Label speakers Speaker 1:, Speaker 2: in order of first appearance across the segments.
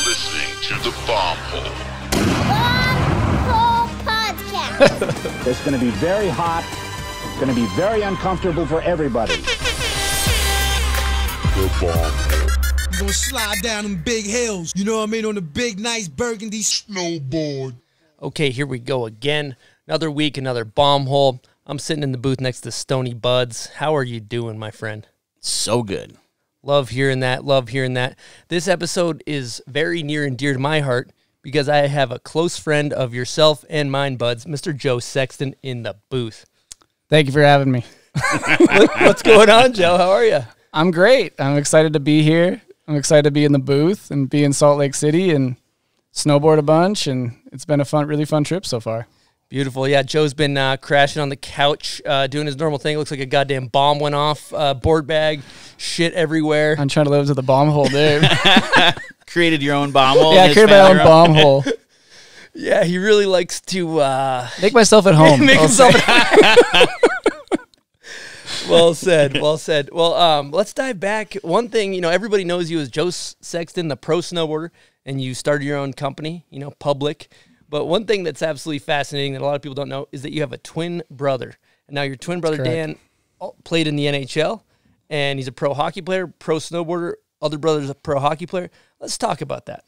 Speaker 1: listening to the Bomb Hole.
Speaker 2: Bomb Hole Podcast.
Speaker 3: It's going to be very hot. It's going to be very uncomfortable for everybody.
Speaker 1: The Bomb Hole.
Speaker 4: You gonna slide down them big hills, you know what I mean, on the big, nice burgundy snowboard.
Speaker 5: Okay, here we go again. Another week, another bomb hole. I'm sitting in the booth next to Stonie Budz. How are you doing, my friend?
Speaker 6: So good.
Speaker 5: Love hearing that. Love hearing that. This episode is very near and dear to my heart because I have a close friend of yourself and mine, Budz, Mr. Joe Sexton, in the booth.
Speaker 7: Thank you for having me.
Speaker 5: What's going on, Joe? How are you?
Speaker 7: I'm great. I'm excited to be here. I'm excited to be in the booth and be in Salt Lake City and snowboard a bunch, and it's been a really fun trip so far.
Speaker 5: Beautiful. Yeah, Joe's been crashing on the couch, doing his normal thing. It looks like a goddamn bomb went off, board bag, shit everywhere.
Speaker 7: I'm trying to live to the bomb hole, Dave.
Speaker 6: Created your own bomb hole?
Speaker 7: Yeah, I created my own bomb hole.
Speaker 5: Yeah, he really likes to...
Speaker 7: make myself at home.
Speaker 5: Make himself at home. Well said, well said. Well, let's dive back. One thing, you know, everybody knows you as Joe Sexton, the pro snowboarder, and you started your own company, you know, Public. But one thing that's absolutely fascinating that a lot of people don't know is that you have a twin brother. And now your twin brother, Dan, played in the NHL, and he's a pro hockey player, pro snowboarder. Other brother's a pro hockey player. Let's talk about that.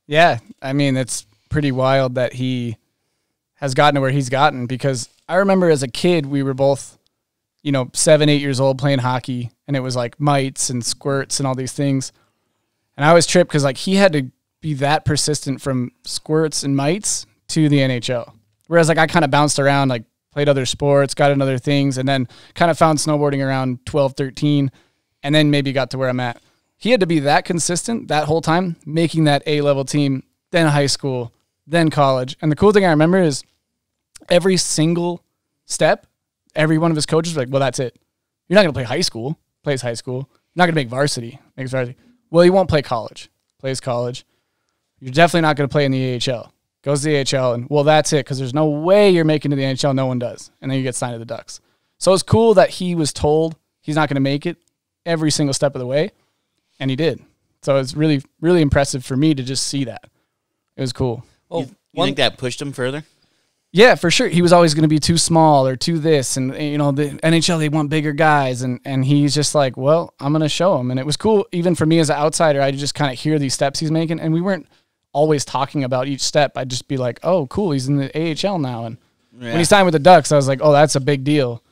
Speaker 7: Yeah, I mean, it's pretty wild that he has gotten to where he's gotten, because I remember as a kid, we were both, you know, 7, 8 years old playing hockey, and it was like mites and squirts and all these things. And I was tripped because like he had to be that persistent from squirts and mites to the NHL. Whereas like I kind of bounced around, like played other sports, got into other things, and then kind of found snowboarding around 12, 13, and then maybe got to where I'm at. He had to be that consistent that whole time, making that A-level team, then high school, then college. And the cool thing I remember is every single step, every one of his coaches was like, well, that's it. You're not going to play high school. Plays high school. You're not going to make varsity. Makes varsity. Well, you won't play college. Plays college. You're definitely not going to play in the AHL. Goes to the AHL, and, well, that's it, because there's no way you're making to the NHL. No one does. And then you get signed to the Ducks. So it's cool that he was told he's not going to make it every single step of the way, and he did. So it's really, really impressive for me to just see that. It was cool.
Speaker 6: Well, you think that pushed him further?
Speaker 7: Yeah, for sure. He was always going to be too small or too this. And, you know, the NHL, they want bigger guys. And he's just like, well, I'm going to show him. And it was cool, even for me as an outsider, I just kind of hear these steps he's making. And we weren't always talking about each step. I'd just be like, oh, cool, he's in the AHL now. And when he signed with the Ducks, I was like, oh, that's a big deal.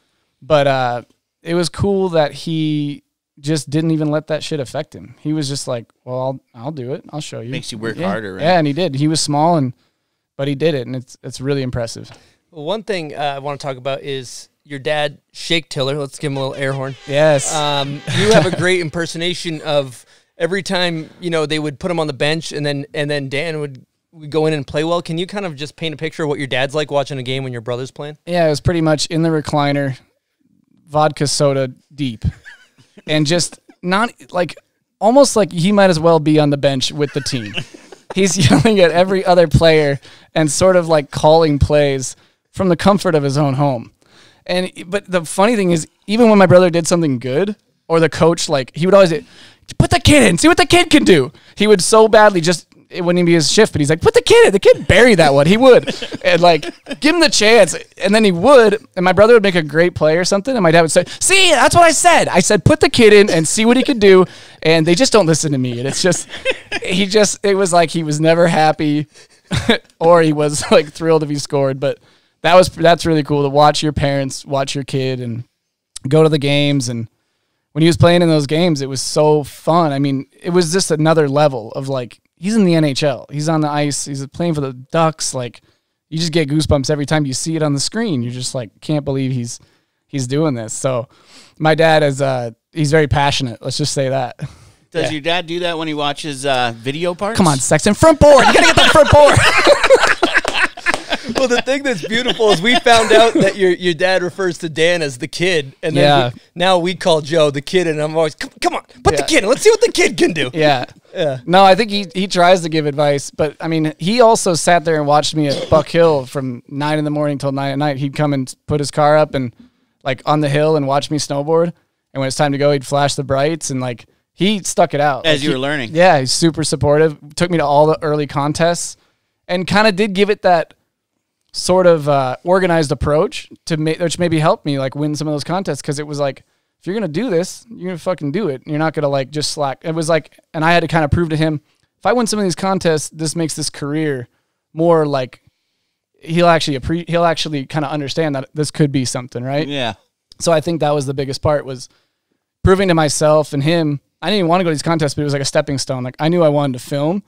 Speaker 7: But it was cool that he just didn't even let that shit affect him. He was just like, well, I'll do it. I'll show you.
Speaker 6: Makes you work harder, right?
Speaker 7: Yeah, and he did. He was small, but he did it, and it's really impressive.
Speaker 5: Well, one thing I want to talk about is your dad, Shake Tiller. Let's give him a little air horn.
Speaker 7: Yes.
Speaker 5: You have a great impersonation of every time, you know, they would put him on the bench, and then Dan would go in and play well. Can you kind of just paint a picture of what your dad's like watching a game when your brother's playing? Yeah,
Speaker 7: it was pretty much in the recliner, vodka soda deep, and just not like almost like he might as well be on the bench with the team. He's yelling at every other player and sort of like calling plays from the comfort of his own home. But the funny thing is, even when my brother did something good, or the coach, like, he would always say, put the kid in, see what the kid can do. He would so badly it wouldn't even be his shift, but he's like, put the kid in. The kid bury that one. He would. And like, give him the chance. And then he would. And my brother would make a great play or something. And my dad would say, see, that's what I said. I said, put the kid in and see what he could do. And they just don't listen to me. And it's just, it was like he was never happy or he was like thrilled if he scored. But that's really cool to watch your parents, watch your kid and go to the games. And when he was playing in those games, it was so fun. I mean, it was just another level of like, he's in the NHL. He's on the ice. He's playing for the Ducks. Like, you just get goosebumps every time you see it on the screen. You're just like, can't believe he's doing this. So my dad is he's very passionate. Let's just say that.
Speaker 6: Does your dad do that when he watches video parts?
Speaker 7: Come on, Sexton, front board. You gotta get that front board.
Speaker 5: Well, the thing that's beautiful is we found out that your dad refers to Dan as the kid, and then now we call Joe the kid, and I'm always, come on, put the kid in. Let's see what the kid can do.
Speaker 7: Yeah. No, I think he tries to give advice, but, I mean, he also sat there and watched me at Buck Hill from 9 in the morning till 9 at night. He'd come and put his car up and, like, on the hill and watch me snowboard, and when it's time to go, he'd flash the brights, and, like, he stuck it out.
Speaker 6: As you were learning.
Speaker 7: Yeah, he's super supportive. Took me to all the early contests and kind of did give it that sort of organized approach which maybe helped me like win some of those contests, because it was like, if you're going to do this, you're going to fucking do it. You're not going to like just slack. It was like, and I had to kind of prove to him, if I win some of these contests, this makes this career more like, he'll actually kind of understand that this could be something, right?
Speaker 6: Yeah.
Speaker 7: So I think that was the biggest part, was proving to myself and him. I didn't even want to go to these contests, but it was like a stepping stone. Like, I knew I wanted to film,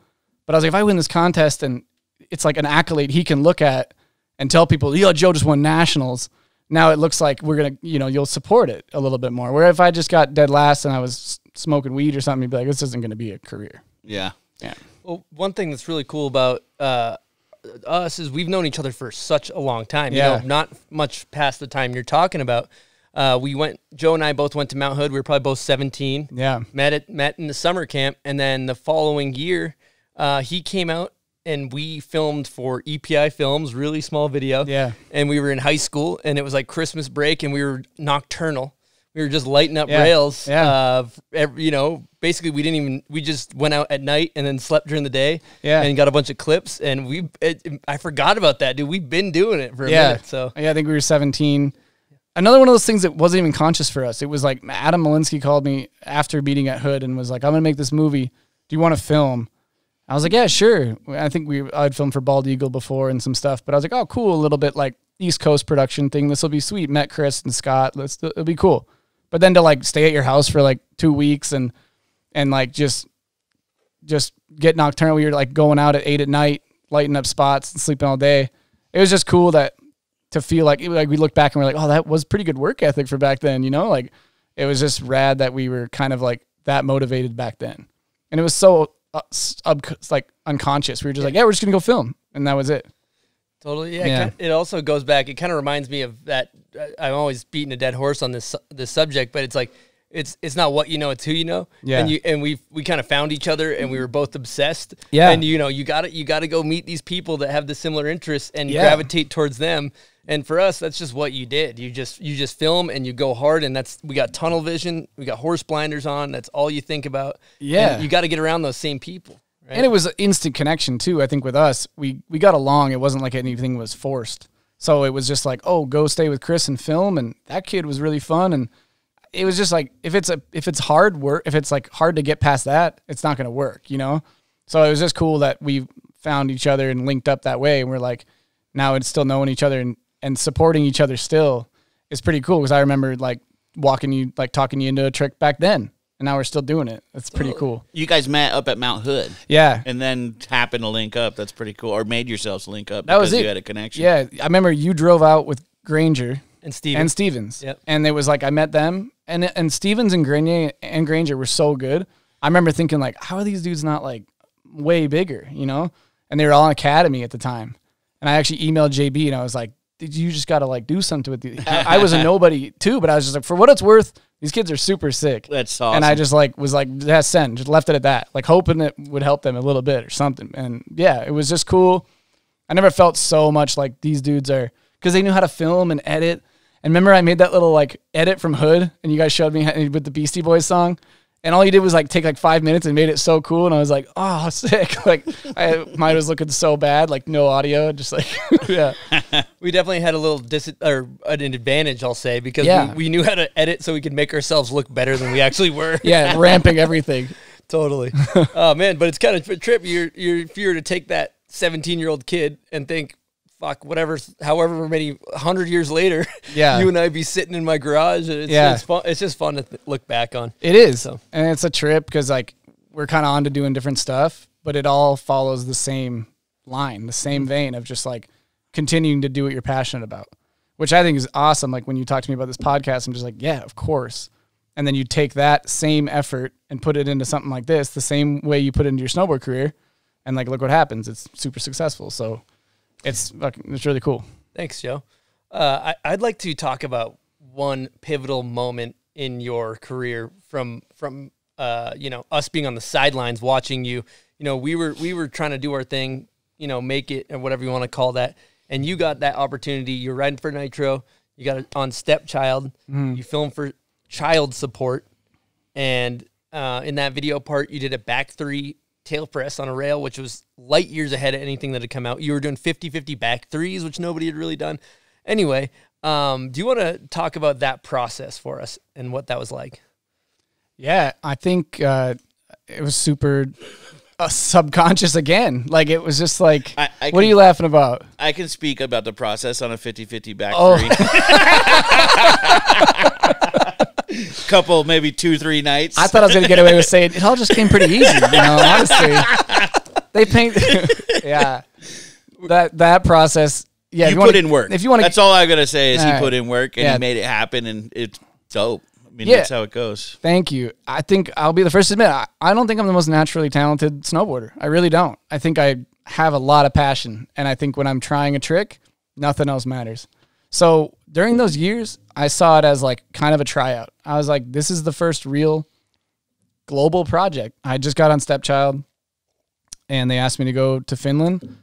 Speaker 7: but I was like, if I win this contest and it's like an accolade he can look at and tell people, yo, Joe just won nationals. Now it looks like we're going to, you'll support it a little bit more. Where if I just got dead last and I was smoking weed or something, you'd be like, this isn't going to be a career.
Speaker 6: Yeah.
Speaker 7: Yeah.
Speaker 5: Well, one thing that's really cool about us is we've known each other for such a long time.
Speaker 7: Yeah.
Speaker 5: Not much past the time you're talking about. Joe and I both went to Mount Hood. We were probably both 17.
Speaker 7: Yeah.
Speaker 5: Met in the summer camp. And then the following year, he came out and we filmed for EPI Films, really small video.
Speaker 7: Yeah.
Speaker 5: And we were in high school and it was like Christmas break and we were nocturnal. We were just lighting up rails.
Speaker 7: Yeah.
Speaker 5: Basically we just went out at night and then slept during the day.
Speaker 7: Yeah.
Speaker 5: And got a bunch of clips. And I forgot about that, dude. We've been doing it for a minute. So
Speaker 7: yeah, I think we were 17. Another one of those things that wasn't even conscious for us. It was like Adam Malinsky called me after meeting at Hood and was like, I'm going to make this movie. Do you want to film? I was like, yeah, sure. I think I'd filmed for Bald Eagle before and some stuff, but I was like, oh, cool. A little bit like East Coast production thing. This will be sweet. Met Chris and Scott. It'll be cool. But then to like stay at your house for like 2 weeks and like just get nocturnal. We were like going out at 8 at night, lighting up spots and sleeping all day. It was just cool to feel like we look back and we're like, oh, that was pretty good work ethic for back then. Like it was just rad that we were kind of like that motivated back then. And it was so like unconscious. We were just like, yeah, we're just gonna go film, and that was it.
Speaker 5: Totally, yeah. It also goes back. It kind of reminds me of that. I'm always beating a dead horse on this subject, but it's like it's not what you know, it's who you know.
Speaker 7: Yeah.
Speaker 5: And we kind of found each other, and we were both obsessed.
Speaker 7: Yeah.
Speaker 5: And you got to go meet these people that have the similar interests and gravitate towards them. And for us, that's just what you did. You just film and you go hard, and we got tunnel vision, we got horse blinders on. That's all you think about.
Speaker 7: Yeah.
Speaker 5: And you got to get around those same people. Right?
Speaker 7: And it was an instant connection too. I think with us, we got along. It wasn't like anything was forced. So it was just like, oh, go stay with Chris and film. And that kid was really fun. And it was just like, if it's hard work, if it's like hard to get past that, it's not going to work, So it was just cool that we found each other and linked up that way. And we're like, now it's still knowing each other and supporting each other still is pretty cool. Cause I remember like talking you into a trick back then. And now we're still doing it. That's pretty cool.
Speaker 6: You guys met up at Mount Hood.
Speaker 7: Yeah.
Speaker 6: And then happened to link up. That's pretty cool. Or made yourselves link up
Speaker 7: that
Speaker 6: because
Speaker 7: was it.
Speaker 6: You had a connection.
Speaker 7: Yeah. I remember you drove out with Granger
Speaker 5: and Stevens.
Speaker 7: Yep. And it was like, I met them and Stevens and Granger were so good. I remember thinking like, how are these dudes not like way bigger, And they were all in Academy at the time. And I actually emailed JB and I was like, did you just got to like do something with these? I was a nobody too, but I was just like, for what it's worth, these kids are super sick.
Speaker 6: That's awesome.
Speaker 7: And I just like was like, yeah, send, just left it at that, like hoping it would help them a little bit or something. And yeah, it was just cool. I never felt so much like these dudes are, because they knew how to film and edit. And remember I made that little like edit from Hood and you guys showed me with the Beastie Boys song. And all you did was like take like 5 minutes and made it so cool. And I was like, oh, sick. Like mine was looking so bad, like no audio, just like, yeah.
Speaker 5: We definitely had a little an advantage, I'll say, because we knew how to edit so we could make ourselves look better than we actually were.
Speaker 7: Yeah, ramping everything.
Speaker 5: Totally. Oh, man, but it's kind of a trip. If you were to take that 17-year-old kid and think, fuck, however many 100 years later, you and I be sitting in my garage. It's fun. It's just fun to look back on.
Speaker 7: It is.
Speaker 5: So.
Speaker 7: And it's a trip because like we're kind of on to doing different stuff, but it all follows the same line, the same vein of just like continuing to do what you're passionate about, which I think is awesome. Like when you talk to me about this podcast, I'm just like, yeah, of course. And then you take that same effort and put it into something like this, the same way you put it into your snowboard career. And like, look what happens. It's super successful. So it's really cool.
Speaker 5: Thanks, Joe. I'd like to talk about one pivotal moment in your career from us being on the sidelines watching you. We were trying to do our thing, make it or whatever you want to call that. And you got that opportunity. You're riding for Nitro. You got it on Stepchild. You filmed for Child Support, and in that video part, you did a back 3 tail press on a rail, which was light years ahead of anything that had come out. You were doing 50-50 back 3s, which nobody had really done. Anyway, do you want to talk about that process for us and what that was like?
Speaker 7: Yeah, I think it was super subconscious again. Like, it was just like, what are you laughing about?
Speaker 6: I can speak about the process on a 50-50 back 3. Couple, maybe 2-3 nights.
Speaker 7: I thought I was going to get away with saying it all just came pretty easy, honestly. They paint, yeah. That process, yeah.
Speaker 6: You put in work.
Speaker 7: If you want to,
Speaker 6: that's all I gotta say is he put in work and he made it happen, and it's dope. I mean, that's how it goes.
Speaker 7: Thank you. I think I'll be the first to admit, I don't think I'm the most naturally talented snowboarder. I really don't. I think I have a lot of passion, and I think when I'm trying a trick, nothing else matters. So during those years, I saw it as like kind of a tryout. I was like, this is the first real global project. I just got on Stepchild, and they asked me to go to Finland,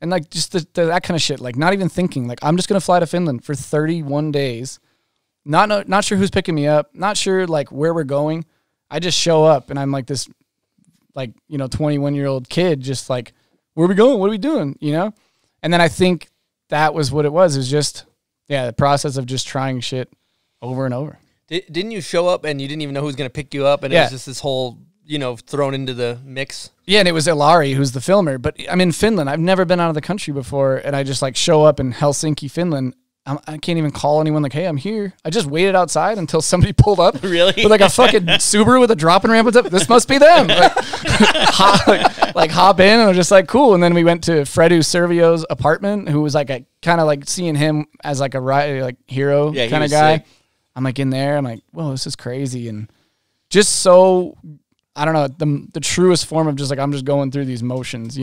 Speaker 7: and like just that kind of shit, like not even thinking, like I'm just going to fly to Finland for 31 days. Not sure who's picking me up, not sure like where we're going. I just show up, and I'm like this, like, 21-year-old kid, just like, where are we going? What are we doing? And then I think that was what it was. It was just, the process of just trying shit over and over.
Speaker 5: Didn't you show up and you didn't even know who was going to pick you up, and it was just this whole, thrown into the mix? Yeah,
Speaker 7: and it was Ilari, who's the filmer. But I'm in Finland. I've never been out of the country before, and I just like show up in Helsinki, Finland. I can't even call anyone like, hey, I'm here. I just waited outside until somebody pulled up.
Speaker 6: Really?
Speaker 7: With like a fucking Subaru with a drop-in ramp. This must be them. Like, hop in, and I was just like, cool. And then we went to Fredu Servio's apartment, who was like a kind of like seeing him as like a hero kind of guy. Sick. I'm like in there. I'm like, whoa, this is crazy. And just so, I don't know, the truest form of just like, I'm just going through these motions,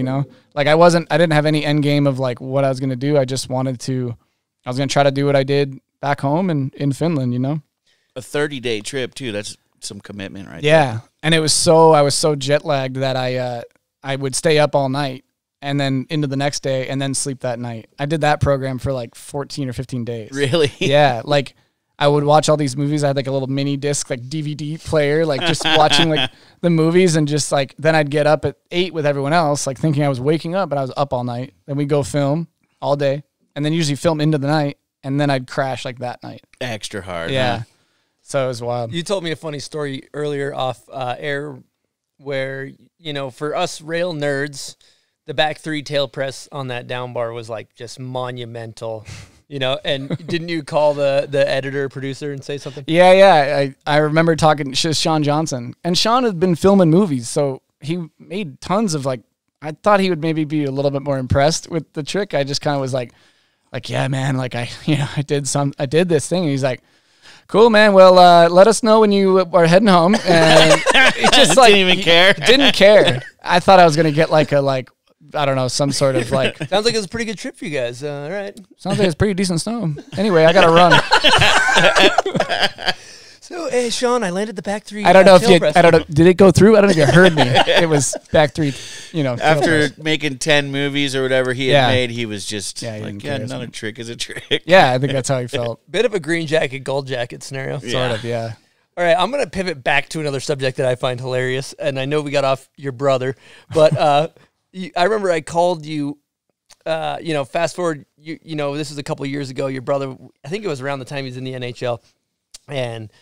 Speaker 7: Like I didn't have any end game of like what I was going to do. I just wanted to, I was going to try to do what I did back home and in Finland,
Speaker 6: A 30-day trip too. That's some commitment right there.
Speaker 7: Yeah. And I was so jet lagged that I would stay up all night and then into the next day and then sleep that night. I did that program for like 14 or 15 days.
Speaker 6: Really?
Speaker 7: Yeah. Like I would watch all these movies. I had like a little mini disc, like DVD player, like just watching like the movies, and just like, then I'd get up at 8 with everyone else, like thinking I was waking up, but I was up all night. Then we'd go film all day, and then usually film into the night, and then I'd crash like that night.
Speaker 6: Extra hard.
Speaker 7: Yeah.
Speaker 6: Huh?
Speaker 7: So it was wild.
Speaker 5: You told me a funny story earlier off air where, for us rail nerds, the back 3 tail press on that down bar was like just monumental, and didn't you call the editor producer and say something?
Speaker 7: Yeah. I remember talking to Sean Johnson, and Sean had been filming movies. So he made tons of like, I thought he would maybe be a little bit more impressed with the trick. I just kind of was like, yeah, man, like I did this thing. And he's like, cool, man. Well, let us know when you are heading home. And it just like,
Speaker 6: didn't even care.
Speaker 7: Didn't care. I thought I was going to get like I don't know, some sort of like.
Speaker 5: Sounds like it was a pretty good trip for you guys. All right.
Speaker 7: Sounds like it's pretty decent snow. Anyway, I got to run.
Speaker 5: So, hey, Sean, I landed the back 3.
Speaker 7: I don't know did it go through? I don't know if you heard me. It was back 3,
Speaker 6: After making 10 movies or whatever he had made, he was just not a trick is a trick.
Speaker 7: Yeah, I think that's how he felt.
Speaker 5: Bit of a green jacket, gold jacket scenario.
Speaker 7: Sort of, yeah.
Speaker 5: All right, I'm going to pivot back to another subject that I find hilarious, and I know we got off your brother, but I remember I called you, fast forward, this was a couple of years ago, your brother, I think it was around the time he was in the NHL, and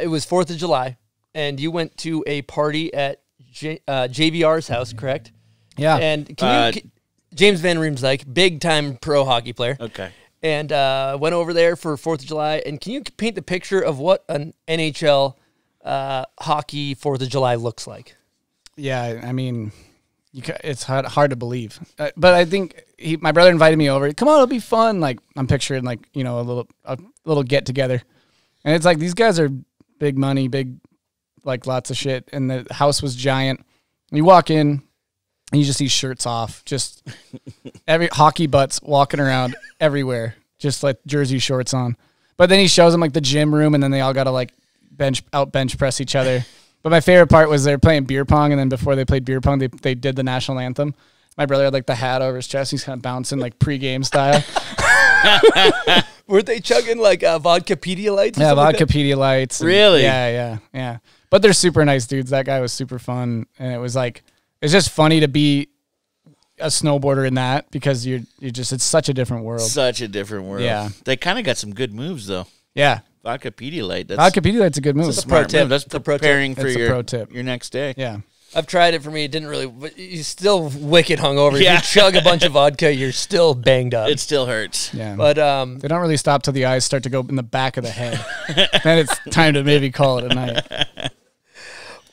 Speaker 5: it was 4th of July, and you went to a party at JVR's house, correct?
Speaker 7: Yeah.
Speaker 5: And James Van Riemsdyk, big-time pro hockey player.
Speaker 6: Okay.
Speaker 5: And went over there for 4th of July, and can you paint the picture of what an NHL hockey 4th of July looks like? Yeah,
Speaker 7: I mean, it's hard to believe. But I think my brother invited me over. Come on, it'll be fun. Like, I'm picturing, like, a little get-together. And it's like, these guys are big money, like lots of shit. And the house was giant. And you walk in, and you just see shirts off. Just every hockey butts walking around everywhere. Just like jersey shorts on. But then he shows them like the gym room, and then they all got to like bench press each other. But my favorite part was they were playing beer pong, and then before they played beer pong, they did the national anthem. My brother had like the hat over his chest. He's kind of bouncing like pregame style.
Speaker 5: Weren't they chugging like vodka Pedialites?
Speaker 7: Yeah, vodka Pedialites.
Speaker 6: Really?
Speaker 7: Yeah. But they're super nice dudes. That guy was super fun, and it was like it's just funny to be a snowboarder in that because you're just it's such a different world.
Speaker 6: Such a different world.
Speaker 7: Yeah,
Speaker 6: they kind of got some good moves though.
Speaker 7: Yeah,
Speaker 6: Vodka Pedialyte.
Speaker 7: Vodka Pedialyte's a good move.
Speaker 6: That's a smart move. That's preparing for
Speaker 7: your
Speaker 6: next day.
Speaker 7: Yeah.
Speaker 5: I've tried it for me. It didn't really. But you're still wicked hungover. Yeah. If you chug a bunch of vodka, you're still banged up.
Speaker 6: It still hurts.
Speaker 7: Yeah.
Speaker 5: But
Speaker 7: they don't really stop till the eyes start to go in the back of the head. Then it's time to maybe call it a night.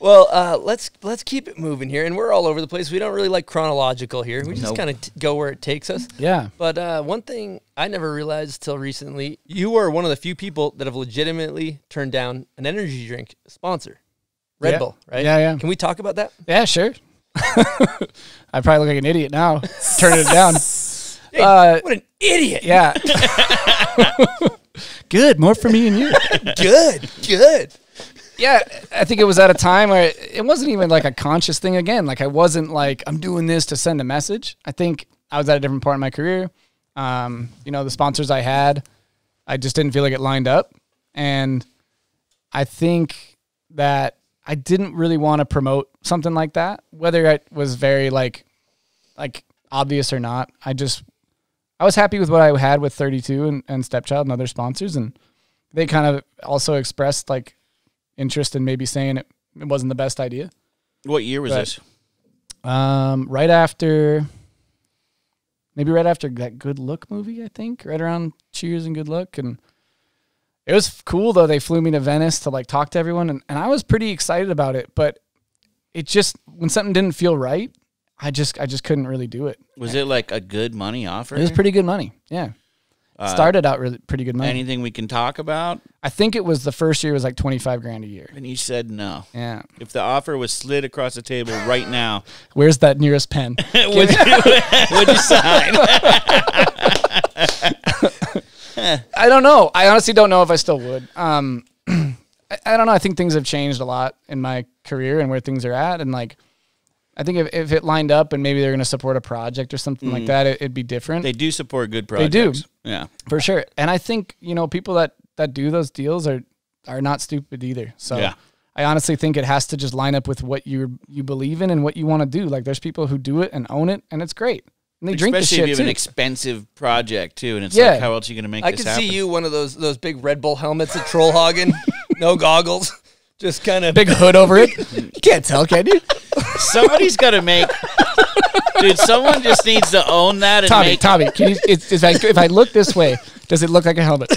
Speaker 5: Well, let's keep it moving here, and we're all over the place. We don't really like chronological here. We just kind of go where it takes us.
Speaker 7: Yeah.
Speaker 5: But one thing I never realized till recently, you are one of the few people that have legitimately turned down an energy drink sponsor. Red Bull, right?
Speaker 7: Yeah, yeah.
Speaker 5: Can we talk about that?
Speaker 7: Yeah, sure. I probably look like an idiot now, turning it down.
Speaker 5: Hey, what an idiot.
Speaker 7: Yeah. Good. More for me and you.
Speaker 5: Good.
Speaker 7: Yeah, I think it was at a time where it wasn't even like a conscious thing again. Like I wasn't like, I'm doing this to send a message. I think I was at a different part in my career. The sponsors I had, I just didn't feel like it lined up. And I think that I didn't really want to promote something like that, whether it was very like obvious or not. I was happy with what I had with 32 and Stepchild and other sponsors, and they kind of also expressed like interest in maybe saying it wasn't the best idea.
Speaker 6: What year was this?
Speaker 7: Right after that Good Look movie, I think, right around Cheers and Good Look. And it was cool though. They flew me to Venice to like talk to everyone, and I was pretty excited about it, but it just, when something didn't feel right, I just couldn't really do it.
Speaker 6: Was it like a good money offer?
Speaker 7: It was pretty good money. Yeah. Started out really pretty good money.
Speaker 6: Anything we can talk about?
Speaker 7: I think it was the first year was like $25,000 a year.
Speaker 6: And you said no.
Speaker 7: Yeah.
Speaker 6: If the offer was slid across the table right now,
Speaker 7: where's that nearest pen?
Speaker 6: would you sign?
Speaker 7: I don't know. I honestly don't know if I still would. I don't know. I think things have changed a lot in my career and where things are at, and like, I think if it lined up and maybe they're going to support a project or something like that, it'd be different.
Speaker 6: They do support good projects.
Speaker 7: They do.
Speaker 6: Yeah.
Speaker 7: For sure. And I think, people that do those deals are not stupid either. So yeah. I honestly think it has to just line up with what you believe in and what you want to do. Like there's people who do it and own it, and it's great. And they drink the shit
Speaker 6: Especially if you have
Speaker 7: too.
Speaker 6: an expensive project too, and it's like, how else are you going to make this happen?
Speaker 5: I can see you, one of those big Red Bull helmets at Trollhagen, no goggles. Just kind of
Speaker 7: big hood over it. You can't tell, can you?
Speaker 6: Somebody's got to make. Dude, someone just needs to own that. And
Speaker 7: Tommy, can you, if I look this way, does it look like a helmet?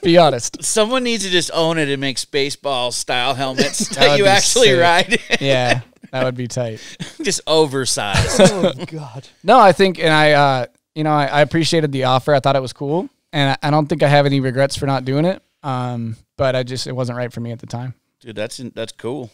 Speaker 7: Be honest.
Speaker 6: Someone needs to just own it and make Spaceball style helmets that you actually sick. Ride.
Speaker 7: Yeah, that would be tight.
Speaker 6: Just oversized.
Speaker 5: Oh God.
Speaker 7: No, I think, and I appreciated the offer. I thought it was cool, and I don't think I have any regrets for not doing it. But it wasn't right for me at the time.
Speaker 6: Dude, that's cool.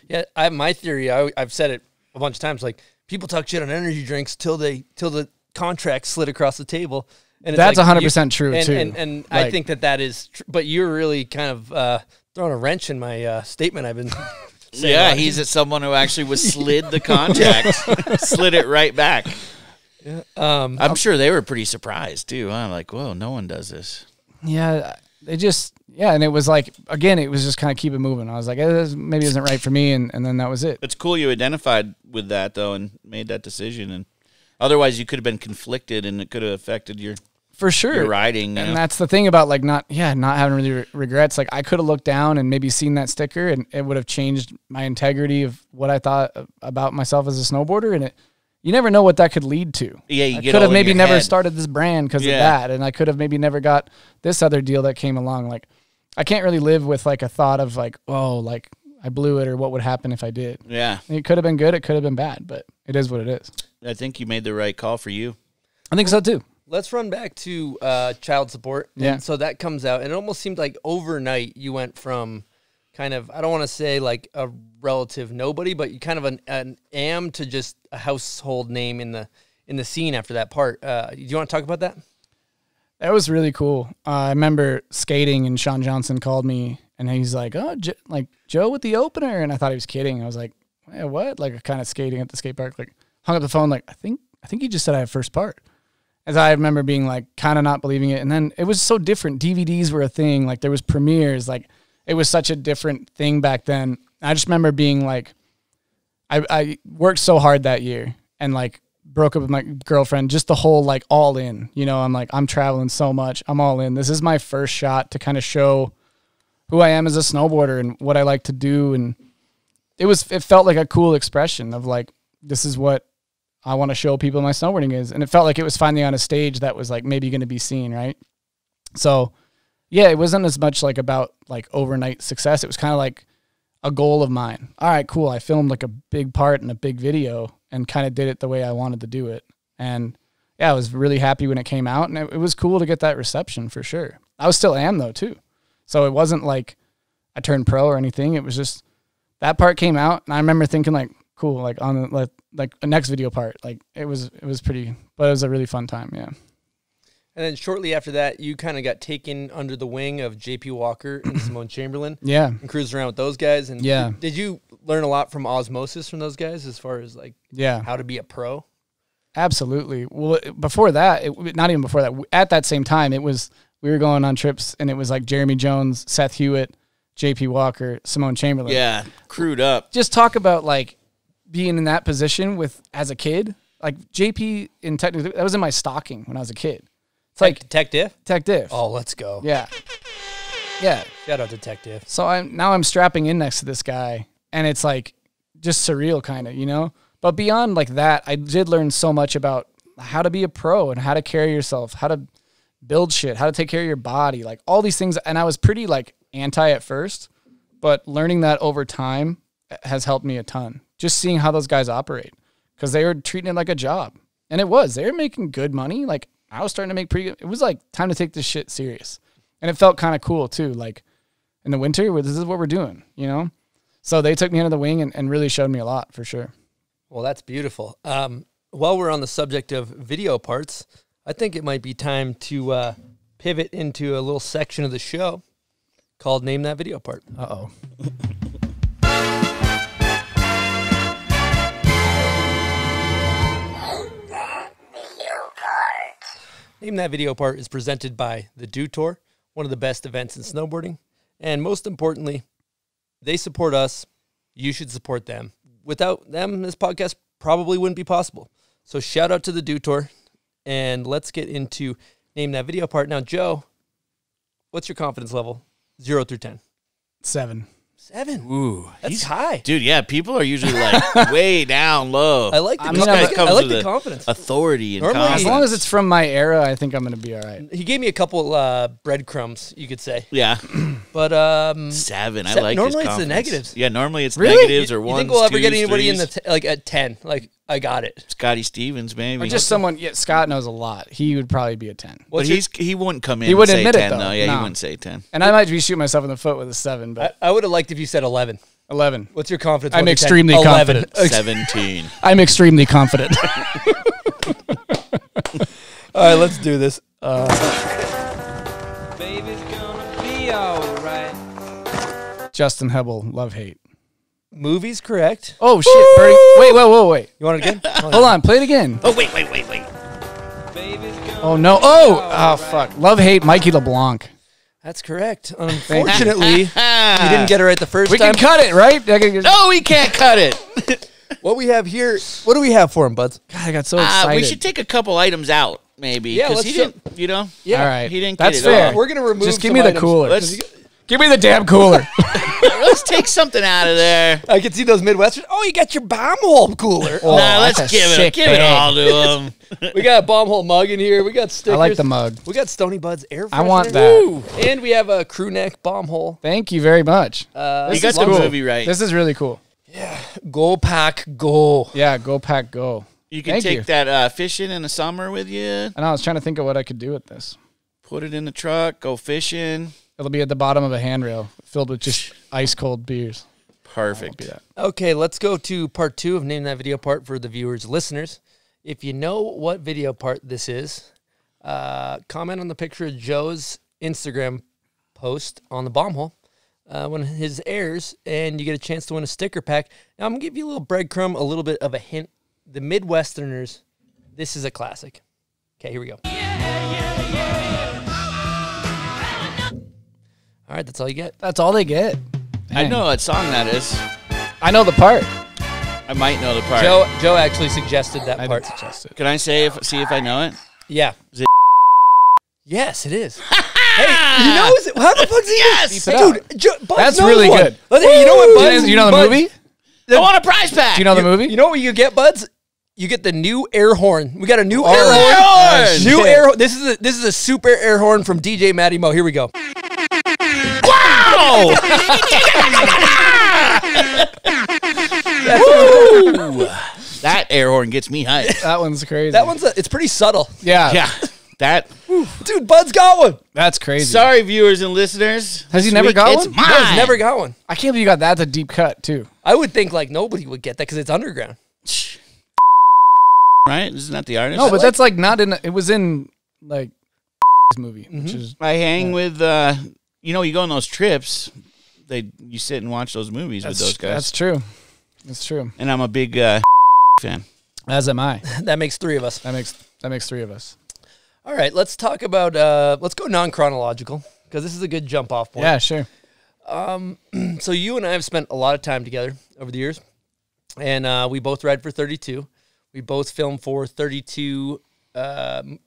Speaker 5: Yeah, my theory. I've said it a bunch of times. Like people talk shit on energy drinks till the contract slid across the table, and
Speaker 7: that's 100% true too.
Speaker 5: And I think that is. But you're really kind of throwing a wrench in my statement. I've been. saying
Speaker 6: Yeah, he's someone who actually was slid the contract, slid it right back. Yeah, I'm sure they were pretty surprised too. I'm like, whoa, no one does this.
Speaker 7: Yeah, and it was like, again, it was just kind of keep it moving. I was like, this maybe isn't right for me, and then that was it.
Speaker 6: It's cool you identified with that, though, and made that decision. And otherwise, you could have been conflicted, and it could have affected your
Speaker 7: for sure
Speaker 6: your riding.
Speaker 7: And that's the thing about like not having really regrets. Like I could have looked down and maybe seen that sticker, and it would have changed my integrity of what I thought about myself as a snowboarder, and you never know what that could lead to.
Speaker 6: Yeah,
Speaker 7: I could have maybe never started this brand because of that, and I could have maybe never got this other deal that came along. Like, I can't really live with like a thought of like, oh, like I blew it, or what would happen if I did.
Speaker 6: Yeah,
Speaker 7: it could have been good, it could have been bad, but it is what it is.
Speaker 6: I think you made the right call for you.
Speaker 7: I think so too.
Speaker 5: Let's run back to child support.
Speaker 7: Yeah.
Speaker 5: And so that comes out, and it almost seemed like overnight you went from kind of, I don't want to say like a relative nobody, but you kind of an am to just a household name in the scene after that part. Do you want to talk about that?
Speaker 7: That was really cool. I remember skating, and Sean Johnson called me, and he's like, "Oh, Joe with the opener," and I thought he was kidding. I was like, "Hey, what?" Like kind of skating at the skate park, like hung up the phone, like I think he just said I have first part. As I remember being like kind of not believing it, and then it was so different. DVDs were a thing. Like there was premieres. Like it was such a different thing back then. I just remember being like, I worked so hard that year and like broke up with my girlfriend, just the whole like all in, you know, I'm like, I'm traveling so much. I'm all in. This is my first shot to kind of show who I am as a snowboarder and what I like to do. And it felt like a cool expression of like, this is what I want to show people my snowboarding is. And it felt like it was finally on a stage that was like maybe going to be seen. Right. So yeah, it wasn't as much like about like overnight success. It was kind of like a goal of mine. All right, cool. I filmed like a big part in a big video and kind of did it the way I wanted to do it. And yeah, I was really happy when it came out, and it was cool to get that reception for sure. I still am though too. So it wasn't like I turned pro or anything. It was just that part came out, and I remember thinking like, cool, like on the, like a next video part. Like it was pretty, but it was a really fun time. Yeah.
Speaker 5: And then shortly after that, you kind of got taken under the wing of J.P. Walker and Simone Chamberlain.
Speaker 7: Yeah.
Speaker 5: And cruised around with those guys. And
Speaker 7: yeah.
Speaker 5: Did you learn a lot from osmosis from those guys as far as like how to be a pro?
Speaker 7: Absolutely. Well, before that, not even before that, at that same time, we were going on trips, and it was like Jeremy Jones, Seth Hewitt, J.P. Walker, Simone Chamberlain.
Speaker 6: Yeah, crewed up.
Speaker 7: Just talk about like being in that position as a kid. Like JP technically, that was in my stocking when I was a kid. It's like
Speaker 5: Tech Diff?
Speaker 7: Tech Diff.
Speaker 5: Oh, let's go.
Speaker 7: Yeah. Yeah.
Speaker 5: Shout out to Tech Diff.
Speaker 7: So I'm strapping in next to this guy, and it's like just surreal kind of, you know? But beyond like that, I did learn so much about how to be a pro and how to carry yourself, how to build shit, how to take care of your body, like all these things. And I was pretty like anti at first, but learning that over time has helped me a ton. Just seeing how those guys operate, because they were treating it like a job. And they were making good money. Like I was starting to make pretty good. It was like time to take this shit serious. And it felt kind of cool too. Like in the winter, this is what we're doing, you know? So they took me under the wing and really showed me a lot for sure.
Speaker 5: Well, that's beautiful. While we're on the subject of video parts, I think it might be time to pivot into a little section of the show called Name That Video Part.
Speaker 7: Uh-oh.
Speaker 5: Name That Video Part is presented by the Do Tour, one of the best events in snowboarding. And most importantly, they support us. You should support them. Without them, this podcast probably wouldn't be possible. So shout out to the Do Tour, and let's get into Name That Video Part. Now, Joe, what's your confidence level? 0 through 10.
Speaker 7: 7.
Speaker 5: 7.
Speaker 6: Ooh,
Speaker 5: that's high,
Speaker 6: dude. Yeah, people are usually like way down low.
Speaker 5: I like the,
Speaker 6: I
Speaker 5: like the confidence,
Speaker 6: authority, and
Speaker 5: normally,
Speaker 6: confidence.
Speaker 7: As long as it's from my era, I think I'm gonna be all right.
Speaker 5: He gave me a couple breadcrumbs, you could say.
Speaker 6: Yeah,
Speaker 5: but
Speaker 6: 7. I like.
Speaker 5: Normally
Speaker 6: his
Speaker 5: it's the negatives.
Speaker 6: Yeah, normally it's
Speaker 7: really?
Speaker 6: negatives or 1s.
Speaker 5: You think we'll ever
Speaker 6: 2s,
Speaker 5: get anybody
Speaker 6: 3s?
Speaker 5: in the like at 10? Like I got it.
Speaker 6: Scotty Stevens, maybe.
Speaker 7: Or just someone. Yeah, Scott knows a lot. He would probably be a 10.
Speaker 6: But he wouldn't come in.
Speaker 7: He wouldn't
Speaker 6: and say
Speaker 7: admit
Speaker 6: 10,
Speaker 7: it though.
Speaker 6: Yeah,
Speaker 7: No.
Speaker 6: he wouldn't say 10.
Speaker 7: And I might be shooting myself in the foot with a 7, but
Speaker 5: I would have liked if you said 11.
Speaker 7: 11.
Speaker 5: What's your confidence?
Speaker 7: I'm
Speaker 5: 1 to 10?
Speaker 7: extremely
Speaker 5: 11.
Speaker 7: confident.
Speaker 6: 17.
Speaker 7: I'm extremely confident.
Speaker 5: All right, let's do this.
Speaker 8: Baby's gonna be alright.
Speaker 7: Justin Hebel, love hate.
Speaker 5: Movie's correct.
Speaker 7: Oh shit, Birdie. Wait.
Speaker 5: You want it again?
Speaker 7: Hold on, play it again.
Speaker 6: Oh wait.
Speaker 8: Baby's gonna
Speaker 7: Oh no. Oh fuck. Love hate, Mikey LeBlanc.
Speaker 5: That's correct. Unfortunately, you didn't get it right the first
Speaker 7: We
Speaker 5: time.
Speaker 7: can cut it, right?
Speaker 6: No, we can't cut it.
Speaker 5: What we have here, what do we have for him, Budz?
Speaker 7: God, I got so excited.
Speaker 6: We should take a couple items out, maybe.
Speaker 5: Yeah,
Speaker 6: 'cause
Speaker 5: let's
Speaker 6: he
Speaker 5: show-
Speaker 6: didn't. You know.
Speaker 5: Yeah.
Speaker 7: All right.
Speaker 6: He didn't
Speaker 7: That's
Speaker 6: get it
Speaker 7: fair.
Speaker 6: all.
Speaker 5: We're going to remove
Speaker 7: Just give
Speaker 5: some
Speaker 7: me the
Speaker 5: items.
Speaker 7: cooler.
Speaker 6: Let's
Speaker 7: Give me the damn cooler.
Speaker 6: let's take something out of there.
Speaker 5: I can see those Midwestern. Oh, you got your bomb hole cooler.
Speaker 7: Oh,
Speaker 6: Nah, let's
Speaker 7: that's a
Speaker 6: give
Speaker 7: sick
Speaker 6: it
Speaker 7: bag.
Speaker 6: all to him.
Speaker 5: We got a bomb hole mug in here. We got stickers.
Speaker 7: I like the mug.
Speaker 5: We got Stony Bud's air freshener.
Speaker 7: I want that.
Speaker 5: Woo. And we have a crew neck bomb hole.
Speaker 7: Thank you very much.
Speaker 6: You
Speaker 7: This
Speaker 6: got
Speaker 7: is
Speaker 6: the
Speaker 7: cool.
Speaker 6: movie right.
Speaker 7: This is really cool.
Speaker 5: Go pack, go.
Speaker 7: Yeah, go pack, go.
Speaker 6: You can
Speaker 7: Thank
Speaker 6: take
Speaker 7: you.
Speaker 6: that fishing in the summer with you.
Speaker 7: And I was trying to think of what I could do with this.
Speaker 6: Put it in the truck. Go fishing.
Speaker 7: It'll be at the bottom of a handrail filled with just ice cold beers.
Speaker 6: Perfect.
Speaker 7: Be that.
Speaker 5: Okay, let's go to part 2 of Name That Video Part for the viewers, listeners. If you know what video part this is, comment on the picture of Joe's Instagram post on the bomb hole when his airs, and you get a chance to win a sticker pack. Now, I'm going to give you a little breadcrumb, a little bit of a hint. The Midwesterners, this is a classic. Okay, here we go. All right, that's all you get.
Speaker 7: That's all they get.
Speaker 6: I know what song that is.
Speaker 7: I know the part.
Speaker 6: I might know the part.
Speaker 5: Joe actually suggested that
Speaker 7: I
Speaker 5: part.
Speaker 7: didn't suggest it.
Speaker 6: Can I see if I know it?
Speaker 5: Yeah.
Speaker 6: Is it
Speaker 5: Yes, it is. Hey, you know, how the fuck's he?
Speaker 6: Yes!
Speaker 5: Dude, Budz
Speaker 7: That's
Speaker 5: knows
Speaker 7: really
Speaker 5: one.
Speaker 7: good.
Speaker 5: You know what, Budz?
Speaker 7: You know the
Speaker 5: Budz-
Speaker 7: movie?
Speaker 6: I want a prize pack.
Speaker 7: Do you know the movie?
Speaker 5: You know what you get, Budz? You get the new air horn. We got a new air
Speaker 6: air
Speaker 5: horn.
Speaker 6: horn!
Speaker 5: New air horn. This is a super air horn from DJ Matty Mo. Here we go.
Speaker 6: Wow! Woo! That air horn gets me hyped.
Speaker 7: That one's crazy.
Speaker 5: That one's it's pretty subtle.
Speaker 7: yeah.
Speaker 6: Yeah, that.
Speaker 5: Dude, Bud's got one.
Speaker 7: That's crazy.
Speaker 6: Sorry, viewers and listeners.
Speaker 7: Has he
Speaker 6: This
Speaker 7: never
Speaker 6: week,
Speaker 7: got
Speaker 6: it's
Speaker 7: one?
Speaker 6: Mine.
Speaker 5: Bud's never got one.
Speaker 7: I can't believe you got that. That's a deep cut too.
Speaker 5: I would think like nobody would get that because it's underground.
Speaker 6: Right? Isn't that the artist?
Speaker 7: No, but that's like not in. It was in like movie, which is
Speaker 6: I hang with. You go on those trips. You sit and watch those movies with those guys.
Speaker 7: That's true. That's true.
Speaker 6: And I'm a big fan.
Speaker 7: As am I.
Speaker 5: That makes three of us.
Speaker 7: That makes three of us.
Speaker 5: All right, let's talk about. Let's go non-chronological because this is a good jump-off point.
Speaker 7: Yeah, sure.
Speaker 5: So you and I have spent a lot of time together over the years, and we both ride for 32. We both filmed for 32. One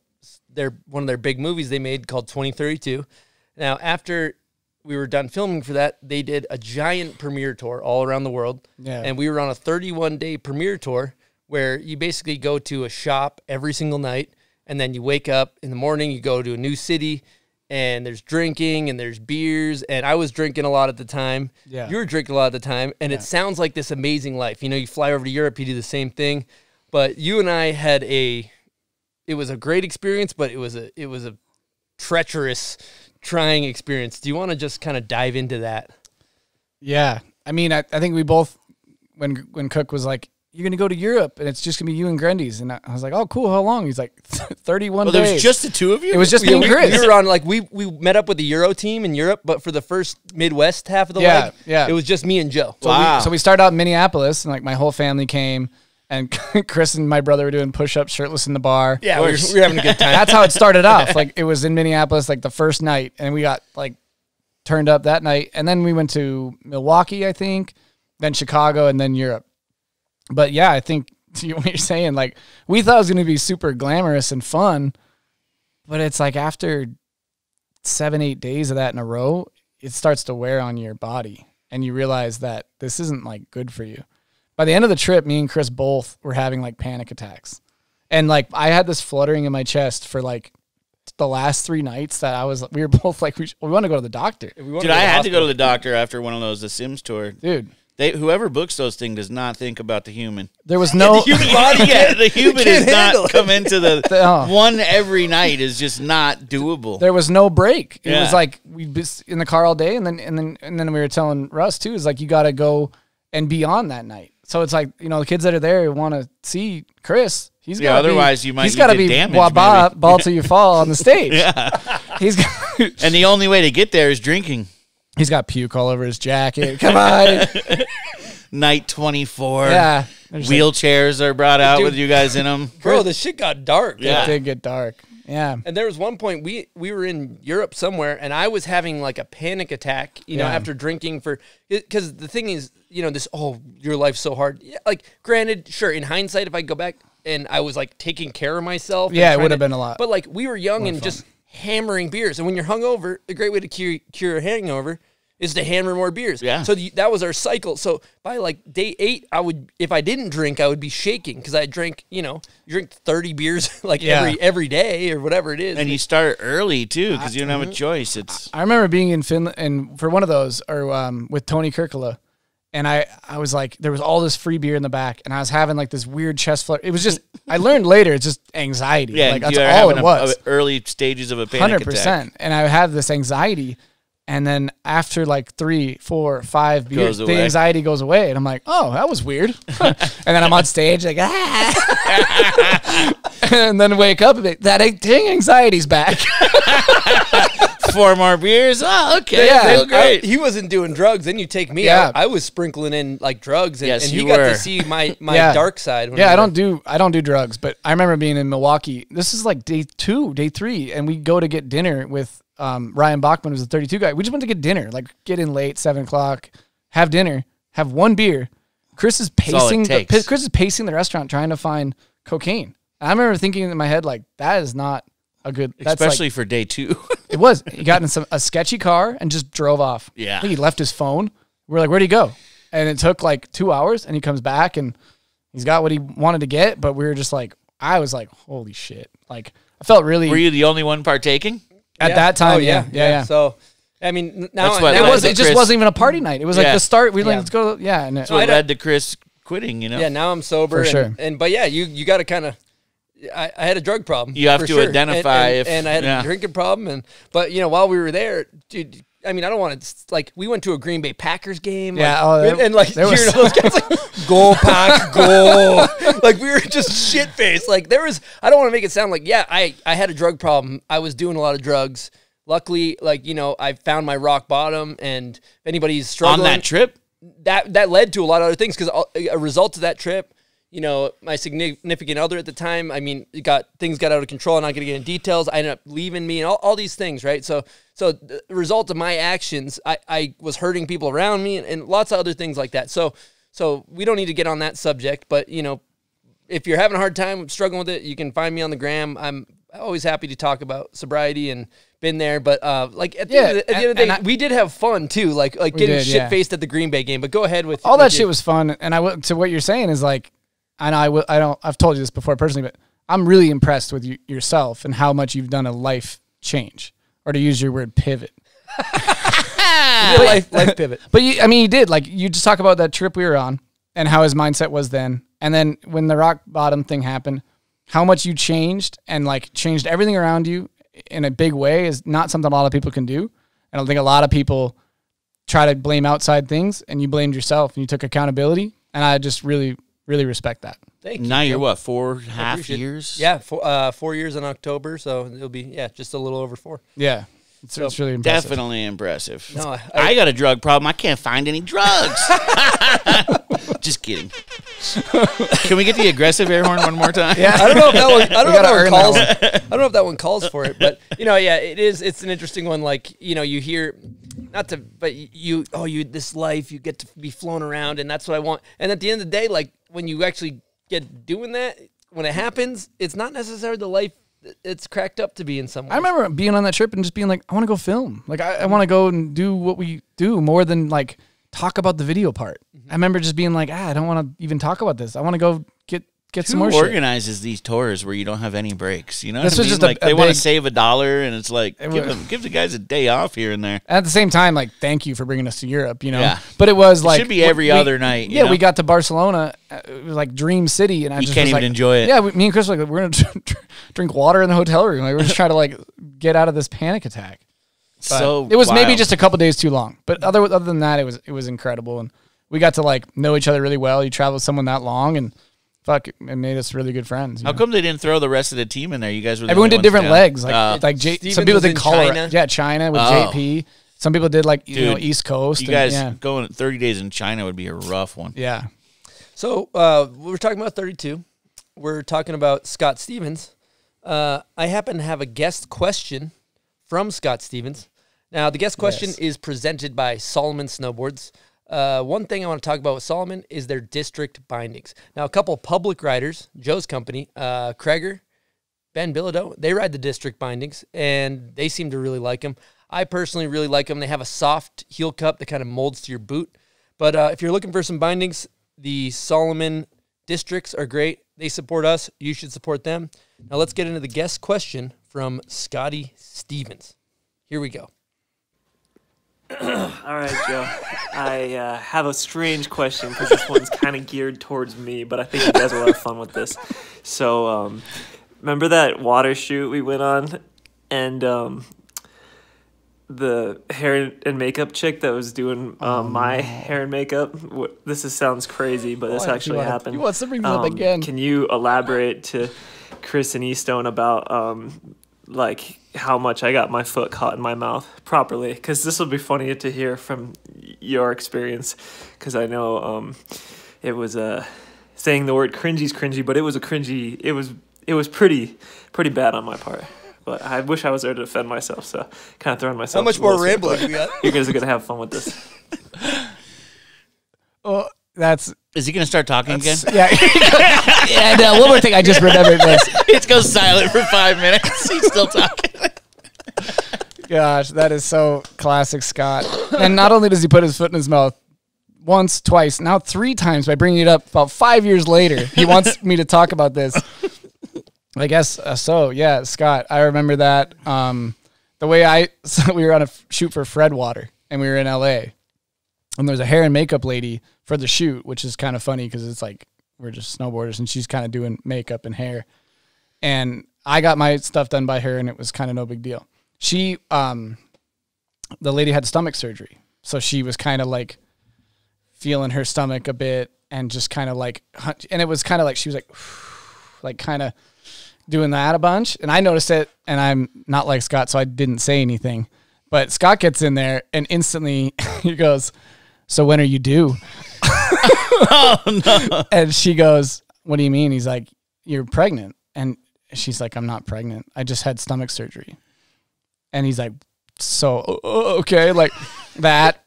Speaker 5: of their big movies they made called 2032. Now, after we were done filming for that, they did a giant premiere tour all around the world.
Speaker 7: Yeah.
Speaker 5: And we were on a 31-day premiere tour where you basically go to a shop every single night, and then you wake up in the morning, you go to a new city, and there's drinking and there's beers, and I was drinking a lot at the time.
Speaker 7: Yeah.
Speaker 5: You were drinking a lot at the time, and it sounds like this amazing life. You know, you fly over to Europe, you do the same thing. But you and I had it was a great experience, but it was a treacherous, trying experience. Do you want to just kind of dive into that?
Speaker 7: Yeah. I mean, I think we both, when Cook was like, you're going to go to Europe, and it's just going to be you and Grendy's. And I was like, oh, cool. How long? He's like, 31
Speaker 6: Well,
Speaker 7: days.
Speaker 6: there's just the two of you?
Speaker 7: It was just me and Chris.
Speaker 5: We were on, like, we met up with the Euro team in Europe, but for the first Midwest half of the leg, it was just me and Joe.
Speaker 7: So we started out in Minneapolis, and like my whole family came, and Chris and my brother were doing push-ups shirtless in the bar.
Speaker 5: Yeah, we were having a good time.
Speaker 7: That's how it started off. Like, it was in Minneapolis, like the first night, and we got like turned up that night. And then we went to Milwaukee, I think, then Chicago, and then Europe. But yeah, I think what you're saying, like, we thought it was going to be super glamorous and fun, but it's like after 7-8 days of that in a row, it starts to wear on your body, and you realize that this isn't like good for you. By the end of the trip, me and Chris both were having like panic attacks. And like I had this fluttering in my chest for like the last 3 nights that we were both like, we want to go to the doctor.
Speaker 6: Dude, I had to go to the doctor after one of those, the Sims tour.
Speaker 7: Dude.
Speaker 6: Whoever books those things does not think about the human.
Speaker 7: There was no...
Speaker 6: the human body, the human
Speaker 5: can't
Speaker 6: does
Speaker 5: handle
Speaker 6: not
Speaker 5: it.
Speaker 6: come into the... One every night is just not doable.
Speaker 7: There was no break. It
Speaker 6: Yeah.
Speaker 7: was like we'd be in the car all day, and then we were telling Russ too, is like you got to go and be on that night. So it's like, the kids that are there want to see Chris. He's got
Speaker 6: otherwise you might
Speaker 7: he's got to
Speaker 6: get
Speaker 7: be
Speaker 6: damaged,
Speaker 7: ball till you fall on the stage.
Speaker 6: Yeah.
Speaker 7: He's got,
Speaker 6: And the only way to get there is drinking.
Speaker 7: he's got puke all over his jacket. Come on.
Speaker 6: Night 24.
Speaker 7: Yeah.
Speaker 6: Wheelchairs are brought out
Speaker 5: Dude.
Speaker 6: with you guys in them.
Speaker 5: Bro, the shit got dark.
Speaker 6: Yeah.
Speaker 7: It did get dark. Yeah.
Speaker 5: And there was one point we were in Europe somewhere, and I was having like a panic attack, after drinking because the thing is, this, your life's so hard. Yeah, like, granted, sure, in hindsight, if I go back and I was like taking care of myself.
Speaker 7: Yeah, it
Speaker 5: trying
Speaker 7: would have been a lot.
Speaker 5: But like, we were young and just hammering beers. And when you're hungover, the great way to cure a hangover is to hammer more beers.
Speaker 6: Yeah.
Speaker 5: So that was our cycle. So by like day 8, if I didn't drink, I would be shaking because I drank, you drink 30 beers like every day or whatever it is.
Speaker 6: And you start early, too, because you don't have a choice. I
Speaker 7: remember being in Finland and for one of those, or with Tony Kirkala, and I was like, there was all this free beer in the back, and I was having like this weird chest flutter. It was just, I learned later, it's just anxiety.
Speaker 6: Yeah,
Speaker 7: like that's
Speaker 6: you're
Speaker 7: all
Speaker 6: having
Speaker 7: it was.
Speaker 6: Early stages of a panic
Speaker 7: 100%.
Speaker 6: attack.
Speaker 7: And I had this anxiety. And then after like 3, 4, 5 beers, the anxiety goes away. And I'm like, oh, that was weird. And then I'm on stage like, and then wake up and be, that dang anxiety's back.
Speaker 6: 4 more beers. Oh, okay.
Speaker 7: Yeah.
Speaker 6: Feel great.
Speaker 5: He wasn't doing drugs. Then you take me out. I was sprinkling in like drugs, and,
Speaker 6: Yes,
Speaker 5: and he
Speaker 6: you
Speaker 5: got
Speaker 6: were.
Speaker 5: to see my dark side.
Speaker 7: Yeah, I don't do drugs, but I remember being in Milwaukee. This is like day 3, and we go to get dinner with Ryan Bachman, who's the 32 guy. We just went to get dinner, like get in late, 7 o'clock, have dinner, have one beer. Chris is
Speaker 6: all it
Speaker 7: pacing.
Speaker 6: takes.
Speaker 7: Chris is pacing the restaurant trying to find cocaine. I remember thinking in my head like, that is not a good. That's
Speaker 6: Especially
Speaker 7: like,
Speaker 6: for day 2.
Speaker 7: it was. He got in a sketchy car and just drove off.
Speaker 6: Yeah.
Speaker 7: I think he left his phone. We're like, where'd he go? And it took like 2 hours, and he comes back and he's got what he wanted to get. But we were just like, I was like, holy shit! Like I felt really.
Speaker 6: Were you the only one partaking?
Speaker 7: At that time? Yeah.
Speaker 5: So, I mean, now
Speaker 6: That's what
Speaker 5: now
Speaker 6: led
Speaker 7: It just
Speaker 6: Chris-
Speaker 7: wasn't even a party night. It was like
Speaker 6: Yeah.
Speaker 7: the start. We were like,
Speaker 5: Yeah.
Speaker 7: let's go. Yeah. And
Speaker 6: That's what led to Chris quitting, you know?
Speaker 5: Yeah, now I'm sober.
Speaker 7: For
Speaker 5: and,
Speaker 7: sure.
Speaker 5: And but yeah, you got to kind of. I had a drug problem.
Speaker 6: You have
Speaker 5: for
Speaker 6: to
Speaker 5: sure.
Speaker 6: identify if-
Speaker 5: and I had
Speaker 6: yeah.
Speaker 5: a drinking problem, but while we were there, dude. I mean, I don't want to like. We went to a Green Bay Packers game.
Speaker 7: Yeah,
Speaker 5: like, and like
Speaker 7: there was-
Speaker 5: hearing those guys like go Pack, go. Like we were just shit faced. Like there was. I don't want to make it sound like I had a drug problem. I was doing a lot of drugs. Luckily, like I found my rock bottom. And if anybody's struggling
Speaker 6: On that trip?
Speaker 5: that led to a lot of other things because a result of that trip, my significant other at the time, I mean, things got out of control. I'm not going to get into details. I ended up leaving me and all these things, right? So the result of my actions, I was hurting people around me and lots of other things like that. So we don't need to get on that subject, but if you're having a hard time struggling with it, you can find me on the gram. I'm always happy to talk about sobriety and been there, but like at the end of the day, we did have fun too, like getting shit faced at the Green Bay game. But go ahead with
Speaker 7: all that shit was fun, and to what you're saying is like, I know I've told you this before personally, but I'm really impressed with yourself and how much you've done a life change, or to use your word, pivot.
Speaker 5: life pivot.
Speaker 7: But you did, like, you just talk about that trip we were on and how his mindset was then, and then when the rock bottom thing happened, how much you changed and like changed everything around you in a big way is not something a lot of people can do. And I think a lot of people try to blame outside things, and you blamed yourself and you took accountability. And I just really, really respect that.
Speaker 5: Thank you.
Speaker 6: Now you're what, 4.5 years?
Speaker 5: Yeah, 4 years in October, so it'll be just a little over 4.
Speaker 7: Yeah. It's really impressive.
Speaker 6: Definitely impressive.
Speaker 5: No,
Speaker 6: I got a drug problem. I can't find any drugs. Just kidding. Can we get the aggressive air horn one more time?
Speaker 5: Yeah, I don't know if that one. I don't know if that one calls for it, but it is. It's an interesting one. Like you hear, this life you get to be flown around, and that's what I want. And at the end of the day, like when you actually get doing that, when it happens, it's not necessarily the life it's cracked up to be in some way.
Speaker 7: I remember being on that trip and just being like, I want to go film. Like I want to go and do what we do more than like talk about the video part. I remember just being like, I don't want to even talk about this. I want to go get some more
Speaker 6: Who
Speaker 7: shit.
Speaker 6: organizes these tours where you don't have any breaks? You know
Speaker 7: This
Speaker 6: what I
Speaker 7: was
Speaker 6: mean?
Speaker 7: just a
Speaker 6: Like they want to
Speaker 7: big-
Speaker 6: save $1, and it's like give the guys a day off here and there.
Speaker 7: At the same time, like, thank you for bringing us to Europe,
Speaker 6: Yeah.
Speaker 7: But it was like
Speaker 6: should be every other night.
Speaker 7: Yeah, we got to Barcelona. It was like dream city, and I
Speaker 6: You
Speaker 7: just
Speaker 6: can't
Speaker 7: was
Speaker 6: even
Speaker 7: like,
Speaker 6: enjoy it.
Speaker 7: Yeah, me and Chris were like, we're gonna drink water in the hotel room. Like we're just trying to like get out of this panic attack. But
Speaker 6: So
Speaker 7: it was maybe
Speaker 6: wild.
Speaker 7: just a couple days too long, but other than that, it was incredible, and we got to like know each other really well. You travel with someone that long, and fuck, it made us really good friends.
Speaker 6: How come they didn't throw the rest of the team in there? You guys were the
Speaker 7: Everyone
Speaker 6: only
Speaker 7: did
Speaker 6: ones
Speaker 7: different
Speaker 6: down.
Speaker 7: legs. Like
Speaker 5: Stevens
Speaker 7: some people
Speaker 5: was
Speaker 7: did
Speaker 5: in
Speaker 7: Colorado.
Speaker 5: China.
Speaker 7: Yeah, China with
Speaker 6: Oh.
Speaker 7: JP. Some people did like
Speaker 6: Dude,
Speaker 7: East Coast.
Speaker 6: You
Speaker 7: and,
Speaker 6: guys
Speaker 7: yeah.
Speaker 6: going 30 days in China would be a rough one.
Speaker 7: Yeah.
Speaker 5: So we're talking about 32. We're talking about Scott Stevens. I happen to have a guest question from Scott Stevens. Now, the guest question is presented by Solomon Snowboards. One thing I want to talk about with Solomon is their district bindings. Now, a couple of public riders, Joe's company, Kreger, Ben Bilodeau, they ride the district bindings, and they seem to really like them. I personally really like them. They have a soft heel cup that kind of molds to your boot. But if you're looking for some bindings, the Solomon districts are great. They support us. You should support them. Now let's get into the guest question from Scotty Stevens. Here we go.
Speaker 9: All right, Joe. I have a strange question because this one's kind of geared towards me, but I think you guys will have fun with this. So, remember that water shoot we went on, and the hair and makeup chick that was doing my hair and makeup? Sounds crazy, but this actually happened.
Speaker 7: You want to bring that up again?
Speaker 9: Can you elaborate to Chris and Eastone about like how much I got my foot caught in my mouth properly? Because this will be funny to hear from your experience, because I know it was saying the word cringy's cringy, but it was a cringy. It was pretty bad on my part. But I wish I was there to defend myself, so kind of throwing myself.
Speaker 5: How much more rambling we got?
Speaker 9: You guys are gonna have fun with this.
Speaker 7: Oh, that's
Speaker 6: Is he going to start talking again?
Speaker 7: yeah. And one more thing, I just remembered this.
Speaker 6: It goes silent for 5 minutes. He's still talking.
Speaker 7: Gosh, that is so classic Scott. And not only does he put his foot in his mouth once, twice, now 3 times by bringing it up about 5 years later. He wants me to talk about this. I guess so. Yeah, Scott, I remember that. The way we were on a shoot for Fred Water, and we were in LA, and there's a hair and makeup lady for the shoot, which is kind of funny because it's like we're just snowboarders, and she's kind of doing makeup and hair. And I got my stuff done by her, and it was kind of no big deal. She, the lady had stomach surgery, so she was kind of like feeling her stomach a bit, and just kind of like, and it was kind of like she was like kind of doing that a bunch, and I noticed it, and I'm not like Scott, so I didn't say anything. But Scott gets in there, and instantly he goes, "So when are you due?"
Speaker 6: Oh, no.
Speaker 7: And she goes, "What do you mean?" He's like, "You're pregnant." And she's like, "I'm not pregnant. I just had stomach surgery." And he's like, "So, okay," like that.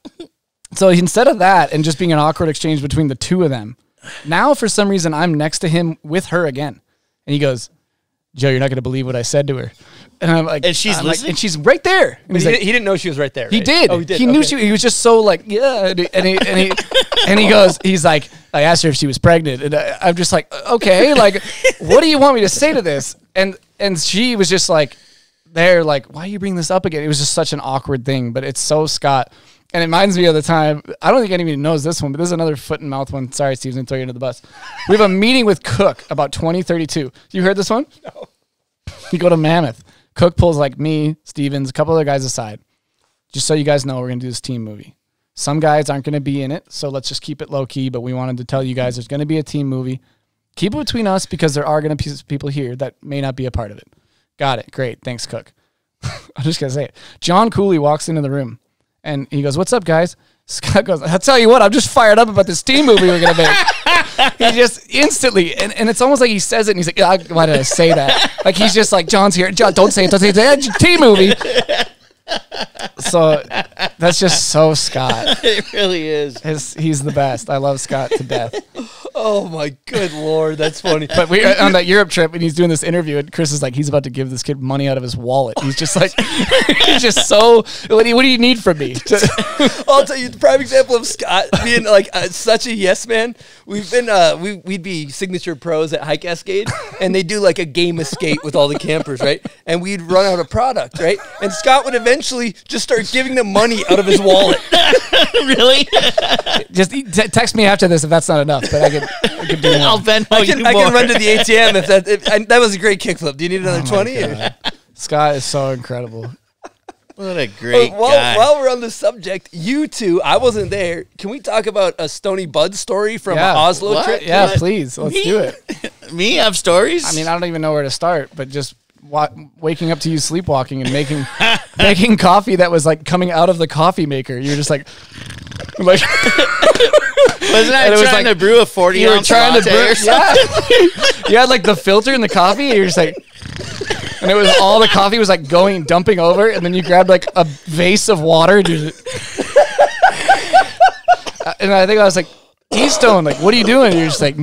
Speaker 7: So instead of that and just being an awkward exchange between the two of them, now for some reason I'm next to him with her again. And he goes, "Joe, you're not going to believe what I said to her." And I'm like,
Speaker 6: and she's listening?
Speaker 7: and she's right there. And
Speaker 5: He didn't know she was right there. Right?
Speaker 7: He did.
Speaker 5: Oh, he did.
Speaker 7: He knew he was just so like, yeah. And he goes, he's like, I asked her if she was pregnant, and I'm just like, okay, like, what do you want me to say to this? And she was just like, there, like, why are you bringing this up again? It was just such an awkward thing, but it's so Scott. And it reminds me of the time, I don't think anybody knows this one, but there's another foot and mouth one. Sorry, Steve's going to throw you under the bus. We have a meeting with Cook about 2032. You heard this one?
Speaker 5: No.
Speaker 7: You go to Mammoth. Cook pulls like me, Stevens, a couple other guys aside. Just so you guys know, we're going to do this team movie. Some guys aren't going to be in it, so let's just keep it low key, but we wanted to tell you guys there's going to be a team movie. Keep it between us because there are going to be people here that may not be a part of it. Got it. Great. Thanks, Cook. I'm just going to say it. John Cooley walks into the room, and he goes, "What's up, guys?" Scott goes, "I'll tell you what, I'm just fired up about this team movie we're going to make." He just instantly, and it's almost like he says it, and he's like, why did I say that? Like, he's just like, John's here. John, don't say it. Don't say it. It's a team movie. So that's just so Scott.
Speaker 6: It really is.
Speaker 7: He's the best. I love Scott to death.
Speaker 5: Oh my good Lord, that's funny.
Speaker 7: But we on that Europe trip, and he's doing this interview, and Chris is like, he's about to give this kid money out of his wallet. He's just like, he's just so. What do you need from me?
Speaker 5: I'll tell you the prime example of Scott being like such a yes man. We've been we'd be signature pros at Hike Cascade, and they do like a game of skate with all the campers, right? And we'd run out of product, right? And Scott would eventually just start giving them money out of his wallet.
Speaker 6: Really?
Speaker 7: Just text me after this if that's not enough. But I could do more.
Speaker 6: I'll Venmo
Speaker 5: I can run to the ATM if that was a great kickflip. Do you need another 20?
Speaker 7: Scott is so incredible.
Speaker 6: What a great guy.
Speaker 5: While we're on the subject, you two, I wasn't there. Can we talk about a Stonie Budz story from an Oslo
Speaker 6: What?
Speaker 5: trip?
Speaker 7: Yeah, please. Let's do it.
Speaker 6: Me have stories?
Speaker 7: I mean, I don't even know where to start, but just waking up to you sleepwalking and making coffee that was like coming out of the coffee maker. You're just like
Speaker 6: wasn't I trying to brew a 40
Speaker 7: you were
Speaker 6: ounce
Speaker 7: trying
Speaker 6: latte
Speaker 7: to brew,
Speaker 6: or something?
Speaker 7: yeah. You had like the filter in the coffee, and you're just like, and it was all the coffee was like dumping over, and then you grabbed like a vase of water, and I think I was like, Keystone, like, what are you doing? And you're just like,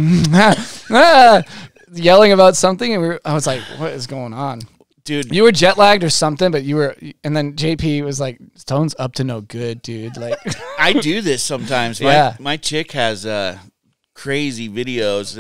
Speaker 7: yelling about something, and I was like, what is going on?
Speaker 6: Dude,
Speaker 7: you were jet lagged or something, but and then JP was like, Stone's up to no good, dude. Like,
Speaker 6: I do this sometimes. My chick has crazy videos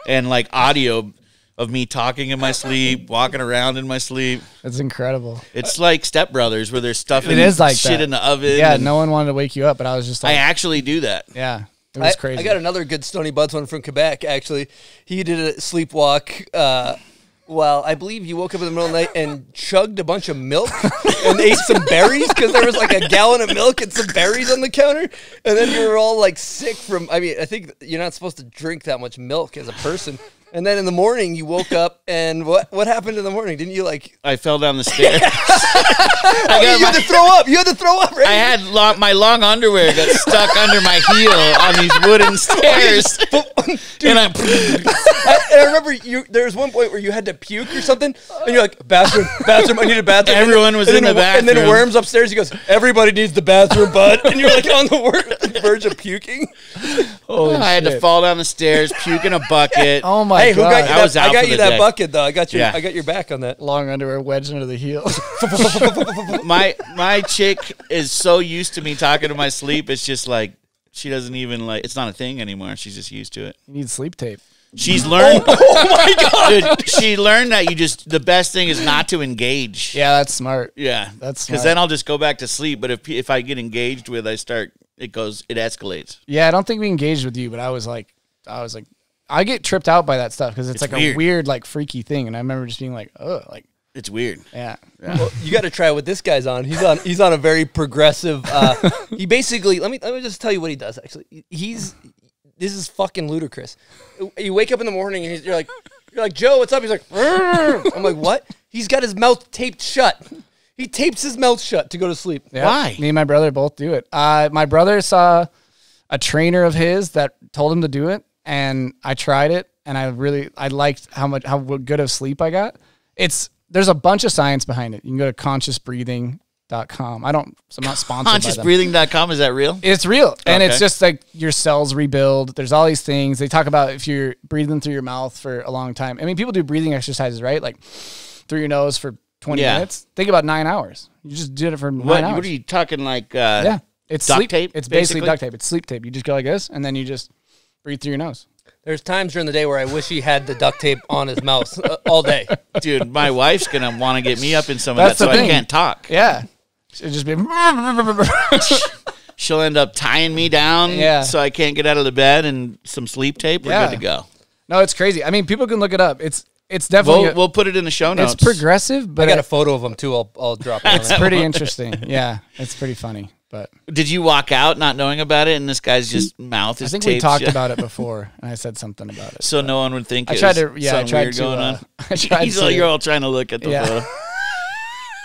Speaker 6: and like audio of me talking in my sleep, walking around in my sleep.
Speaker 7: That's incredible.
Speaker 6: It's like Step Brothers where they're stuffing shit in the oven.
Speaker 7: Yeah, no one wanted to wake you up, but I was just like,
Speaker 6: I actually do that.
Speaker 7: Yeah. It was crazy.
Speaker 5: I got another good Stonie Budz one from Quebec, actually. He did a sleepwalk. Well, I believe you woke up in the middle of the night and chugged a bunch of milk and ate some berries because there was like a gallon of milk and some berries on the counter. And then you were all like sick from, I mean, I think you're not supposed to drink that much milk as a person. And then in the morning, you woke up, and what happened in the morning? Didn't you like?
Speaker 6: I fell down the stairs.
Speaker 5: You had to throw up. You had to throw up, right?
Speaker 6: I had my long underwear got stuck under my heel on these wooden stairs.
Speaker 5: Dude, and I remember there was one point where you had to puke or something, and you're like, bathroom, I need a bathroom.
Speaker 6: Everyone was in the bathroom.
Speaker 5: And then Worm's upstairs. He goes, everybody needs the bathroom, bud. And you're like on the verge of puking.
Speaker 7: Holy
Speaker 6: I had to
Speaker 7: shit.
Speaker 6: fall down the stairs, puke in a bucket.
Speaker 7: Oh my
Speaker 5: Hey, who
Speaker 7: god!
Speaker 5: got you
Speaker 6: I was out
Speaker 5: I got
Speaker 6: for
Speaker 5: you
Speaker 6: the
Speaker 5: that
Speaker 6: day.
Speaker 5: bucket though. I got
Speaker 6: Yeah.
Speaker 5: your back on that.
Speaker 7: Long underwear wedged under the heel.
Speaker 6: My chick is so used to me talking to my sleep. It's just like she doesn't even like. It's not a thing anymore. She's just used to it.
Speaker 7: You need sleep tape.
Speaker 6: She's learned. Oh my god! Dude, she learned that the best thing is not to engage.
Speaker 7: Yeah, that's smart.
Speaker 6: Yeah,
Speaker 7: That's
Speaker 6: because
Speaker 7: smart.
Speaker 6: then I'll just go back to sleep. But if I get engaged with, it escalates.
Speaker 7: Yeah, I don't think we engaged with you, but I was like, I get tripped out by that stuff because it's like
Speaker 6: weird.
Speaker 7: a weird, like freaky thing, and I remember just being like, oh, like
Speaker 6: It's weird.
Speaker 7: yeah.
Speaker 5: Well, you got to try what this guy's on. He's on a very progressive. He basically let me just tell you what he does. Actually, this is fucking ludicrous. You wake up in the morning and you're like Joe, what's up? He's like, "Rrr." I'm like, what? He's got his mouth taped shut. He tapes his mouth shut to go to sleep.
Speaker 7: Yeah,
Speaker 6: Why?
Speaker 7: Me and my brother both do it. My brother saw a trainer of his that told him to do it, and I tried it, and I liked how good of sleep I got. There's a bunch of science behind it. You can go to consciousbreathing.com. I'm not sponsored by them.
Speaker 6: Consciousbreathing.com, is that real?
Speaker 7: It's real. And
Speaker 6: Okay.
Speaker 7: it's just like your cells rebuild. There's all these things. They talk about if you're breathing through your mouth for a long time. I mean, people do breathing exercises, right? Like through your nose for 20
Speaker 6: Yeah.
Speaker 7: minutes. Think about 9 hours. You just did it for 9 hours.
Speaker 6: What are you talking like?
Speaker 7: Yeah. It's
Speaker 6: duct
Speaker 7: sleep
Speaker 6: tape,
Speaker 7: It's basically
Speaker 6: basically?
Speaker 7: duct tape. It's sleep tape. You just go like this, and then you just breathe through your nose.
Speaker 5: There's times during the day where I wish he had the duct tape on his mouth all day.
Speaker 6: Dude, my wife's going to want to get me up in some of
Speaker 7: That's
Speaker 6: that so
Speaker 7: the
Speaker 6: I
Speaker 7: thing.
Speaker 6: can't talk.
Speaker 7: Yeah. It'd just be.
Speaker 6: She'll end up tying me down
Speaker 7: Yeah.
Speaker 6: so I can't get out of the bed and some sleep tape. We're
Speaker 7: Yeah.
Speaker 6: good to go.
Speaker 7: No, it's crazy. I mean, people can look it up. It's definitely.
Speaker 6: We'll put it in the show notes.
Speaker 7: it's progressive,
Speaker 5: I
Speaker 7: but
Speaker 5: got a photo of him too. I'll drop it on
Speaker 7: it's
Speaker 5: there.
Speaker 7: pretty interesting. Yeah, it's pretty funny. But
Speaker 6: Did you walk out not knowing about it and this guy's just mouth
Speaker 7: I
Speaker 6: is
Speaker 7: think we
Speaker 6: taped
Speaker 7: talked
Speaker 6: shut?
Speaker 7: about it before, and I said something about it.
Speaker 6: So no one would think
Speaker 7: I
Speaker 6: it
Speaker 7: tried
Speaker 6: was
Speaker 7: to. Yeah, I
Speaker 6: something
Speaker 7: tried
Speaker 6: weird
Speaker 7: to.
Speaker 6: going on.
Speaker 7: I tried to.
Speaker 6: You're all trying to look at the
Speaker 7: Yeah.
Speaker 6: photo.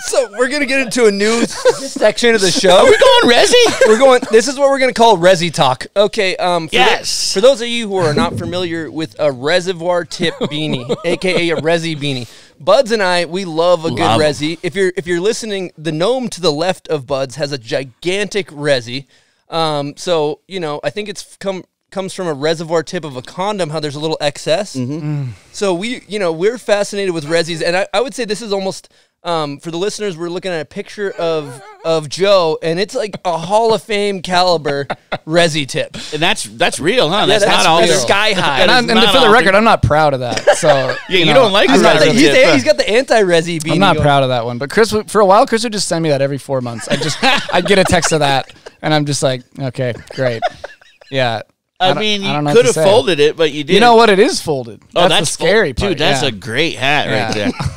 Speaker 5: So we're gonna get into a new section of the show.
Speaker 6: Are we going Resi?
Speaker 5: This is what we're gonna call Resi talk. Okay.
Speaker 6: Yes.
Speaker 5: For those of you who are not familiar with a reservoir tip beanie, aka a Resi beanie, Budz and I, we love a good
Speaker 6: Love 'em.
Speaker 5: Resi. If you're listening, the gnome to the left of Budz has a gigantic Resi. So I think it's comes from a reservoir tip of a condom. How there's a little excess. So we're fascinated with Resis, and I would say this is almost. For the listeners, we're looking at a picture of Joe, and it's like a Hall of Fame caliber Resi tip.
Speaker 6: And that's real, huh?
Speaker 5: Yeah,
Speaker 6: That's not all
Speaker 5: that's
Speaker 6: real.
Speaker 5: sky high.
Speaker 7: And,
Speaker 6: That is not
Speaker 7: for the
Speaker 6: all
Speaker 7: record, I'm not proud of that. So
Speaker 6: Yeah, you don't like
Speaker 5: He's
Speaker 6: the
Speaker 5: got the,
Speaker 6: Resi
Speaker 5: he's,
Speaker 6: tip.
Speaker 5: he's got the anti-Resi beanie.
Speaker 7: I'm not
Speaker 5: going.
Speaker 7: proud of that one. But Chris, for a while, Chris would just send me that every 4 months. I'd get a text of that, and I'm just like, okay, great, yeah.
Speaker 6: I
Speaker 7: don't-
Speaker 6: mean,
Speaker 7: I don't know
Speaker 6: you
Speaker 7: what
Speaker 6: could
Speaker 7: to
Speaker 6: have
Speaker 7: say.
Speaker 6: folded it, but you didn't.
Speaker 7: You know what? It is folded.
Speaker 6: Oh,
Speaker 7: That's the scary part.
Speaker 6: Dude, that's
Speaker 7: yeah.
Speaker 6: a great hat right
Speaker 7: Yeah.
Speaker 6: there.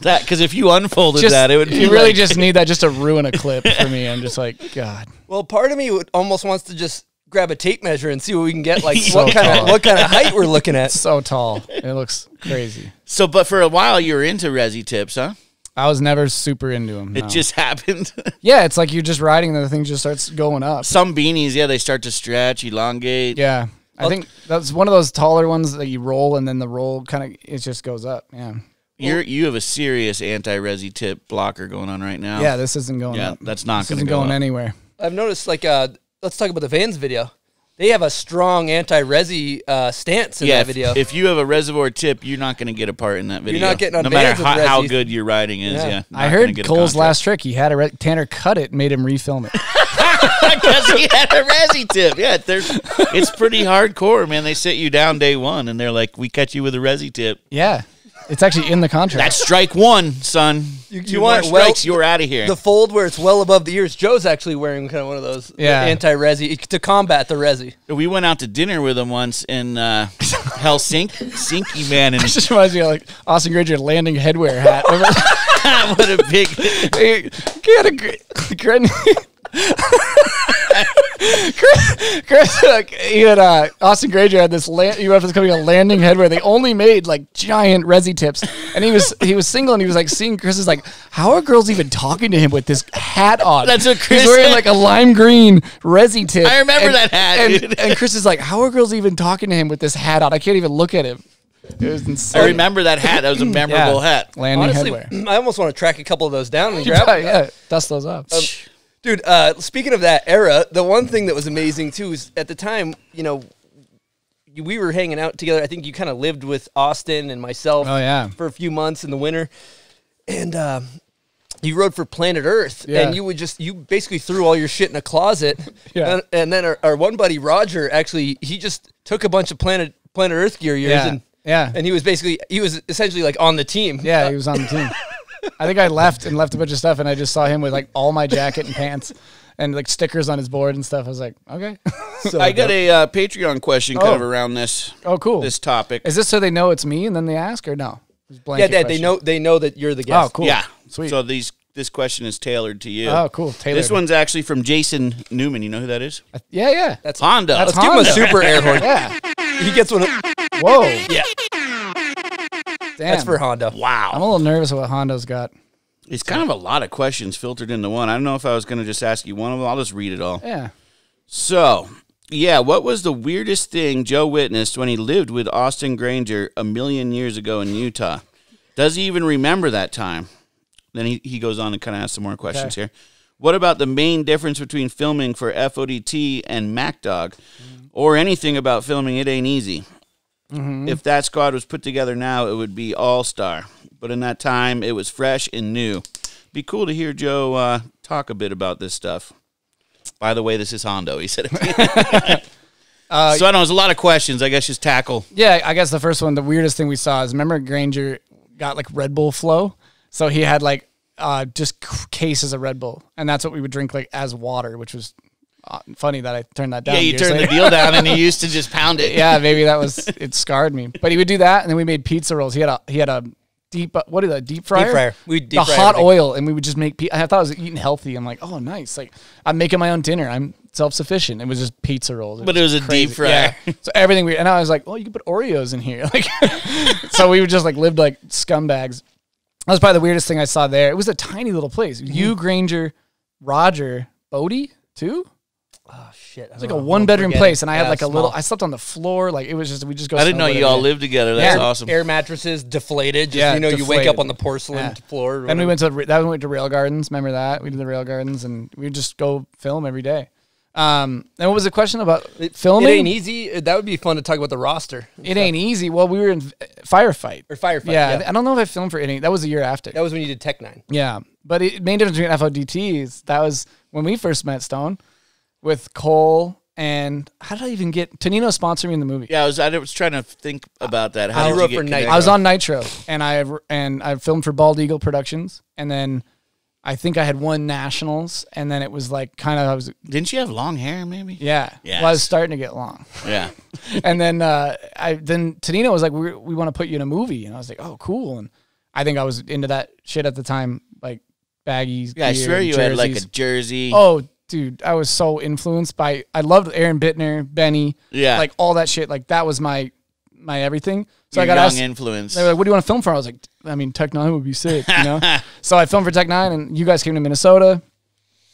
Speaker 6: That because if you unfolded
Speaker 7: Just,
Speaker 6: that, it would be
Speaker 7: you really
Speaker 6: like-
Speaker 7: just need that just to ruin a clip for me. I'm just like, God.
Speaker 5: Well, part of me almost wants to just grab a tape measure and see what we can get. Like
Speaker 7: So
Speaker 5: what kind
Speaker 7: tall.
Speaker 5: of height we're looking at.
Speaker 7: It's so tall. It looks crazy.
Speaker 6: So, but for a while you were into Resi tips, huh?
Speaker 7: I was never super into them.
Speaker 6: It just happened.
Speaker 7: Yeah, it's like you're just riding and the thing just starts going up.
Speaker 6: Some beanies, yeah, they start to stretch, elongate.
Speaker 7: Yeah. I think that's one of those taller ones that you roll and then the roll it just goes up. Yeah.
Speaker 6: You have a serious anti-Resi tip blocker going on right now.
Speaker 7: Yeah, this isn't going
Speaker 6: Yeah,
Speaker 7: up.
Speaker 6: that's not
Speaker 7: This
Speaker 6: going to
Speaker 7: isn't
Speaker 6: go
Speaker 7: going
Speaker 6: up.
Speaker 7: anywhere.
Speaker 5: I've noticed let's talk about the Vans video. They have a strong anti-Resi stance in that video.
Speaker 6: If you have a reservoir tip, you're not going to get a part in that video.
Speaker 5: not getting on
Speaker 6: no matter
Speaker 5: Vans with
Speaker 6: how
Speaker 5: Resis.
Speaker 6: good your riding is.
Speaker 5: Yeah.
Speaker 6: Yeah,
Speaker 7: I heard Cole's last trick. He had Tanner cut it, made him refilm it.
Speaker 6: because he had a Resi tip. Yeah, it's pretty hardcore, man. They sit you down day one, and they're like, "We catch you with a Resi tip."
Speaker 7: Yeah, it's actually in the contract.
Speaker 6: That's strike one, son.
Speaker 5: You
Speaker 6: Two
Speaker 5: want
Speaker 6: more strikes, you're out of here.
Speaker 5: The fold where it's well above the ears. Joe's actually wearing kind of one of those anti-Resi to combat the Resi.
Speaker 6: We went out to dinner with him once in Helsinki, man, and
Speaker 7: It just reminds me of like Austin Granger landing headwear hat.
Speaker 6: what a big.
Speaker 7: He had a great. Chris, he had Austin Granger had this UF was coming a landing head where they only made like giant Resi tips, and he was single and he was like seeing Chris is like, how are girls even talking to him with this hat on?
Speaker 6: That's what Chris
Speaker 7: He's wearing
Speaker 6: said.
Speaker 7: like a lime green Resi tip.
Speaker 6: I remember that hat, dude.
Speaker 7: And Chris is like, how are girls even talking to him with this hat on? I can't even look at him. It was insane.
Speaker 6: I remember that hat. That was a memorable hat.
Speaker 7: Landing
Speaker 5: Honestly,
Speaker 7: headwear.
Speaker 5: I almost want to track a couple of those down and grab them.
Speaker 7: Yeah, dust those up.
Speaker 5: Dude, speaking of that era, the one thing that was amazing too is at the time, you know, we were hanging out together. I think you kind of lived with Austin and myself for a few months in the winter. And you rode for Planet Earth, and you basically threw all your shit in a closet.
Speaker 7: Yeah.
Speaker 5: And then our one buddy, Roger, actually, he just took a bunch of Planet Earth gear yours and he was essentially like on the team.
Speaker 7: Yeah, he was on the team. I think I left a bunch of stuff, and I just saw him with like all my jacket and pants and like stickers on his board and stuff. I was like, okay.
Speaker 6: So I got a Patreon question kind of around this.
Speaker 7: Oh, cool.
Speaker 6: This topic.
Speaker 7: Is this so they know it's me and then they ask, or no?
Speaker 5: Yeah, they know that you're the guest.
Speaker 7: Oh, cool.
Speaker 6: Yeah,
Speaker 7: Sweet.
Speaker 6: So this question is tailored to you.
Speaker 7: Oh, cool. Tailored.
Speaker 6: This one's actually from Jason Newman. You know who that is?
Speaker 7: Yeah.
Speaker 5: That's
Speaker 6: Honda.
Speaker 7: That's
Speaker 5: Let's give him a
Speaker 7: Honda.
Speaker 5: super air horn.
Speaker 7: Yeah.
Speaker 5: He gets one.
Speaker 7: Whoa.
Speaker 5: Yeah,
Speaker 7: Damn.
Speaker 5: that's for Honda.
Speaker 6: Wow.
Speaker 7: I'm a little nervous what Honda's got.
Speaker 6: It's kind of a lot of questions filtered into one. I don't know if I was going to just ask you one of them. I'll just read it all.
Speaker 7: Yeah.
Speaker 6: So, what was the weirdest thing Joe witnessed when he lived with Austin Granger a million years ago in Utah? Does he even remember that time? Then he goes on and kind of asks some more questions here. What about the main difference between filming for FODT and MacDog? Or anything about filming It Ain't Easy? If that squad was put together now, it would be all-star. But in that time, it was fresh and new. Be cool to hear Joe talk a bit about this stuff. By the way, this is Hondo, he said it. So I don't know, there's a lot of questions. I guess just tackle.
Speaker 7: Yeah, I guess the first one, the weirdest thing we saw is, remember Granger got like Red Bull Flow? So he had like just cases of Red Bull. And that's what we would drink like as water, which was funny that I turned that down.
Speaker 6: Yeah, you turned the deal down and he used to just pound it.
Speaker 7: Yeah, maybe it scarred me. But he would do that, and then we made pizza rolls. He had a deep deep fryer?
Speaker 5: Deep fryer. We deep fry
Speaker 7: hot
Speaker 5: everything.
Speaker 7: oil, and we would just make I thought I was eating healthy. I'm like, oh, nice. Like, I'm making my own dinner. I'm self-sufficient. It was just pizza rolls.
Speaker 6: But it was a deep fryer.
Speaker 7: Yeah. So everything and I was like, well, you can put Oreos in here. Like, so we would just like lived like scumbags. That was probably the weirdest thing I saw there. It was a tiny little place. You, Granger, Roger, Bodie, too?
Speaker 5: Oh, shit.
Speaker 7: It was like a one-bedroom place, and I had like a little. I slept on the floor. Like, it was just, we just go.
Speaker 6: I didn't know you all lived together. That's awesome.
Speaker 5: Air mattresses deflated. Just, you wake
Speaker 7: deflated.
Speaker 5: up on the porcelain floor.
Speaker 7: Then we went to Rail Gardens. Remember that? We did the Rail Gardens, and we would just go film every day. And what was the question about filming?
Speaker 5: It ain't easy. That would be fun to talk about the roster.
Speaker 7: It ain't easy. Well, we were in Firefight.
Speaker 5: Yeah.
Speaker 7: I don't know if I filmed for it. That was the year after.
Speaker 5: That was when you did Tech 9.
Speaker 7: Yeah. But the main difference between FODTs, that was when we first met Stone with Cole. And how did I even get Tonino sponsored me in the movie?
Speaker 6: Yeah, I was trying to think about that. How did you get connected?
Speaker 7: I was on Nitro, and I filmed for Bald Eagle Productions, and then I think I had won nationals, and then it was like kind of
Speaker 6: Didn't you have long hair? Maybe.
Speaker 7: Yeah.
Speaker 6: Yes.
Speaker 7: Well, I was starting to get long.
Speaker 6: Yeah.
Speaker 7: And then then Tonino was like, we want to put you in a movie, and I was like, oh, cool. And I think I was into that shit at the time, like baggies.
Speaker 6: Yeah, I swear you
Speaker 7: jerseys.
Speaker 6: had like a jersey.
Speaker 7: Oh. Dude, I was so influenced by. I loved Aaron Bittner, Benny, like all that shit. Like that was my everything. So I got asked,
Speaker 6: influence.
Speaker 7: They were like, "What do you want to film for?" I was like, "I mean, Tech 9 would be sick," you know. So I filmed for Tech 9, and you guys came to Minnesota.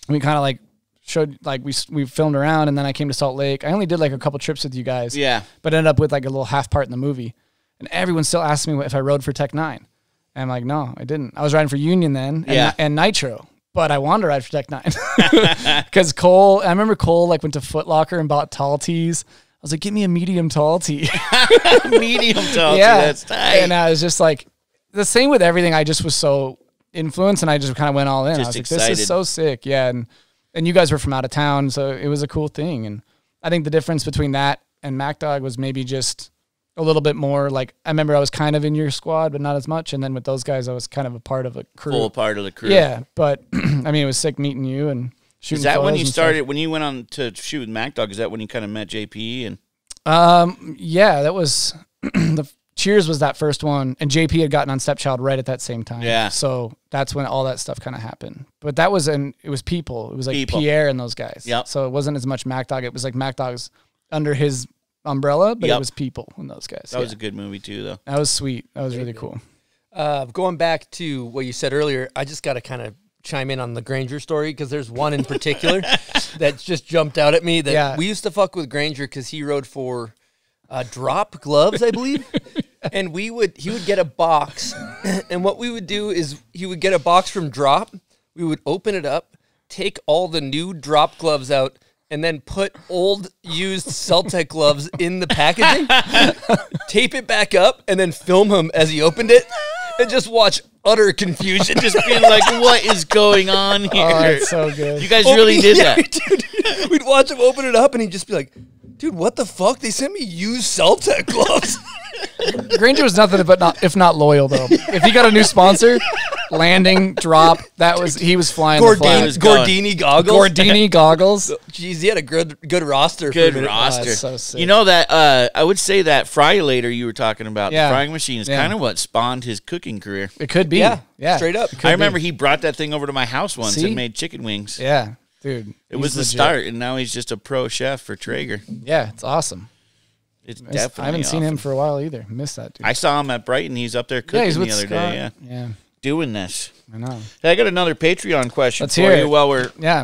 Speaker 7: We kind of like showed like we filmed around, and then I came to Salt Lake. I only did like a couple trips with you guys, but ended up with like a little half part in the movie. And everyone still asked me if I rode for Tech 9, and I'm like, "No, I didn't. I was riding for Union then, and Nitro." But I wanted to ride for Tech 9 because I remember Cole like went to Foot Locker and bought tall tees. I was like, "Give me a medium tall tee."
Speaker 6: Medium tall tee, that's tight.
Speaker 7: And I was just like, the same with everything. I just was so influenced, and I just kind of went all in. I was like, "This is so sick." Yeah, and you guys were from out of town, so it was a cool thing. And I think the difference between that and MacDog was maybe just a little bit more like, I remember I was kind of in your squad, but not as much. And then with those guys, I was kind of a part of a crew.
Speaker 6: Full part of the crew.
Speaker 7: Yeah. But I mean, it was sick meeting you and shooting.
Speaker 6: Is that when you started, when you went on to shoot with MacDog, is that when you kind of met JP? And
Speaker 7: yeah, that was Cheers was that first one, and JP had gotten on Stepchild right at that same time.
Speaker 6: Yeah.
Speaker 7: So that's when all that stuff kind of happened. But that was it was people. It was like
Speaker 6: People.
Speaker 7: Pierre and those guys.
Speaker 6: Yep.
Speaker 7: So it wasn't as much Mac Dog. It was like Mac Dog's under his umbrella, but
Speaker 6: Yep.
Speaker 7: it was people and those guys.
Speaker 6: That was a good movie too, though.
Speaker 7: That was sweet. That was really cool.
Speaker 5: Going back to what you said earlier, I just got to kind of chime in on the Granger story because there's one in particular that just jumped out at me. That we used to fuck with Granger because he rode for Drop Gloves, I believe. And he would get a box, and what we would do is he would get a box from Drop. We would open it up, take all the new Drop gloves out, and then put old used Celtec gloves in the packaging, tape it back up, and then film him as he opened it, and just watch utter confusion.
Speaker 6: Just being like, what is going on here?
Speaker 7: Oh, that's so good.
Speaker 6: You guys really did that.
Speaker 5: Dude, we'd watch him open it up, and he'd just be like, dude, what the fuck? They sent me used Celtec gloves.
Speaker 7: Granger was nothing if not loyal, though. If he got a new sponsor, landing, Drop, he was flying the flag.
Speaker 5: Gordini goggles.
Speaker 7: Gordini goggles.
Speaker 5: Jeez, he had a good roster.
Speaker 6: Good
Speaker 5: for a minute.
Speaker 6: roster.
Speaker 7: So sick.
Speaker 6: You know that I would say that fry later you were talking about,
Speaker 7: Yeah.
Speaker 6: the frying machine is
Speaker 7: Yeah.
Speaker 6: kind of what spawned his cooking career.
Speaker 7: It could be.
Speaker 5: Yeah,
Speaker 7: Yeah.
Speaker 5: straight up.
Speaker 6: I remember he brought that thing over to my house once
Speaker 7: See?
Speaker 6: and made chicken wings.
Speaker 7: Yeah, dude.
Speaker 6: It was the start, and now he's just a pro chef for Traeger.
Speaker 7: Yeah, it's awesome.
Speaker 6: It's definitely
Speaker 7: I haven't seen
Speaker 6: awesome.
Speaker 7: him for a while either. Missed that, dude.
Speaker 6: I saw him at Brighton. He's up there cooking
Speaker 7: he's with
Speaker 6: the other
Speaker 7: Scott.
Speaker 6: day. Yeah.
Speaker 7: Yeah,
Speaker 6: Doing this.
Speaker 7: I know.
Speaker 6: Hey, I got another Patreon question
Speaker 7: Let's
Speaker 6: for
Speaker 7: hear
Speaker 6: you
Speaker 7: it.
Speaker 6: while we're
Speaker 7: Yeah.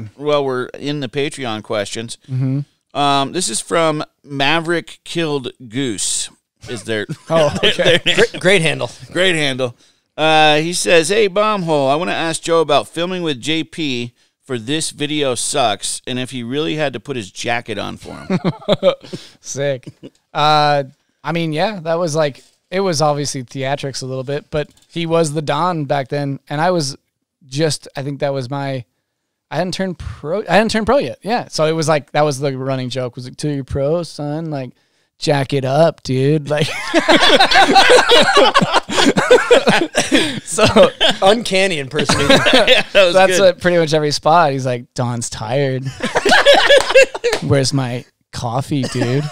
Speaker 6: in the Patreon questions.
Speaker 7: Mm-hmm.
Speaker 6: This is from Maverick Killed Goose. Is there?
Speaker 7: Oh, okay.
Speaker 5: Great handle.
Speaker 6: Great handle. He says, "Hey, Bombhole, I want to ask Joe about filming with JP for This Video Sucks, and if he really had to put his jacket on for him."
Speaker 7: Sick. I mean, yeah, that was like, it was obviously theatrics a little bit, but he was the Don back then, and I was just, I think that was I hadn't turned pro yet. Yeah. So it was like, that was the running joke, was like, till you're pro, son, like, jack it up, dude. Like, so
Speaker 5: Uncanny impersonation.
Speaker 6: Yeah, that was
Speaker 7: that's
Speaker 6: good.
Speaker 7: pretty much every spot. He's like, Don's tired. Where's my coffee, dude?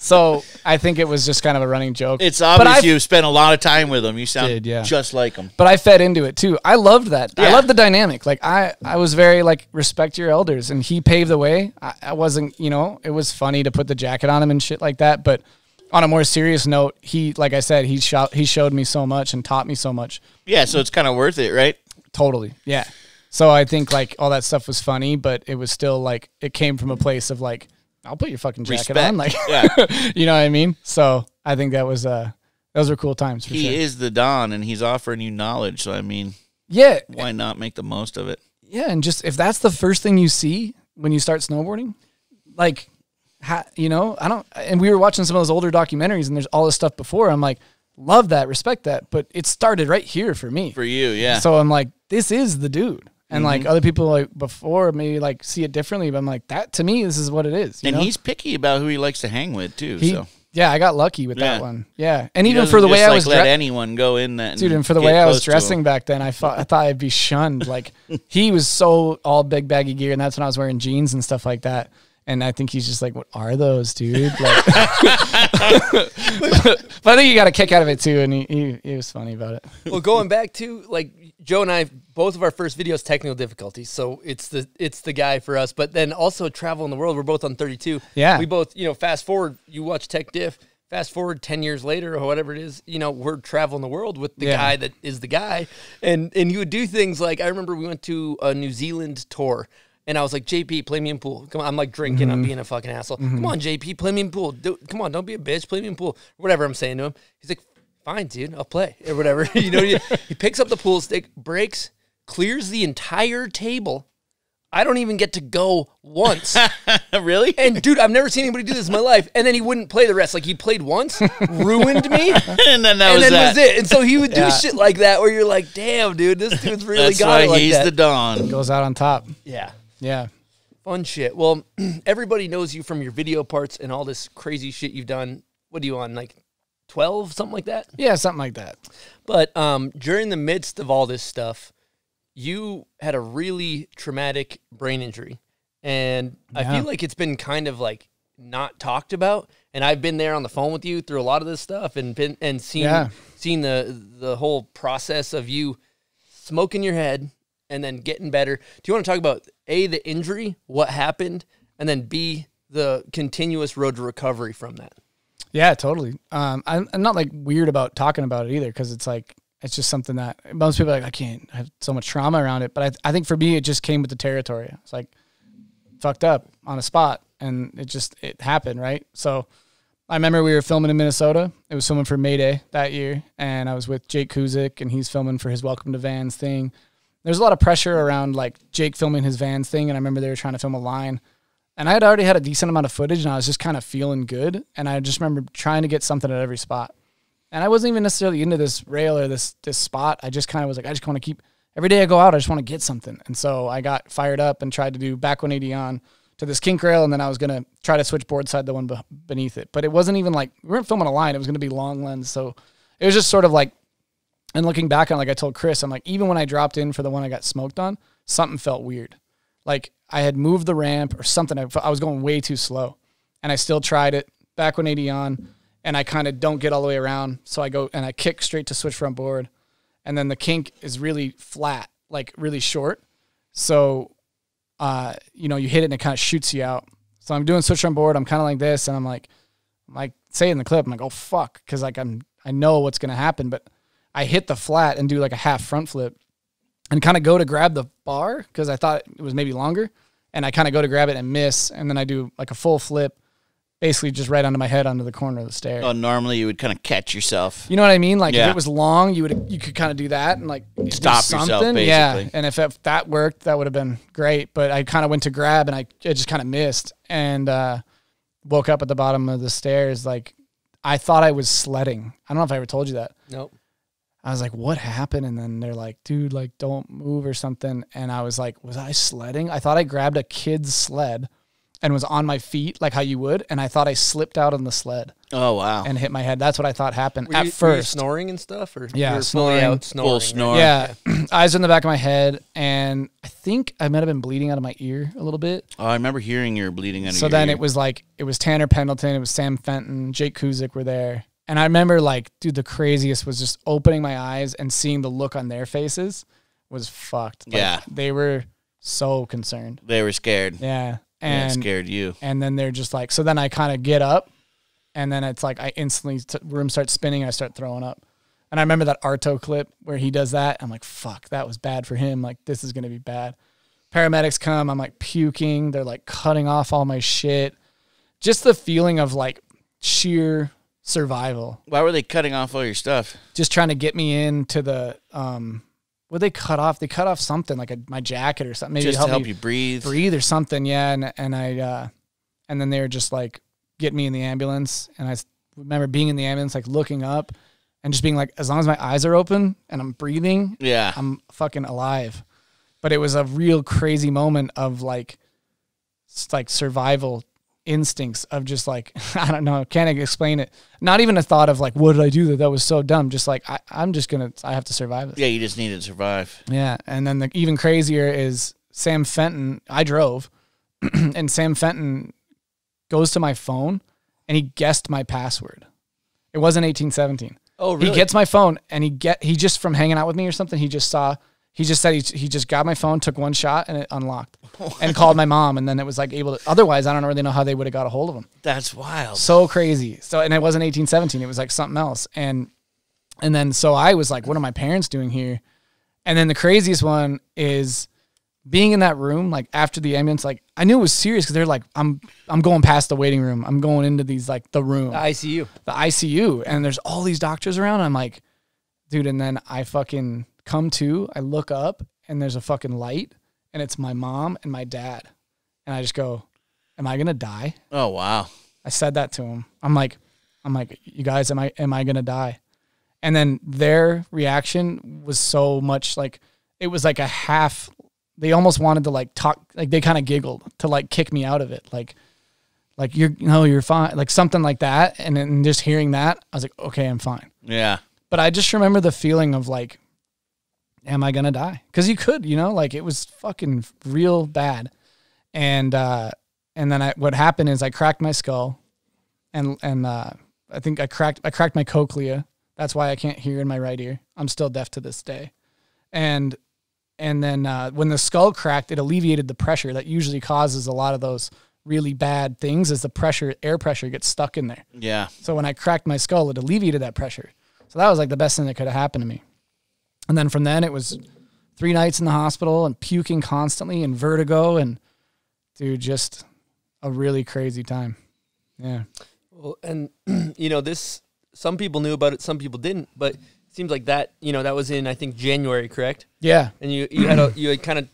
Speaker 7: So I think it was just kind of a running joke.
Speaker 6: It's obvious you spent a lot of time with him. You sound
Speaker 7: yeah.
Speaker 6: just like him.
Speaker 7: But I fed into it too. I loved that. I
Speaker 6: Yeah.
Speaker 7: loved the dynamic. Like I was very like, respect your elders, and he paved the way. I wasn't, it was funny to put the jacket on him and shit like that. But on a more serious note, he, like I said, he showed me so much and taught me so much.
Speaker 6: Yeah, so it's kind of worth it, right?
Speaker 7: Totally. Yeah. So I think like all that stuff was funny, but it was still like, it came from a place of like, I'll put your fucking jacket
Speaker 6: Respect.
Speaker 7: on. Like,
Speaker 6: Yeah.
Speaker 7: you know what I mean? So I think that was, those were cool times for
Speaker 6: He
Speaker 7: sure.
Speaker 6: is the Don, and he's offering you knowledge. So, I mean,
Speaker 7: Yeah.
Speaker 6: why not make the most of it?
Speaker 7: Yeah. And just, if that's the first thing you see when you start snowboarding, like, and we were watching some of those older documentaries, and there's all this stuff before. I'm like, love that, respect that. But it started right here for me.
Speaker 6: For you, yeah.
Speaker 7: So I'm like, this is the dude. And like other people like before maybe like see it differently, but I'm like, that to me, this is what it is. You
Speaker 6: And
Speaker 7: know?
Speaker 6: he's picky about who he likes to hang with too.
Speaker 7: Yeah, I got lucky with that
Speaker 6: Yeah.
Speaker 7: one. Yeah, and
Speaker 6: He
Speaker 7: even
Speaker 6: doesn't
Speaker 7: for the
Speaker 6: just,
Speaker 7: way I was
Speaker 6: let anyone go in that.
Speaker 7: dude, and for the
Speaker 6: get
Speaker 7: way I was
Speaker 6: close to him.
Speaker 7: dressing back then, I thought I'd be shunned. Like he was so all big baggy gear, and that's when I was wearing jeans and stuff like that. And I think he's just like, what are those, dude? Like, but I think he got a kick out of it too, and he was funny about it.
Speaker 5: Well, going back to like Joe and I, both of our first videos, technical difficulties. So it's the guy for us. But then also traveling the world. We're both on 32.
Speaker 7: Yeah.
Speaker 5: We both, fast forward, you watch Tech Diff, fast forward 10 years later or whatever it is, we're traveling the world with the guy that is the guy. And you would do things like, I remember we went to a New Zealand tour. And I was like, JP, play me in pool. Come on, I'm like drinking. I'm being a fucking asshole. Come on, JP, play me in pool. Come on, don't be a bitch. Play me in pool. Whatever I'm saying to him. He's like, fine, dude, I'll play or whatever. He picks up the pool stick, breaks, clears the entire table. I don't even get to go once.
Speaker 6: Really?
Speaker 5: And dude, I've never seen anybody do this in my life. And then he wouldn't play the rest. Like he played once, ruined me,
Speaker 6: and then that
Speaker 5: and
Speaker 6: was
Speaker 5: then
Speaker 6: that.
Speaker 5: was it. And so he would do shit like that where you're like, damn, dude, this dude's really
Speaker 6: That's
Speaker 5: got
Speaker 6: why
Speaker 5: it like
Speaker 6: he's
Speaker 5: that.
Speaker 6: the Don.
Speaker 7: Goes out on top.
Speaker 5: Yeah.
Speaker 7: Yeah.
Speaker 5: Fun shit. Well, everybody knows you from your video parts and all this crazy shit you've done. What are you on, like 12, something like that?
Speaker 7: Yeah, something like that.
Speaker 5: But during the midst of all this stuff, you had a really traumatic brain injury. And I feel like it's been kind of like not talked about. And I've been there on the phone with you through a lot of this stuff and seen the whole process of you smoking your head and then getting better. Do you want to talk about A, the injury, what happened, and then B, the continuous road to recovery from that?
Speaker 7: Yeah, totally. I'm not like weird about talking about it either, because it's like, it's just something that most people are like, I have so much trauma around it. But I think for me, it just came with the territory. It's like fucked up on a spot, and it happened, right? So I remember we were filming in Minnesota. It was filming for May Day that year, and I was with Jake Kuzik, and he's filming for his Welcome to Vans thing. There's a lot of pressure around like Jake filming his Vans thing, and I remember they were trying to film a line. And I had already had a decent amount of footage, and I was just kind of feeling good. And I just remember trying to get something at every spot. And I wasn't even necessarily into this rail or this spot. I just kind of was like, I just want to keep, every day I go out, I just want to get something. And so I got fired up and tried to do back 180 on to this kink rail, and then I was going to try to switch board side the one beneath it. But it wasn't even like, we weren't filming a line. It was going to be long lens. So it was just sort of like, and looking back on it, like I told Chris, I'm like, even when I dropped in for the one I got smoked on, something felt weird. Like I had moved the ramp or something. I was going way too slow, and I still tried it, back 180 on, and I kind of don't get all the way around. So I go and I kick straight to switch front board. And then the kink is really flat, like really short. So, you hit it and it kind of shoots you out. So I'm doing switch front board. I'm kind of like this. And I'm like say in the clip, I'm like, oh fuck. Cause like I know what's going to happen, but I hit the flat and do like a half front flip and kind of go to grab the bar, cause I thought it was maybe longer. And I kind of go to grab it and miss. And then I do like a full flip, basically just right onto my head onto the corner of the stair.
Speaker 6: Oh, normally you would kind of catch yourself.
Speaker 7: You know what I mean? Like if it was long, you could kind of do that and like
Speaker 6: stop
Speaker 7: something.
Speaker 6: Yourself, basically.
Speaker 7: Yeah. And if that worked, that would have been great. But I kind of went to grab and I just kind of missed and woke up at the bottom of the stairs. Like I thought I was sledding. I don't know if I ever told you that.
Speaker 5: Nope.
Speaker 7: I was like, what happened? And then they're like, dude, like don't move or something. And I was like, was I sledding? I thought I grabbed a kid's sled and was on my feet like how you would, and I thought I slipped out on the sled.
Speaker 6: Oh, wow.
Speaker 7: And hit my head. That's what I thought happened
Speaker 5: Were you
Speaker 7: first.
Speaker 5: snoring and stuff? Or
Speaker 7: Yeah,
Speaker 5: you were
Speaker 7: snoring.
Speaker 5: fully out snoring.
Speaker 6: Full snore.
Speaker 7: Yeah. Eyes in the back of my head, and I think I might have been bleeding out of my ear a little bit.
Speaker 6: Oh, I remember hearing you were bleeding out of your
Speaker 7: So then
Speaker 6: ear.
Speaker 7: it was Tanner Pendleton, it was Sam Fenton, Jake Kuzik were there. And I remember like, dude, the craziest was just opening my eyes and seeing the look on their faces was fucked. Like,
Speaker 6: yeah.
Speaker 7: They were so concerned.
Speaker 6: They were scared.
Speaker 7: Yeah.
Speaker 6: And it scared you.
Speaker 7: And then they're just like, so then I kind of get up, and then it's like I instantly, room starts spinning, I start throwing up. And I remember that Arto clip where he does that. I'm like, fuck, that was bad for him. Like, this is going to be bad. Paramedics come, I'm like puking. They're like cutting off all my shit. Just the feeling of like sheer survival.
Speaker 6: Why were they cutting off all your stuff?
Speaker 7: Just trying to get me into the, what they cut off? They cut off something like my jacket or something. Maybe
Speaker 6: just to help you breathe
Speaker 7: or something. Yeah. And then they were just like getting me in the ambulance. And I remember being in the ambulance, like looking up and just being like, as long as my eyes are open and I'm breathing,
Speaker 6: yeah,
Speaker 7: I'm fucking alive. But it was a real crazy moment of like survival instincts of just like, I don't know, can't explain it. Not even a thought of like, what did I do that was so dumb? Just like, I have to survive this.
Speaker 6: Yeah, you just needed to survive.
Speaker 7: Yeah. And then the even crazier is Sam Fenton, I drove, and Sam Fenton goes to my phone and he guessed my password. It wasn't 1817.
Speaker 5: Oh, really?
Speaker 7: He gets my phone and he just from hanging out with me or something, he just said he just got my phone, took one shot, and it unlocked, and called my mom, and then it was like able to. Otherwise, I don't really know how they would have got a hold of him.
Speaker 6: That's wild.
Speaker 7: So crazy. So, and it wasn't 1817; it was like something else. And then so I was like, "What are my parents doing here?" And then the craziest one is being in that room, like after the ambulance. Like I knew it was serious because they're like, "I'm going past the waiting room. I'm going into these like the room,
Speaker 5: The ICU,
Speaker 7: and there's all these doctors around." I'm like, dude, and then I fucking come to, I look up and there's a fucking light and it's my mom and my dad. And I just go, am I going to die?
Speaker 6: Oh, wow.
Speaker 7: I said that to him. I'm like, you guys, am I going to die? And then their reaction was so much like, it was like a half, they almost wanted to like talk, like they kind of giggled to like kick me out of it. Like you're fine. Like something like that. And then just hearing that, I was like, okay, I'm fine.
Speaker 6: Yeah.
Speaker 7: But I just remember the feeling of like, am I going to die? Because you could, like it was fucking real bad. And then what happened is I cracked my skull and I think I cracked my cochlea. That's why I can't hear in my right ear. I'm still deaf to this day. And then when the skull cracked, it alleviated the pressure that usually causes a lot of those really bad things, as the air pressure gets stuck in there.
Speaker 6: Yeah.
Speaker 7: So when I cracked my skull, it alleviated that pressure. So that was like the best thing that could have happened to me. And then from then it was 3 nights in the hospital and puking constantly and vertigo and dude, just a really crazy time. Yeah.
Speaker 5: Well, and this, some people knew about it, some people didn't, but it seems like that, that was in, I think, January, correct?
Speaker 7: Yeah.
Speaker 5: And you had kind of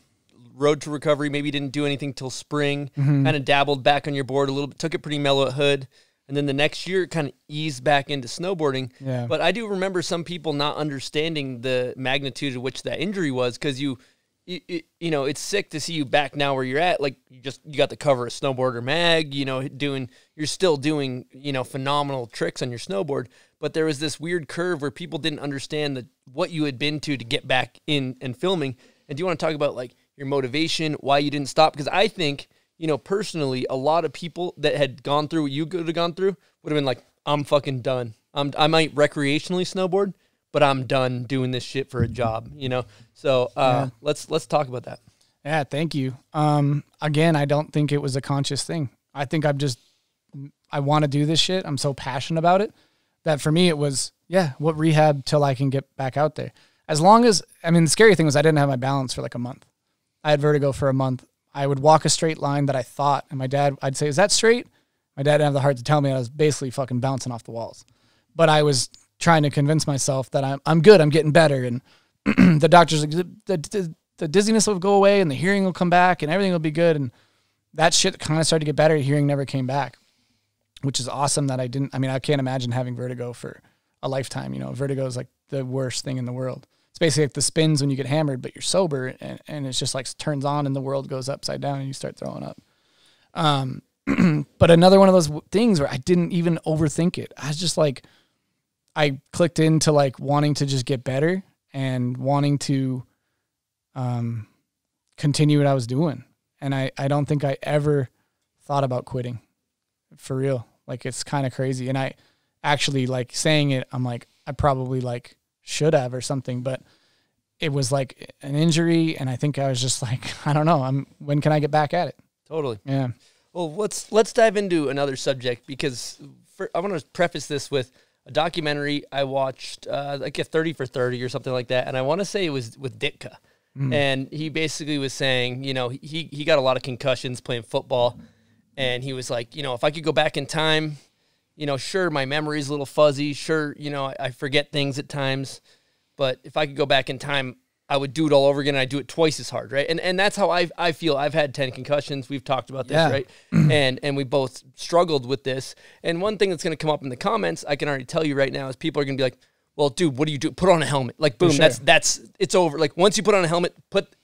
Speaker 5: road to recovery, maybe didn't do anything till spring, kind of dabbled back on your board a little bit, took it pretty mellow at Hood, and then the next year kind of eased back into snowboarding.
Speaker 7: Yeah.
Speaker 5: But I do remember some people not understanding the magnitude of which that injury was, because it's sick to see you back now where you're at. Like you got the cover of Snowboarder Mag, you're still doing, phenomenal tricks on your snowboard. But there was this weird curve where people didn't understand what you had been to get back in and filming. And do you want to talk about like your motivation, why you didn't stop? Because I think, personally, a lot of people that had gone through what you could have gone through would have been like, I'm fucking done. I might recreationally snowboard, but I'm done doing this shit for a job, So let's talk about that.
Speaker 7: Yeah, thank you. Again, I don't think it was a conscious thing. I think I want to do this shit. I'm so passionate about it that for me it was, what rehab till I can get back out there. As long as, the scary thing was I didn't have my balance for like a month. I had vertigo for a month. I would walk a straight line that I thought, and I'd say, is that straight? My dad didn't have the heart to tell me. I was basically fucking bouncing off the walls. But I was trying to convince myself that I'm good, I'm getting better. And the doctors, the dizziness will go away and the hearing will come back and everything will be good. And that shit kind of started to get better. Hearing never came back, which is awesome that I can't imagine having vertigo for a lifetime. Vertigo is like the worst thing in the world. It's basically like the spins when you get hammered, but you're sober and it's just like turns on and the world goes upside down and you start throwing up. But another one of those things where I didn't even overthink it. I was just like, I clicked into like wanting to just get better and wanting to continue what I was doing. And I don't think I ever thought about quitting, for real. Like, it's kind of crazy. And I actually, like, saying it, I'm like, I probably like should have or something, but it was like an injury. And I think I was just like, I don't know, when can I get back at it?
Speaker 5: Totally.
Speaker 7: Yeah.
Speaker 5: Well, let's dive into another subject, because I want to preface this with a documentary I watched, like a 30 for 30 or something like that. And I want to say it was with Ditka. And he basically was saying, he got a lot of concussions playing football. And he was like, if I could go back in time, sure, my memory's a little fuzzy. Sure, I forget things at times. But if I could go back in time, I would do it all over again. And I'd do it twice as hard, right? And that's how I feel. I've had 10 concussions. We've talked about this, right? And we both struggled with this. And one thing that's going to come up in the comments, I can already tell you right now, is people are going to be like, well, dude, what do you do? Put on a helmet. Like, boom, sure. that's it's over. Like, once you put on a helmet,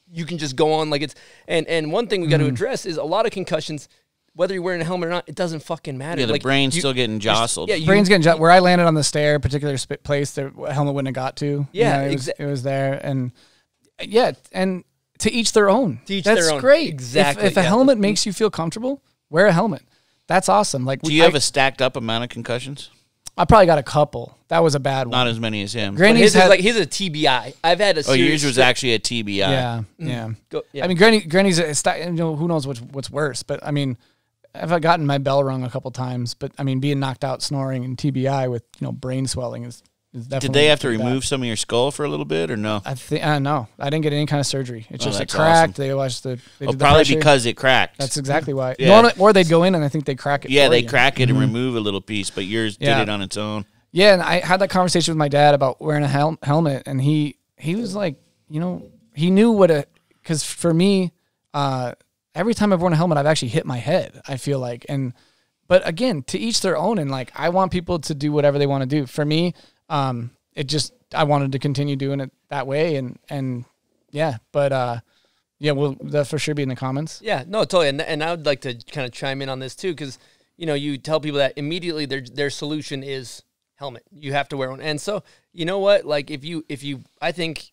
Speaker 5: you can just go on. Like, it's, and one thing we got to address is a lot of concussions, whether you're wearing a helmet or not, it doesn't fucking matter.
Speaker 6: Yeah, the brain's still getting jostled.
Speaker 7: Yeah, brain's getting jostled. Where I landed on the stair, particular place, the helmet wouldn't have got to.
Speaker 5: Yeah,
Speaker 7: it was there. And yeah, and to each their own.
Speaker 5: To each their own.
Speaker 7: That's great.
Speaker 5: Exactly.
Speaker 7: If a helmet makes you feel comfortable, wear a helmet. That's awesome. Like,
Speaker 6: do you have a stacked up amount of concussions?
Speaker 7: I probably got a couple. That was a bad one.
Speaker 6: Not as many as him.
Speaker 5: His is a T.B.I. I've had a serious...
Speaker 6: Oh, yours was actually a T.B.I.
Speaker 7: Yeah, yeah.
Speaker 5: Yeah.
Speaker 7: I mean, Granny's who knows what's worse, but I mean, I've gotten my bell rung a couple times, but I mean, being knocked out snoring and T.B.I. with, brain swelling is definitely...
Speaker 6: Did they have to remove some of your skull for a little bit or no?
Speaker 7: I think no. I didn't get any kind of surgery. It's just it cracked. Awesome. They watched the...
Speaker 6: Well, probably because it cracked.
Speaker 7: That's exactly why. Yeah. Normally, or they'd go in and I think they crack it.
Speaker 6: Yeah, they crack it and remove a little piece, but yours did it on its own.
Speaker 7: Yeah, and I had that conversation with my dad about wearing a helmet, and he was like, he knew because for me, every time I've worn a helmet, I've actually hit my head, I feel like. But again, to each their own, and like, I want people to do whatever they want to do. For me, I wanted to continue doing it that way, and yeah, but will that for sure be in the comments?
Speaker 5: Yeah, no, totally, and I would like to kind of chime in on this too, because you tell people that immediately their solution is helmet. You have to wear one. And so, you know what? Like, I think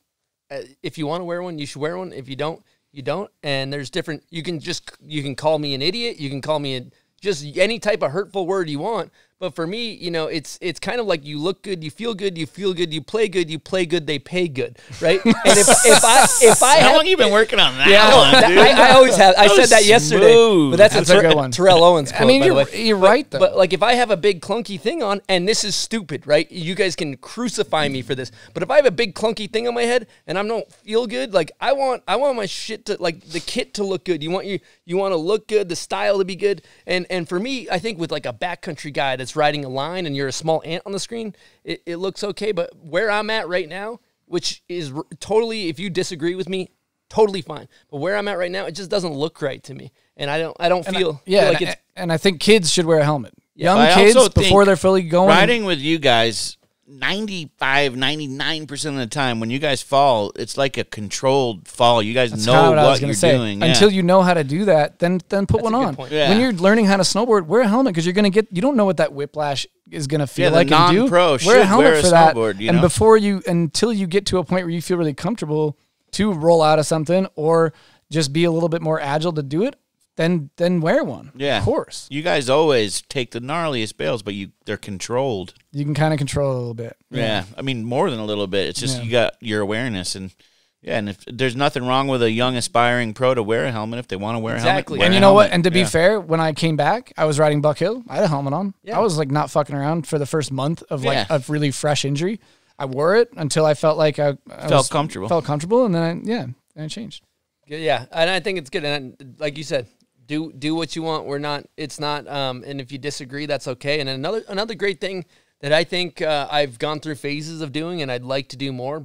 Speaker 5: if you want to wear one, you should wear one. If you don't, you don't. And there's different, you can call me an idiot. You can call me just any type of hurtful word you want, But for me, you know, it's kind of like you look good, you feel good, you play good, they pay good, right? And if I
Speaker 6: how long you been working on that?
Speaker 5: Yeah,
Speaker 6: one, dude?
Speaker 5: I always have. I said that yesterday,
Speaker 6: smooth.
Speaker 5: but that's
Speaker 7: a good one.
Speaker 5: Terrell Owens quote.
Speaker 7: I mean,
Speaker 5: by the way.
Speaker 7: you're right though.
Speaker 5: But like, if I have a big clunky thing on, and this is stupid, right? You guys can crucify me for this, but if I have a big clunky thing on my head and I don't feel good, like I want my shit to, like, the kit to look good. You want to look good, the style to be good, and for me, I think with like a backcountry guy that's riding a line and you're a small ant on the screen, it looks okay. But where I'm at right now, which is totally, if you disagree with me, totally fine. But where I'm at right now, it just doesn't look right to me, and I don't feel like it's.
Speaker 7: And I think kids should wear a helmet.
Speaker 5: Yeah.
Speaker 7: Young kids, before they're fully going.
Speaker 6: Riding with you guys, 99% of the time, when you guys fall, it's like a controlled fall. You guys know what you're doing.
Speaker 7: Until you know how to do that, then put one on.
Speaker 6: Yeah.
Speaker 7: When you're learning how to snowboard, wear a helmet, because you're gonna you don't know what that whiplash is gonna feel like.
Speaker 6: The non-pro
Speaker 7: and do. Wear a helmet for that.
Speaker 6: You
Speaker 7: and
Speaker 6: know?
Speaker 7: Until you get to a point where you feel really comfortable to roll out of something, or just be a little bit more agile to do it, then wear one.
Speaker 6: Yeah,
Speaker 7: of course.
Speaker 6: You guys always take the gnarliest bails, but they're controlled.
Speaker 7: You can kind of control it a little bit.
Speaker 6: Yeah, I mean more than a little bit. It's just you got your awareness, and and if there's nothing wrong with a young aspiring pro to wear a helmet if they want to wear a helmet.
Speaker 7: And you know what? And to be fair, when I came back, I was riding Buck Hill. I had a helmet on. Yeah. I was like not fucking around for the first month of like a really fresh injury. I wore it until I felt like I
Speaker 6: felt comfortable,
Speaker 7: and then I changed.
Speaker 5: Yeah, and I think it's good. And like you said, do what you want. It's not. And if you disagree, that's okay. And another great thing that I think I've gone through phases of doing, and I'd like to do more,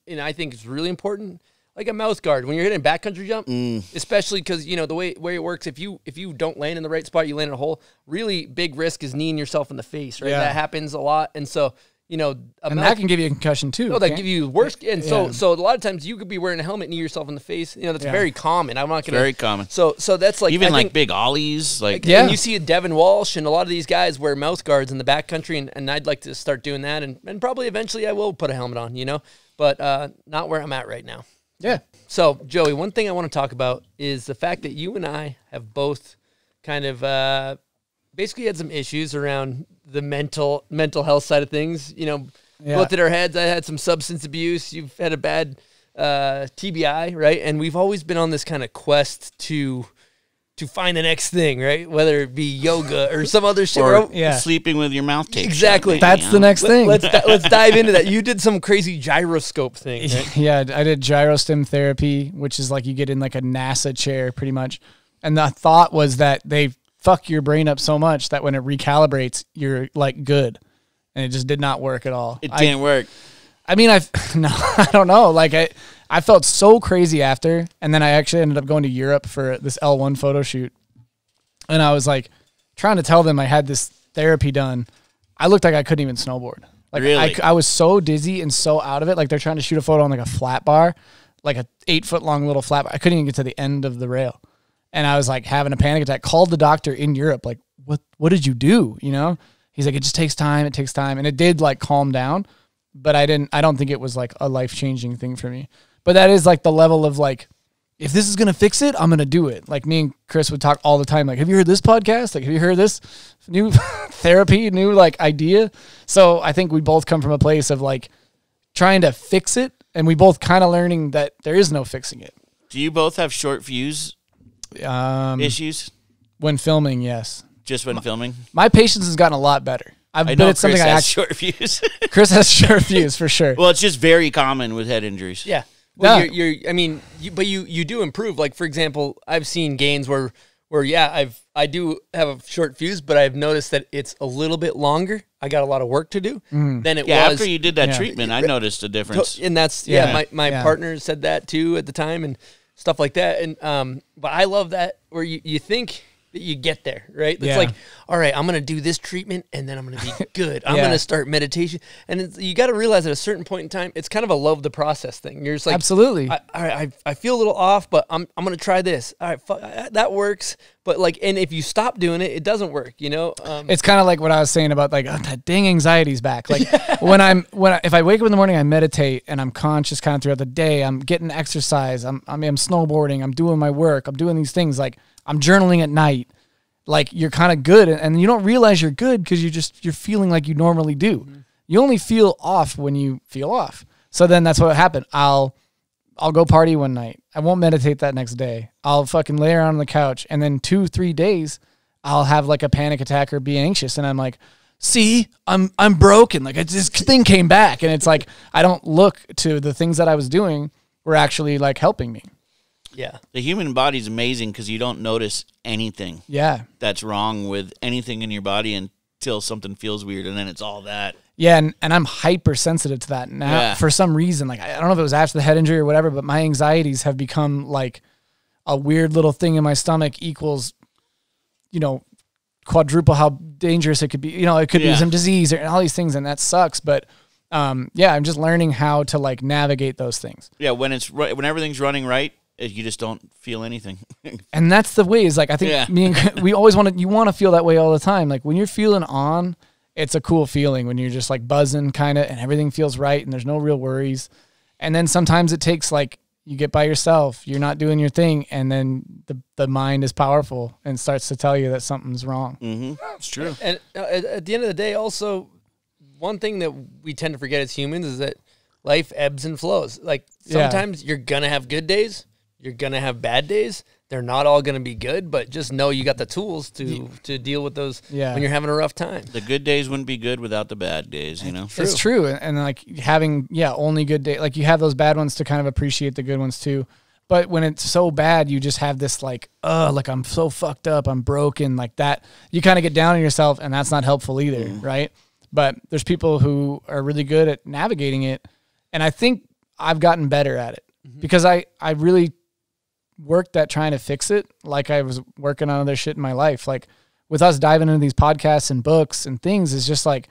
Speaker 5: and I think it's really important, like a mouth guard when you're hitting a backcountry jump, especially because you know the way it works. If you don't land in the right spot, you land in a hole. Really big risk is kneeing yourself in the face. Right, that happens a lot, and so. You know,
Speaker 7: that can give you a concussion too.
Speaker 5: No, that give you worse. And so a lot of times you could be wearing a helmet, knee yourself in the face. You know, that's very common. I'm not gonna.
Speaker 6: Very common.
Speaker 5: So that's like
Speaker 6: even like big ollies, like
Speaker 5: and you see a Devin Walsh and a lot of these guys wear mouth guards in the backcountry, and I'd like to start doing that, and probably eventually I will put a helmet on. You know, but not where I'm at right now.
Speaker 7: Yeah.
Speaker 5: So Joey, one thing I want to talk about is the fact that you and I have both kind of basically had some issues around the mental health side of things. You know, both at our heads. I had some substance abuse. You've had a bad T.B.I, right? And we've always been on this kind of quest to find the next thing, right? Whether it be yoga or some other shit.
Speaker 6: Or sleeping with your mouth taped
Speaker 5: exactly.
Speaker 6: shut,
Speaker 7: That's the next thing.
Speaker 5: Let's dive into that. You did some crazy gyroscope thing, right?
Speaker 7: Yeah, I did gyrostim therapy, which is like you get in like a NASA chair pretty much. And the thought was that they fuck your brain up so much that when it recalibrates, you're like good. And it just did not work at all.
Speaker 6: It didn't work.
Speaker 7: I mean, I don't know. Like I felt so crazy after, and then I actually ended up going to Europe for this L1 photo shoot. And I was like trying to tell them I had this therapy done. I looked like I couldn't even snowboard. Like
Speaker 6: really?
Speaker 7: I was so dizzy and so out of it. Like they're trying to shoot a photo on like a flat bar, like a 8-foot long little flat bar. I couldn't even get to the end of the rail. And I was like having a panic attack. Called the doctor in Europe. Like, what did you do? You know? He's like, it just takes time. It takes time. And it did like calm down, but I don't think it was like a life-changing thing for me. But that is like the level of like, if this is going to fix it, I'm going to do it. Like me and Chris would talk all the time. Like, have you heard this podcast? Like, have you heard this new therapy, new like idea? So I think we both come from a place of like trying to fix it. And we both kind of learning that there is no fixing it.
Speaker 6: Do you both have short fuse issues?
Speaker 7: When filming, yes.
Speaker 6: Just when filming?
Speaker 7: My patience has gotten a lot better.
Speaker 6: I know Chris has short fuse.
Speaker 7: Chris has short fuse for sure.
Speaker 6: Well, it's just very common with head injuries.
Speaker 5: Yeah. Well, you do improve. Like for example, I've seen gains where I do have a short fuse, but I've noticed that it's a little bit longer. I got a lot of work to do than it was.
Speaker 6: After you did that treatment, I noticed a difference.
Speaker 5: And that's my partner said that too at the time and stuff like that. And but I love that where you think that you get there, right? It's like, all right, I'm going to do this treatment and then I'm going to be good. I'm going to start meditation. And you got to realize at a certain point in time, it's kind of a love the process thing. You're just like,
Speaker 7: absolutely.
Speaker 5: I feel a little off, but I'm going to try this. All right, that works. But like, and if you stop doing it, it doesn't work, you know?
Speaker 7: It's kind of like what I was saying about like, that dang anxiety's back. Like if I wake up in the morning, I meditate and I'm conscious kind of throughout the day. I'm getting exercise. I'm snowboarding. I'm doing my work. I'm doing these things. Like I'm journaling at night. like you're kind of good, and you don't realize you're good because you're feeling like you normally do.
Speaker 5: Mm-hmm.
Speaker 7: You only feel off when you feel off. So then that's what happened. I'll go party one night. I won't meditate that next day. I'll fucking lay around on the couch, and then 2-3 days I'll have like a panic attack or be anxious, and I'm like, see, I'm broken. Like this thing came back, and it's like I don't look to the things that I was doing were actually like helping me.
Speaker 5: Yeah.
Speaker 6: The human body's amazing because you don't notice anything that's wrong with anything in your body until something feels weird, and then it's all that.
Speaker 7: Yeah, and I'm hypersensitive to that now for some reason. Like I don't know if it was after the head injury or whatever, but my anxieties have become like a weird little thing in my stomach equals, quadruple how dangerous it could be. It could be some disease or all these things, and that sucks. But I'm just learning how to like navigate those things. Yeah,
Speaker 6: when everything's running right, you just don't feel anything.
Speaker 7: And that's the way. Is like I think we always want to feel that way all the time. Like when you're feeling on, it's a cool feeling when you're just like buzzing kind of and everything feels right and there's no real worries. And then sometimes it takes like you get by yourself, you're not doing your thing, and then the mind is powerful and starts to tell you that something's wrong.
Speaker 6: Mm-hmm. It's true.
Speaker 5: And at the end of the day, also, one thing that we tend to forget as humans is that life ebbs and flows. Like sometimes you're going to have good days, you're going to have bad days. They're not all going to be good, but just know you got the tools to deal with those when you're having a rough time.
Speaker 6: The good days wouldn't be good without the bad days,
Speaker 7: It's true. And like having, only good days, like you have those bad ones to kind of appreciate the good ones too. But when it's so bad, you just have this like, like I'm so fucked up, I'm broken, like that. You kind of get down on yourself, and that's not helpful either, right? But there's people who are really good at navigating it, and I think I've gotten better at it because I really worked at trying to fix it like I was working on other shit in my life. Like with us diving into these podcasts and books and things is just like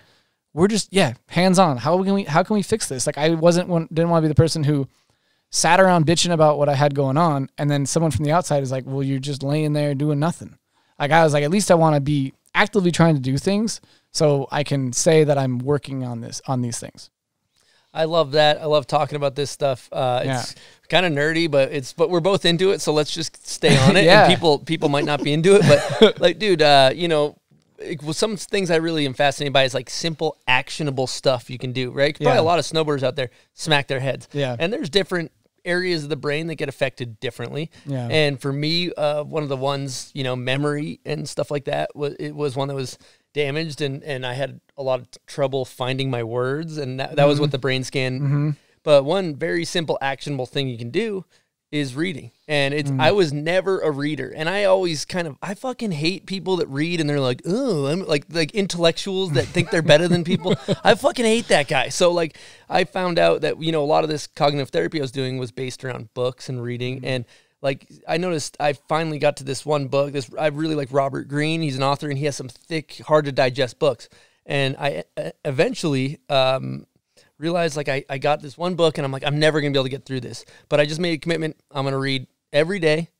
Speaker 7: we're just hands on. How can we fix this? Like I didn't want to be the person who sat around bitching about what I had going on, and then someone from the outside is like, well, you're just laying there doing nothing. Like I was like, at least I want to be actively trying to do things so I can say that I'm working on these things.
Speaker 5: I love that. I love talking about this stuff. It's kind of nerdy, but we're both into it, so let's just stay on it. And people might not be into it, but like, dude, some things I really am fascinated by is like simple, actionable stuff you can do, right? Probably a lot of snowboarders out there smack their heads. Yeah. And there's different areas of the brain that get affected differently. Yeah. And for me, one of the ones, memory and stuff like that, it was one that was damaged, and I had a lot of trouble finding my words, and that was what the brain scan. But one very simple, actionable thing you can do is reading. And I was never a reader, and I always I fucking hate people that read and they're like, oh, I'm like intellectuals that think they're better than people. I fucking hate that guy. So like I found out that, a lot of this cognitive therapy I was doing was based around books and reading. And like I noticed I finally got to this one book. I really like Robert Greene. He's an author, and he has some thick, hard to digest books. And I eventually realized like I got this one book, and I'm like, I'm never going to be able to get through this. But I just made a commitment. I'm going to read every day,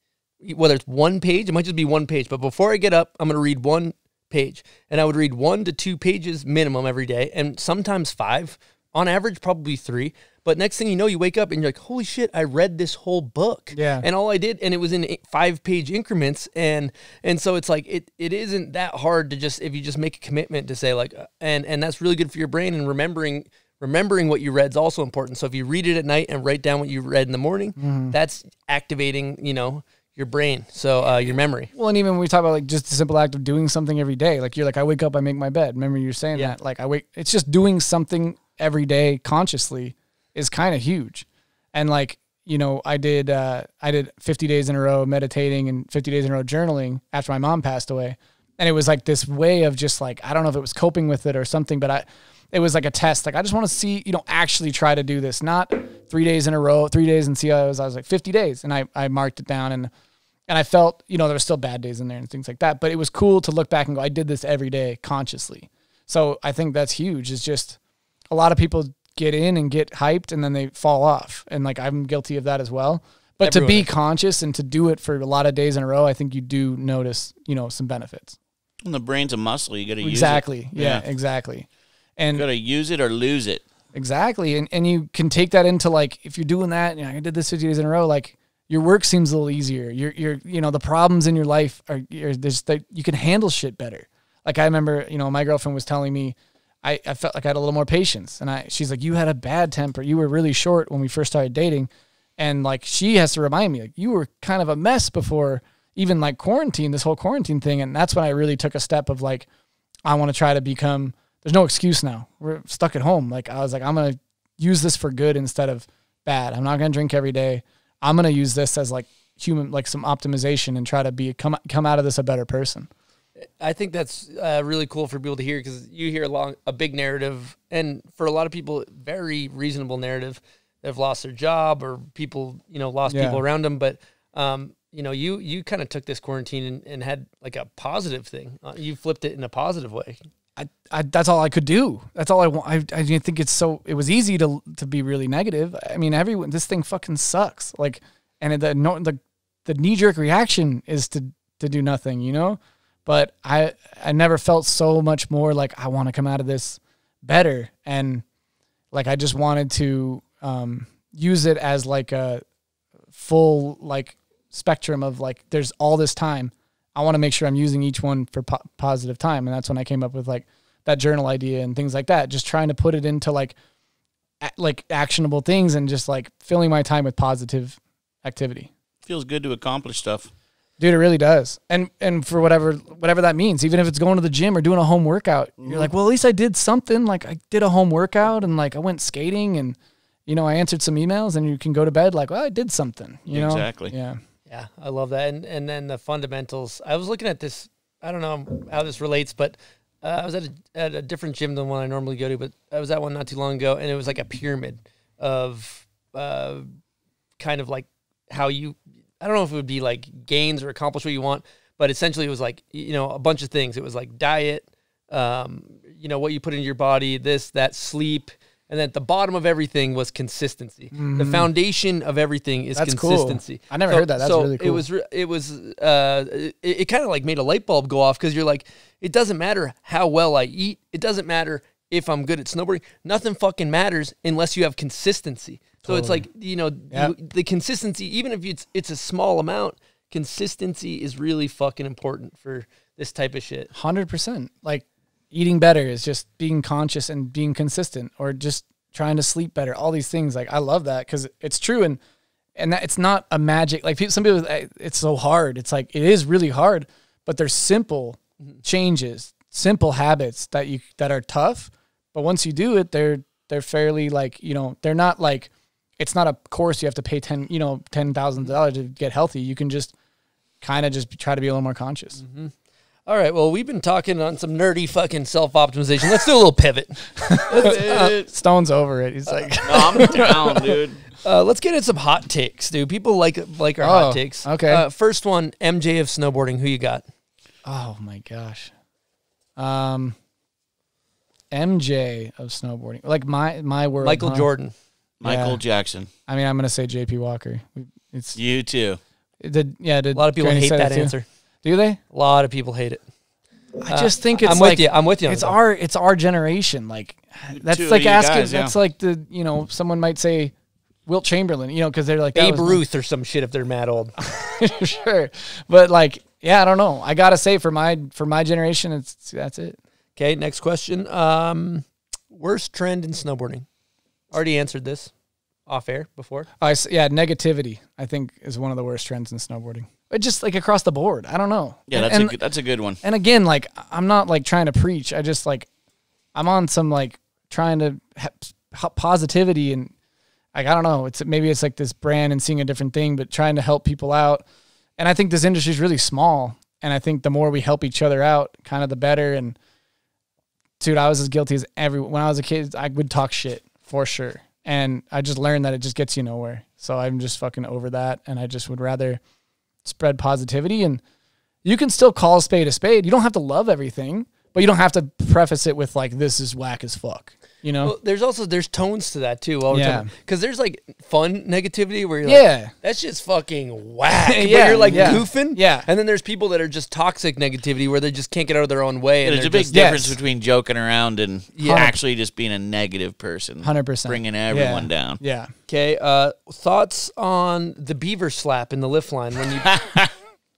Speaker 5: whether it's one page, it might just be one page. But before I get up, I'm going to read one page. And I would read 1 to 2 pages minimum every day, and sometimes 5. On average, probably 3. But next thing you know, you wake up and you're like, holy shit, I read this whole book. Yeah. And all I did, and it was in 5-page increments. And so it's like, it isn't that hard to just, if you just make a commitment to say like, and that's really good for your brain. And remembering what you read is also important. So if you read it at night and write down what you read in the morning, that's activating, your brain. So your memory. Well,
Speaker 7: and even when we talk about like just the simple act of doing something every day, like you're like, I wake up, I make my bed. Remember you're saying that, like it's just doing something every day consciously is kind of huge. And like, I did 50 days in a row meditating and 50 days in a row journaling after my mom passed away. And it was like this way of just like, I don't know if it was coping with it or something, but it was like a test. Like, I just want to see, actually try to do this, not 3 days in a row, 3 days and see how I was like 50 days. And I marked it down, and I felt, there were still bad days in there and things like that, but it was cool to look back and go, I did this every day consciously. So I think that's huge. It's just a lot of people get in and get hyped and then they fall off. And like, I'm guilty of that as well. But everyone, to be conscious and to do it for a lot of days in a row, I think you do notice, some benefits.
Speaker 6: And the brain's a muscle. You got to use it.
Speaker 7: Exactly. Yeah, exactly. And
Speaker 6: you got to use it or lose it.
Speaker 7: Exactly. And you can take that into like, if you're doing that, I did this 50 days in a row, like your work seems a little easier. You're the problems in your life there's that you can handle shit better. Like I remember, my girlfriend was telling me, I felt like I had a little more patience, and she's like, you had a bad temper. You were really short when we first started dating. And like, she has to remind me, like, you were kind of a mess before even like this whole quarantine thing. And that's when I really took a step of like, I want to try to become, there's no excuse now. We're stuck at home. Like I was like, I'm going to use this for good instead of bad. I'm not going to drink every day. I'm going to use this as like some optimization and try to come out of this a better person.
Speaker 5: I think that's really cool for people to hear, because you hear a big narrative, and for a lot of people, very reasonable narrative. They've lost their job, or people, lost people around them. But, you kind of took this quarantine and had like a positive thing. You flipped it in a positive way.
Speaker 7: That's all I could do. That's all I want. I think it was easy to be really negative. I mean, this thing fucking sucks. Like, and the knee-jerk reaction is to do nothing, But I never felt so much more like I want to come out of this better. And like, I just wanted to use it as like a full like spectrum of like, there's all this time. I want to make sure I'm using each one for positive time. And that's when I came up with like that journal idea and things like that. Just trying to put it into like actionable things and just like filling my time with positive activity.
Speaker 6: Feels good to accomplish stuff.
Speaker 7: Dude, it really does. And for whatever that means, even if it's going to the gym or doing a home workout, you're like, well, at least I did something. Like I did a home workout and like I went skating and, I answered some emails, and you can go to bed like, well, I did something,
Speaker 6: Exactly.
Speaker 7: Yeah.
Speaker 5: Yeah. I love that. And then the fundamentals, I was looking at this, I don't know how this relates, but I was at a different gym than one I normally go to, but I was at one not too long ago, and it was like a pyramid of kind of like how you, I don't know if it would be like gains or accomplish what you want, but essentially it was like, a bunch of things. It was like diet, what you put into your body, this, that, sleep. And then at the bottom of everything was consistency. Mm-hmm. The foundation of everything is consistency.
Speaker 7: Cool. I never heard that. That's really cool.
Speaker 5: It kind of like made a light bulb go off, because you're like, it doesn't matter how well I eat. It doesn't matter if I'm good at snowboarding. Nothing fucking matters unless you have consistency. So it's like, the consistency, even if it's a small amount, consistency is really fucking important for this type of shit.
Speaker 7: 100%. Like eating better is just being conscious and being consistent, or just trying to sleep better. All these things. Like I love that, because it's true. And that it's not a magic, like some people, it's so hard. It's like, it is really hard, but there's simple changes, simple habits that are tough. But once you do it, they're fairly like, they're not like, it's not a course you have to pay $10,000 to get healthy. You can just kind of just try to be a little more conscious.
Speaker 5: Mm-hmm. All right. Well, we've been talking on some nerdy fucking self-optimization. Let's do a little pivot.
Speaker 7: Stone's over it. He's like,
Speaker 6: no, I'm down, dude.
Speaker 5: Let's get into some hot takes, dude. People like our hot takes.
Speaker 7: Okay.
Speaker 5: First one, MJ of snowboarding. Who you got?
Speaker 7: Oh my gosh. MJ of snowboarding. Like my world.
Speaker 5: Michael Jordan.
Speaker 6: Michael Jackson.
Speaker 7: I mean, I'm going to say JP Walker. It's
Speaker 6: you too.
Speaker 5: A lot of people hate that answer.
Speaker 7: Do they?
Speaker 5: A lot of people hate it.
Speaker 7: I just think it's
Speaker 5: I'm with you. I'm with you.
Speaker 7: It's our generation. Like that's like asking. Guys, that's like someone might say Wilt Chamberlain. Because they're like
Speaker 5: Babe Ruth or some shit if they're mad old.
Speaker 7: Sure, but like, I don't know. I gotta say for my generation, that's it.
Speaker 5: Okay, next question. Worst trend in snowboarding. Already answered this off air before.
Speaker 7: Negativity, I think, is one of the worst trends in snowboarding. But just like across the board. I don't know.
Speaker 6: Yeah, that's a good one.
Speaker 7: And again, like I'm not like trying to preach. I just like I'm on some like trying to positivity, and like I don't know. Maybe it's like this brand and seeing a different thing, but trying to help people out. And I think this industry is really small, and I think the more we help each other out, kind of the better. And dude, I was as guilty as everyone. When I was a kid, I would talk shit for sure. And I just learned that it just gets you nowhere. So I'm just fucking over that. And I just would rather spread positivity. And you can still call a spade a spade. You don't have to love everything, but you don't have to preface it with like, this is whack as fuck. you know?
Speaker 5: Well, there's tones to that too.
Speaker 7: Yeah.
Speaker 5: Because there's like fun negativity where you're
Speaker 7: Yeah.
Speaker 5: like, that's just fucking whack. But
Speaker 7: Yeah,
Speaker 5: you're like
Speaker 7: yeah.
Speaker 5: goofing.
Speaker 7: Yeah.
Speaker 5: And then there's people that are just toxic negativity where they just can't get out of their own way. And
Speaker 6: There's a
Speaker 5: they're
Speaker 6: big
Speaker 5: just,
Speaker 6: difference
Speaker 7: Yes.
Speaker 6: between joking around and actually just being a negative person.
Speaker 7: 100%.
Speaker 6: Bringing everyone down.
Speaker 7: Yeah.
Speaker 5: Okay. Thoughts on the beaver slap in the lift line when you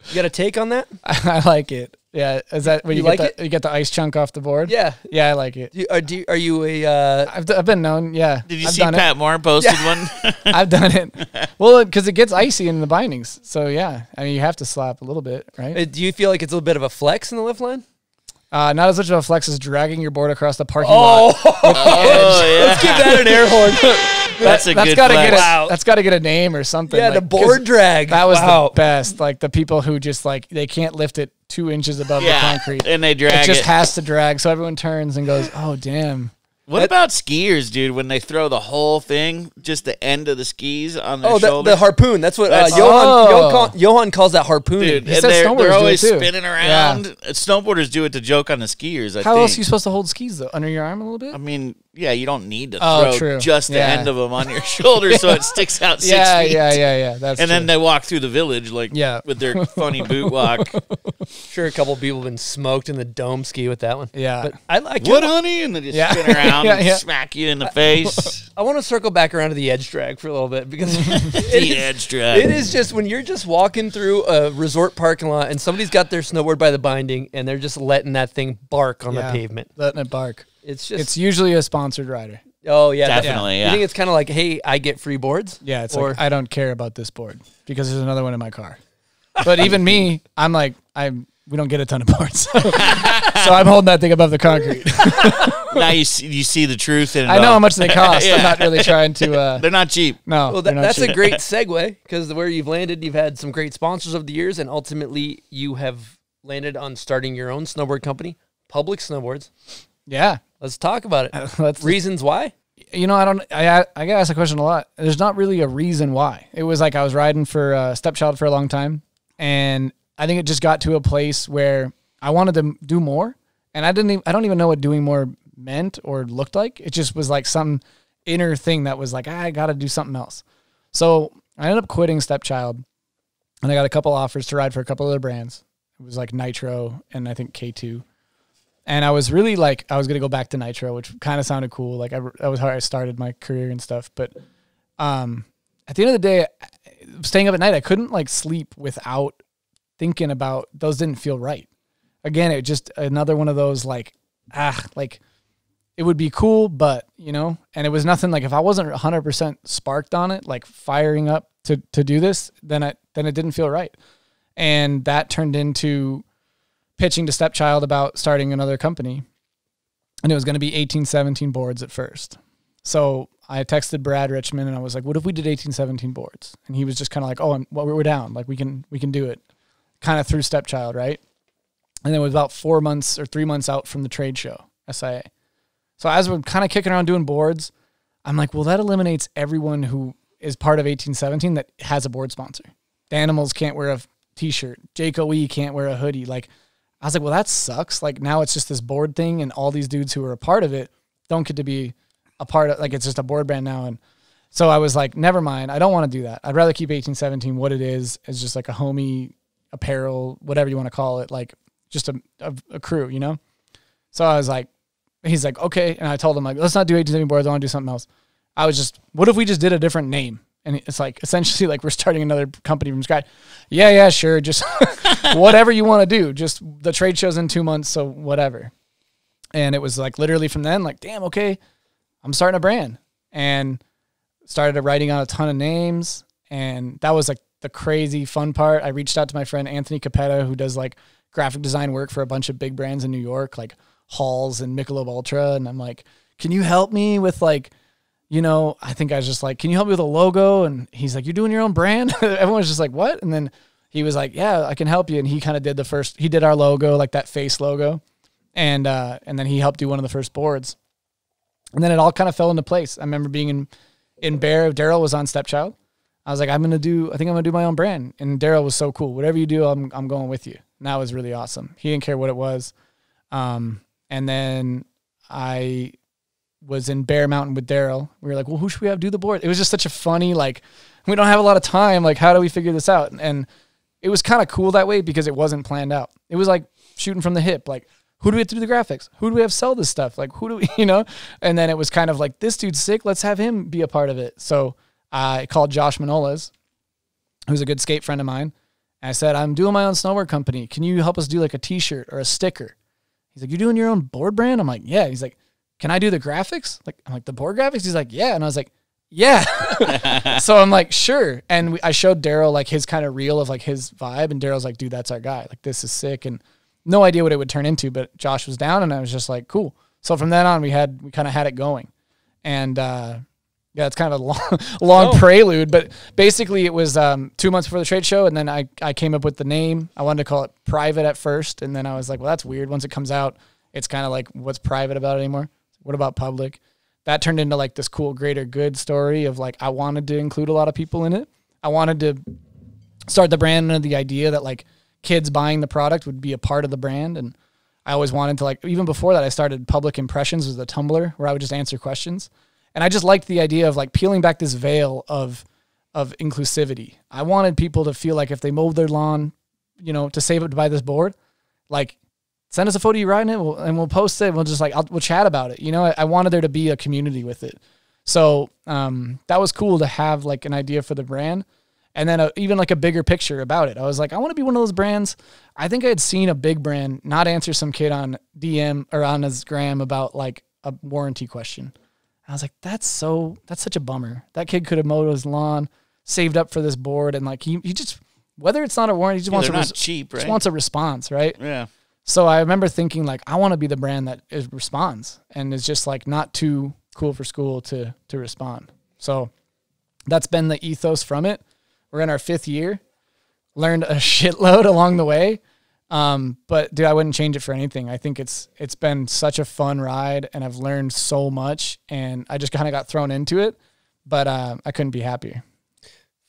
Speaker 5: you got a take on that?
Speaker 7: I like it. Yeah. Is that when
Speaker 5: You
Speaker 7: you,
Speaker 5: like
Speaker 7: get the, you get the ice chunk off the board?
Speaker 5: Yeah.
Speaker 7: Yeah, I like it.
Speaker 5: Are you a
Speaker 7: I've been known, yeah.
Speaker 6: Did you
Speaker 7: I've
Speaker 6: see
Speaker 7: done
Speaker 6: Pat Moore posted one?
Speaker 7: I've done it. Well, because it gets icy in the bindings. So, yeah. I mean, you have to slap a little bit, right?
Speaker 5: do you feel like it's a little bit of a flex in the lift line?
Speaker 7: Not as much of a flex as dragging your board across the parking
Speaker 5: Oh,
Speaker 7: lot.
Speaker 5: let's give that an air horn.
Speaker 6: That's a good
Speaker 7: gotta
Speaker 6: flex.
Speaker 7: get
Speaker 5: Wow.
Speaker 7: That's got to get a name or something.
Speaker 5: Yeah,
Speaker 7: like,
Speaker 5: the board
Speaker 7: 'cause
Speaker 5: drag.
Speaker 7: That was
Speaker 5: Wow.
Speaker 7: the best. Like the people who just like they can't lift it 2 inches above the concrete.
Speaker 6: and they
Speaker 7: It
Speaker 6: drag
Speaker 7: just
Speaker 6: it.
Speaker 7: has to drag, so everyone turns and goes, "Oh, damn!"
Speaker 6: What about skiers, dude? When they throw the whole thing, just the end of the skis on their
Speaker 5: Oh,
Speaker 6: shoulders?
Speaker 5: the harpoon. That's what
Speaker 6: That's-
Speaker 5: Johan calls that harpoon.
Speaker 6: Dude,
Speaker 7: He
Speaker 6: and
Speaker 7: said
Speaker 6: they're
Speaker 7: snowboarders do it
Speaker 6: always
Speaker 7: too.
Speaker 6: spinning around. Snowboarders do it to joke on the skiers, I
Speaker 7: How
Speaker 6: think.
Speaker 7: else are you supposed to hold skis though? Under your arm a little bit?
Speaker 6: I mean, yeah, you don't need to
Speaker 7: Oh,
Speaker 6: throw
Speaker 7: true.
Speaker 6: just the
Speaker 7: Yeah.
Speaker 6: end of them on your shoulder so it sticks out 6
Speaker 7: yeah,
Speaker 6: feet.
Speaker 7: yeah. That's
Speaker 6: And then
Speaker 7: true.
Speaker 6: they walk through the village like with their funny boot walk.
Speaker 5: Sure, a couple people have been smoked in the dome ski with that one.
Speaker 7: Yeah.
Speaker 5: But I like
Speaker 6: What,
Speaker 5: it.
Speaker 6: honey? And they just
Speaker 7: Yeah.
Speaker 6: spin around
Speaker 7: Yeah,
Speaker 6: and
Speaker 7: yeah.
Speaker 6: smack you in the face.
Speaker 5: I want to circle back around to the edge drag for a little bit because
Speaker 6: The edge drag.
Speaker 5: it is just when you're just walking through a resort parking lot and somebody's got their snowboard by the binding and they're just letting that thing bark on the
Speaker 7: Yeah.
Speaker 5: pavement.
Speaker 7: Letting it bark.
Speaker 5: It's just
Speaker 7: It's usually a sponsored rider.
Speaker 5: oh yeah,
Speaker 6: Definitely,
Speaker 5: You
Speaker 6: yeah.
Speaker 5: think it's kind of like, hey, I get free boards?
Speaker 7: Yeah, it's
Speaker 5: Or-
Speaker 7: like I don't care about this board because there's another one in my car. But even me, I'm like we don't get a ton of boards, so I'm holding that thing above the concrete.
Speaker 6: Now you see the truth in it
Speaker 7: I know
Speaker 6: all.
Speaker 7: how much they cost.
Speaker 6: Yeah.
Speaker 7: I'm not really trying to.
Speaker 6: They're not cheap.
Speaker 7: No,
Speaker 5: Well,
Speaker 7: they're not
Speaker 5: that's a
Speaker 7: cheap.
Speaker 5: great segue because where you've landed, you've had some great sponsors over the years, and ultimately you have landed on starting your own snowboard company, Public Snowboards.
Speaker 7: Yeah,
Speaker 5: Let's talk about it.
Speaker 7: that's
Speaker 5: Reasons why?
Speaker 7: you know, I get asked the question a lot. There's not really a reason why. It was like I was riding for Stepchild for a long time, and I think it just got to a place where I wanted to do more, and I don't even know what doing more meant or looked like. It just was like some inner thing that was like, I got to do something else. So I ended up quitting Stepchild, and I got a couple offers to ride for a couple other brands. It was like Nitro and I think K2. And I was really like, I was going to go back to Nitro, which kind of sounded cool. Like that was how I started my career and stuff. But at the end of the day, staying up at night, I couldn't like sleep without thinking about those didn't feel right. Again, it just another one of those like it would be cool, but you know, and it was nothing like if I wasn't 100% sparked on it, like firing up to do this, then it didn't feel right. And that turned into pitching to Stepchild about starting another company. And it was going to be 1817 boards at first. So I texted Brad Richmond and I was like, what if we did 1817 boards? And he was just kind of like, oh, we're down. Like we can do it. Kind of through Stepchild, right? And then it was about 4 months or 3 months out from the trade show, SIA. So as we're kind of kicking around doing boards, I'm like, well, that eliminates everyone who is part of 1817 that has a board sponsor. The Animals can't wear a t-shirt. Jake O.E. can't wear a hoodie. Like, I was like, well, that sucks. Like now it's just this board thing and all these dudes who are a part of it don't get to be a part of, like, it's just a board brand now. And so I was like, never mind. I don't want to do that. I'd rather keep 1817 what it is as just like a homie apparel, whatever you want to call it. Like just a crew, you know? So I was like, he's like, okay. And I told him like, let's not do 1817 boards. I want to do something else. I was just, what if we just did a different name? And it's like, essentially like we're starting another company from scratch. Yeah, sure. Just whatever you want to do. Just the trade show's in 2 months. So whatever. And it was like literally from then, like, damn, okay, I'm starting a brand. And started writing out a ton of names. And that was like the crazy fun part. I reached out to my friend Anthony Capetta, who does like graphic design work for a bunch of big brands in New York, like Halls and Michelob Ultra. And I'm like, can you help me with like, you know, I think I was just like, can you help me with a logo? And he's like, you're doing your own brand? Everyone was just like, what? And then he was like, yeah, I can help you. And he kind of did he did our logo, like that face logo. And then he helped do one of the first boards. And then it all kind of fell into place. I remember being in Bear. Daryl was on Stepchild. I was like, I think I'm going to do my own brand. And Daryl was so cool. Whatever you do, I'm going with you. And that was really awesome. He didn't care what it was. And then I was in Bear Mountain with Daryl. We were like, well, who should we have do the board? It was just such a funny, like, we don't have a lot of time. Like, how do we figure this out? And it was kind of cool that way because it wasn't planned out. It was like shooting from the hip. Like, who do we have to do the graphics? Who do we have sell this stuff? Like, who do we, you know? And then it was kind of like, this dude's sick. Let's have him be a part of it. So I called Josh Manolas, who's a good skate friend of mine. And I said, I'm doing my own snowboard company. Can you help us do like a t-shirt or a sticker? He's like, you're doing your own board brand? I'm like, yeah. He's like, can I do the graphics? Like, I'm like, the board graphics? He's like, yeah. And I was like, yeah. So I'm like, sure. And I showed Daryl like his kind of reel of like his vibe. And Daryl's like, dude, that's our guy. Like, this is sick. And no idea what it would turn into, but Josh was down and I was just like, cool. So from then on, we kind of had it going. And, yeah, it's kind of a long prelude, but basically it was 2 months before the trade show. And then I came up with the name. I wanted to call it Private at first. And then I was like, well, that's weird. Once it comes out, it's kind of like, what's private about it anymore? What about public? That turned into like this cool greater good story of like, I wanted to include a lot of people in it. I wanted to start the brand under the idea that like kids buying the product would be a part of the brand. And I always wanted to like, even before that, I started Public Impressions with a Tumblr where I would just answer questions. And I just liked the idea of like peeling back this veil of inclusivity. I wanted people to feel like if they mowed their lawn, you know, to save it to buy this board, like send us a photo of you riding it and we'll post it. We'll just like, we'll chat about it. You know, I wanted there to be a community with it. So that was cool to have like an idea for the brand. And then even like a bigger picture about it. I was like, I want to be one of those brands. I think I had seen a big brand not answer some kid on DM or on his gram about like a warranty question. I was like, that's such a bummer. That kid could have mowed his lawn, saved up for this board, and like he just, whether it's not a warranty, he just wants
Speaker 6: cheap, right?
Speaker 7: Just wants a response, right?
Speaker 6: Yeah.
Speaker 7: So I remember thinking like, I want to be the brand that responds and is just like not too cool for school to respond. So that's been the ethos from it. We're in our 5th year, learned a shitload along the way. But dude, I wouldn't change it for anything. I think it's been such a fun ride and I've learned so much and I just kind of got thrown into it, but, I couldn't be happier.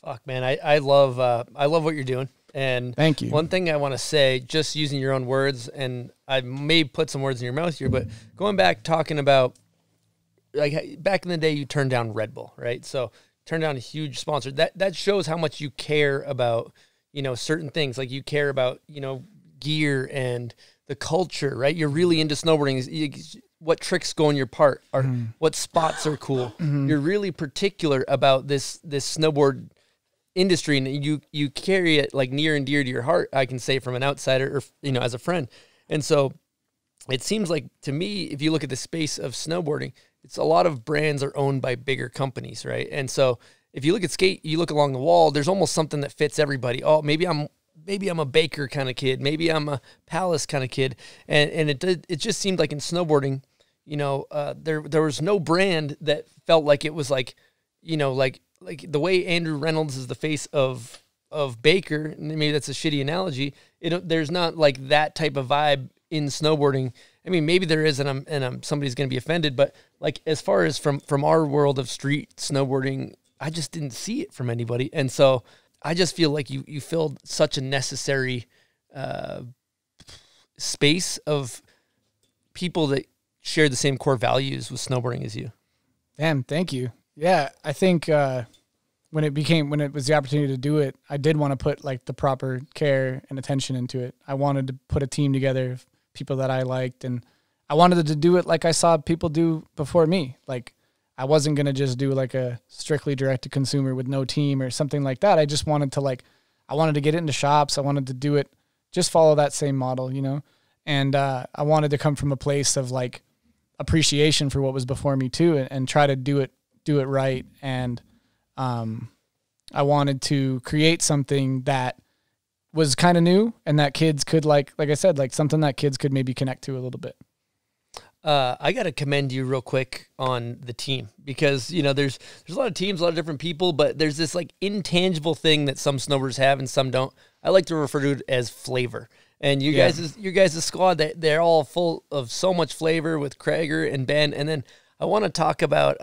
Speaker 5: Fuck, man. I love what you're doing. And
Speaker 7: thank you.
Speaker 5: One thing I want to say, just using your own words, and I may put some words in your mouth here, but going back, talking about like back in the day, you turned down Red Bull, right? So turned down a huge sponsor. That shows how much you care about, you know, certain things. Like you care about, you know, gear and the culture, right? You're really into snowboarding. What tricks go in your part, or what spots are cool. You're really particular about this snowboard industry, and you carry it like near and dear to your heart. I can say from an outsider, or you know, as a friend. And so it seems like to me, if you look at the space of snowboarding, it's a lot of brands are owned by bigger companies, right? And so if you look at skate, you look along the wall, there's almost something that fits everybody. Oh, maybe I'm a Baker kind of kid. Maybe I'm a Palace kind of kid. And it just seemed like in snowboarding, you know, there was no brand that felt like it was like, you know, like the way Andrew Reynolds is the face of Baker, and maybe that's a shitty analogy. There's not like that type of vibe in snowboarding. I mean, maybe there is, and somebody's going to be offended, but like as far as from our world of street snowboarding, I just didn't see it from anybody. And so I just feel like you filled such a necessary space of people that share the same core values with snowboarding as you.
Speaker 7: Damn, thank you. Yeah, I think when it was the opportunity to do it, I did want to put like the proper care and attention into it. I wanted to put a team together of people that I liked, and I wanted to do it like I saw people do before me. Like I wasn't going to just do like a strictly direct to consumer with no team or something like that. I just wanted to I wanted to get it into shops. I wanted to do it, just follow that same model, you know? And I wanted to come from a place of like appreciation for what was before me too, and try to do it right. And I wanted to create something that was kind of new and that kids could like I said, like something that kids could maybe connect to a little bit.
Speaker 5: I got to commend you real quick on the team, because, you know, there's a lot of teams, a lot of different people, but there's this like intangible thing that some snowboarders have and some don't. I like to refer to it as flavor. And your guys' squad, they're all full of so much flavor with Krager and Ben. And then I want to talk about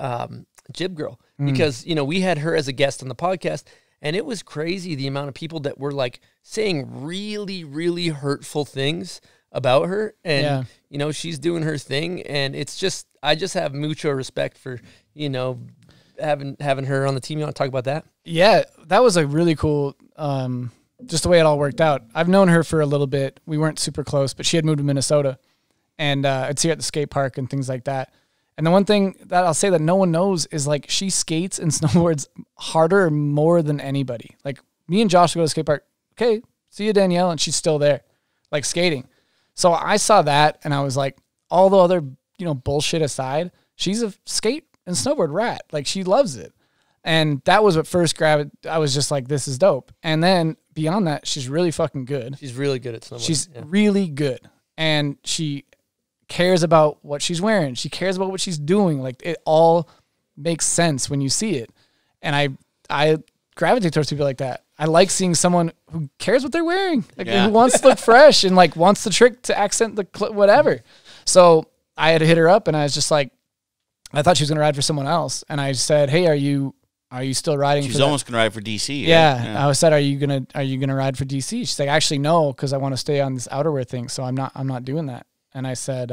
Speaker 5: Jib Girl, because, you know, we had her as a guest on the podcast, and it was crazy the amount of people that were like saying really, really hurtful things about her, and
Speaker 7: Yeah.
Speaker 5: you know, she's doing her thing, and it's just, I just have mucho respect for, you know, having her on the team. You want to talk about that?
Speaker 7: Yeah, that was a really cool, just the way it all worked out. I've known her for a little bit. We weren't super close, but she had moved to Minnesota, and I'd see her at the skate park and things like that. And the one thing that I'll say that no one knows is, like, she skates and snowboards harder more than anybody. Like, me and Josh go to the skate park. Okay, see you, Danielle, and she's still there, like, skating. So I saw that, and I was like, all the other, you know, bullshit aside, she's a skate and snowboard rat. Like, she loves it. And that was what first grabbed. I was just like, this is dope. And then beyond that, she's really fucking good.
Speaker 5: She's really good at snowboarding.
Speaker 7: She's really good. And she cares about what she's wearing. She cares about what she's doing. Like, it all makes sense when you see it. And I gravitate towards people like that. I like seeing someone who cares what they're wearing, like, who wants to look fresh and, like, wants the trick to accent the whatever. So I had to hit her up, and I was just like, I thought she was going to ride for someone else. And I said, hey, are you still riding?
Speaker 6: She's almost going to ride for DC.
Speaker 7: Yeah. I said, are you going to ride for DC? She's like, actually, no, because I want to stay on this outerwear thing. So I'm not doing that. And I said,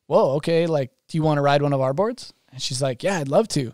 Speaker 7: whoa, okay. Like, do you want to ride one of our boards? And she's like, yeah, I'd love to.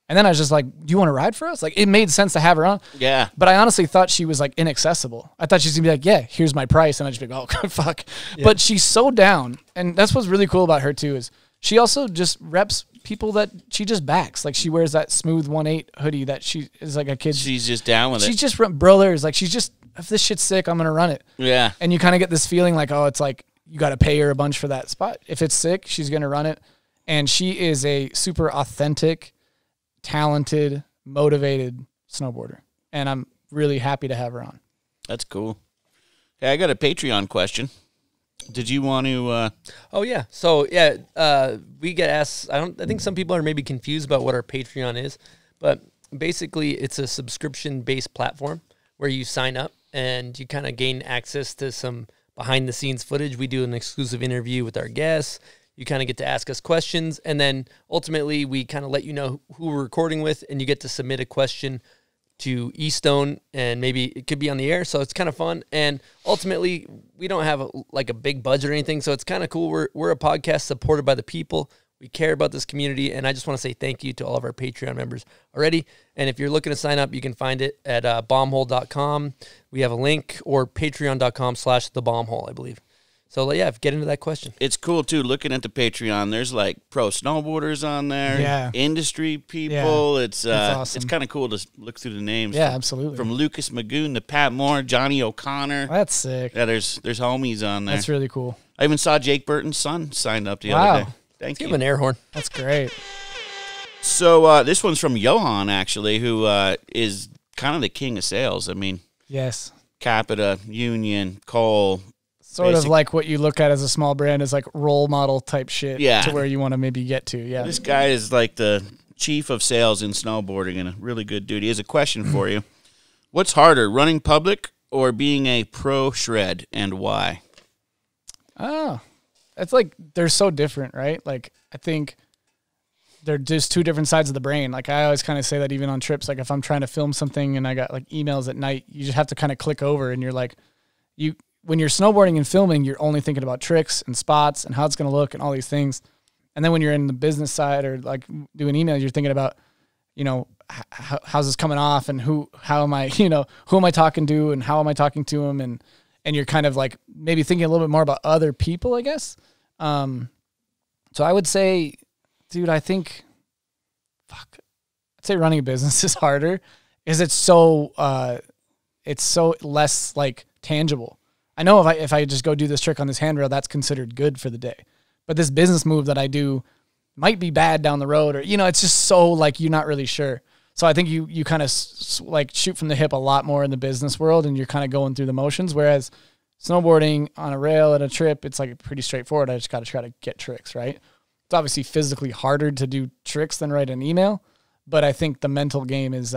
Speaker 7: And then I was just like, do you want to ride for us? Like, it made sense to have her on.
Speaker 6: Yeah.
Speaker 7: But I honestly thought she was, like, inaccessible. I thought she's going to be like, yeah, here's my price. And I'd just be like, oh, fuck. Yeah. But she's so down. And that's what's really cool about her, too, is she also just reps people that she just backs. Like, she wears that smooth 1/8 hoodie that she is like a kid.
Speaker 6: She's just down with it.
Speaker 7: She's just brothers. Like, she's just, if this shit's sick, I'm going to run it.
Speaker 6: Yeah.
Speaker 7: And you kind of get this feeling like, oh, it's like, you got to pay her a bunch for that spot. If it's sick, she's going to run it. And she is a super authentic, talented, motivated snowboarder. And I'm really happy to have her on.
Speaker 6: That's cool. Okay, I got a Patreon question. Did you want to?
Speaker 5: Oh yeah. So yeah, we get asked. I think some people are maybe confused about what our Patreon is, but basically it's a subscription-based platform where you sign up and you kind of gain access to some behind-the-scenes footage. We do an exclusive interview with our guests. You kind of get to ask us questions, and then ultimately we kind of let you know who we're recording with, and you get to submit a question to eStone, and maybe it could be on the air, so it's kind of fun. And ultimately, we don't have a big budget or anything, so it's kind of cool. We're a podcast supported by the people. We care about this community, and I just want to say thank you to all of our Patreon members already. And if you're looking to sign up, you can find it at bombhole.com. We have a link, or patreon.com/thebombhole, I believe. So, yeah, get into that question.
Speaker 6: It's cool, too, looking at the Patreon. There's, like, pro snowboarders on there, industry people. Yeah. It's awesome. It's kind of cool to look through the names.
Speaker 7: Yeah, absolutely.
Speaker 6: From Lucas Magoon to Pat Moore, Johnny O'Connor.
Speaker 7: That's sick.
Speaker 6: Yeah, there's homies on there.
Speaker 7: That's really cool.
Speaker 6: I even saw Jake Burton's son signed up the other day.
Speaker 5: Let's give him an air horn.
Speaker 7: That's great.
Speaker 6: So this one's from Johan, actually, who is kind of the king of sales. I mean,
Speaker 7: yes,
Speaker 6: Capita, Union, Cole.
Speaker 7: Sort of like what you look at as a small brand is like role model type shit to where you want to maybe get to. Yeah.
Speaker 6: This guy is like the chief of sales in snowboarding and a really good dude. He has a question for you. What's harder, running public or being a pro shred, and why?
Speaker 7: Oh, it's like they're so different, right? Like, I think they're just two different sides of the brain. Like, I always kind of say that even on trips, like if I'm trying to film something and I got like emails at night, you just have to kind of click over and you're like, when you're snowboarding and filming, you're only thinking about tricks and spots and how it's going to look and all these things. And then when you're in the business side or like doing emails, you're thinking about, you know, how's this coming off and who am I talking to and how am I talking to them? And you're kind of like maybe thinking a little bit more about other people, I guess. So I would say, dude, I'd say running a business is harder because it's so less like tangible. I know if I just go do this trick on this handrail, that's considered good for the day. But this business move that I do might be bad down the road, or, you know, it's just so like you're not really sure. So I think you kind of like shoot from the hip a lot more in the business world, and you're kind of going through the motions. Whereas snowboarding on a rail at a trip, it's like pretty straightforward. I just got to try to get tricks, right? It's obviously physically harder to do tricks than write an email, but I think the mental game is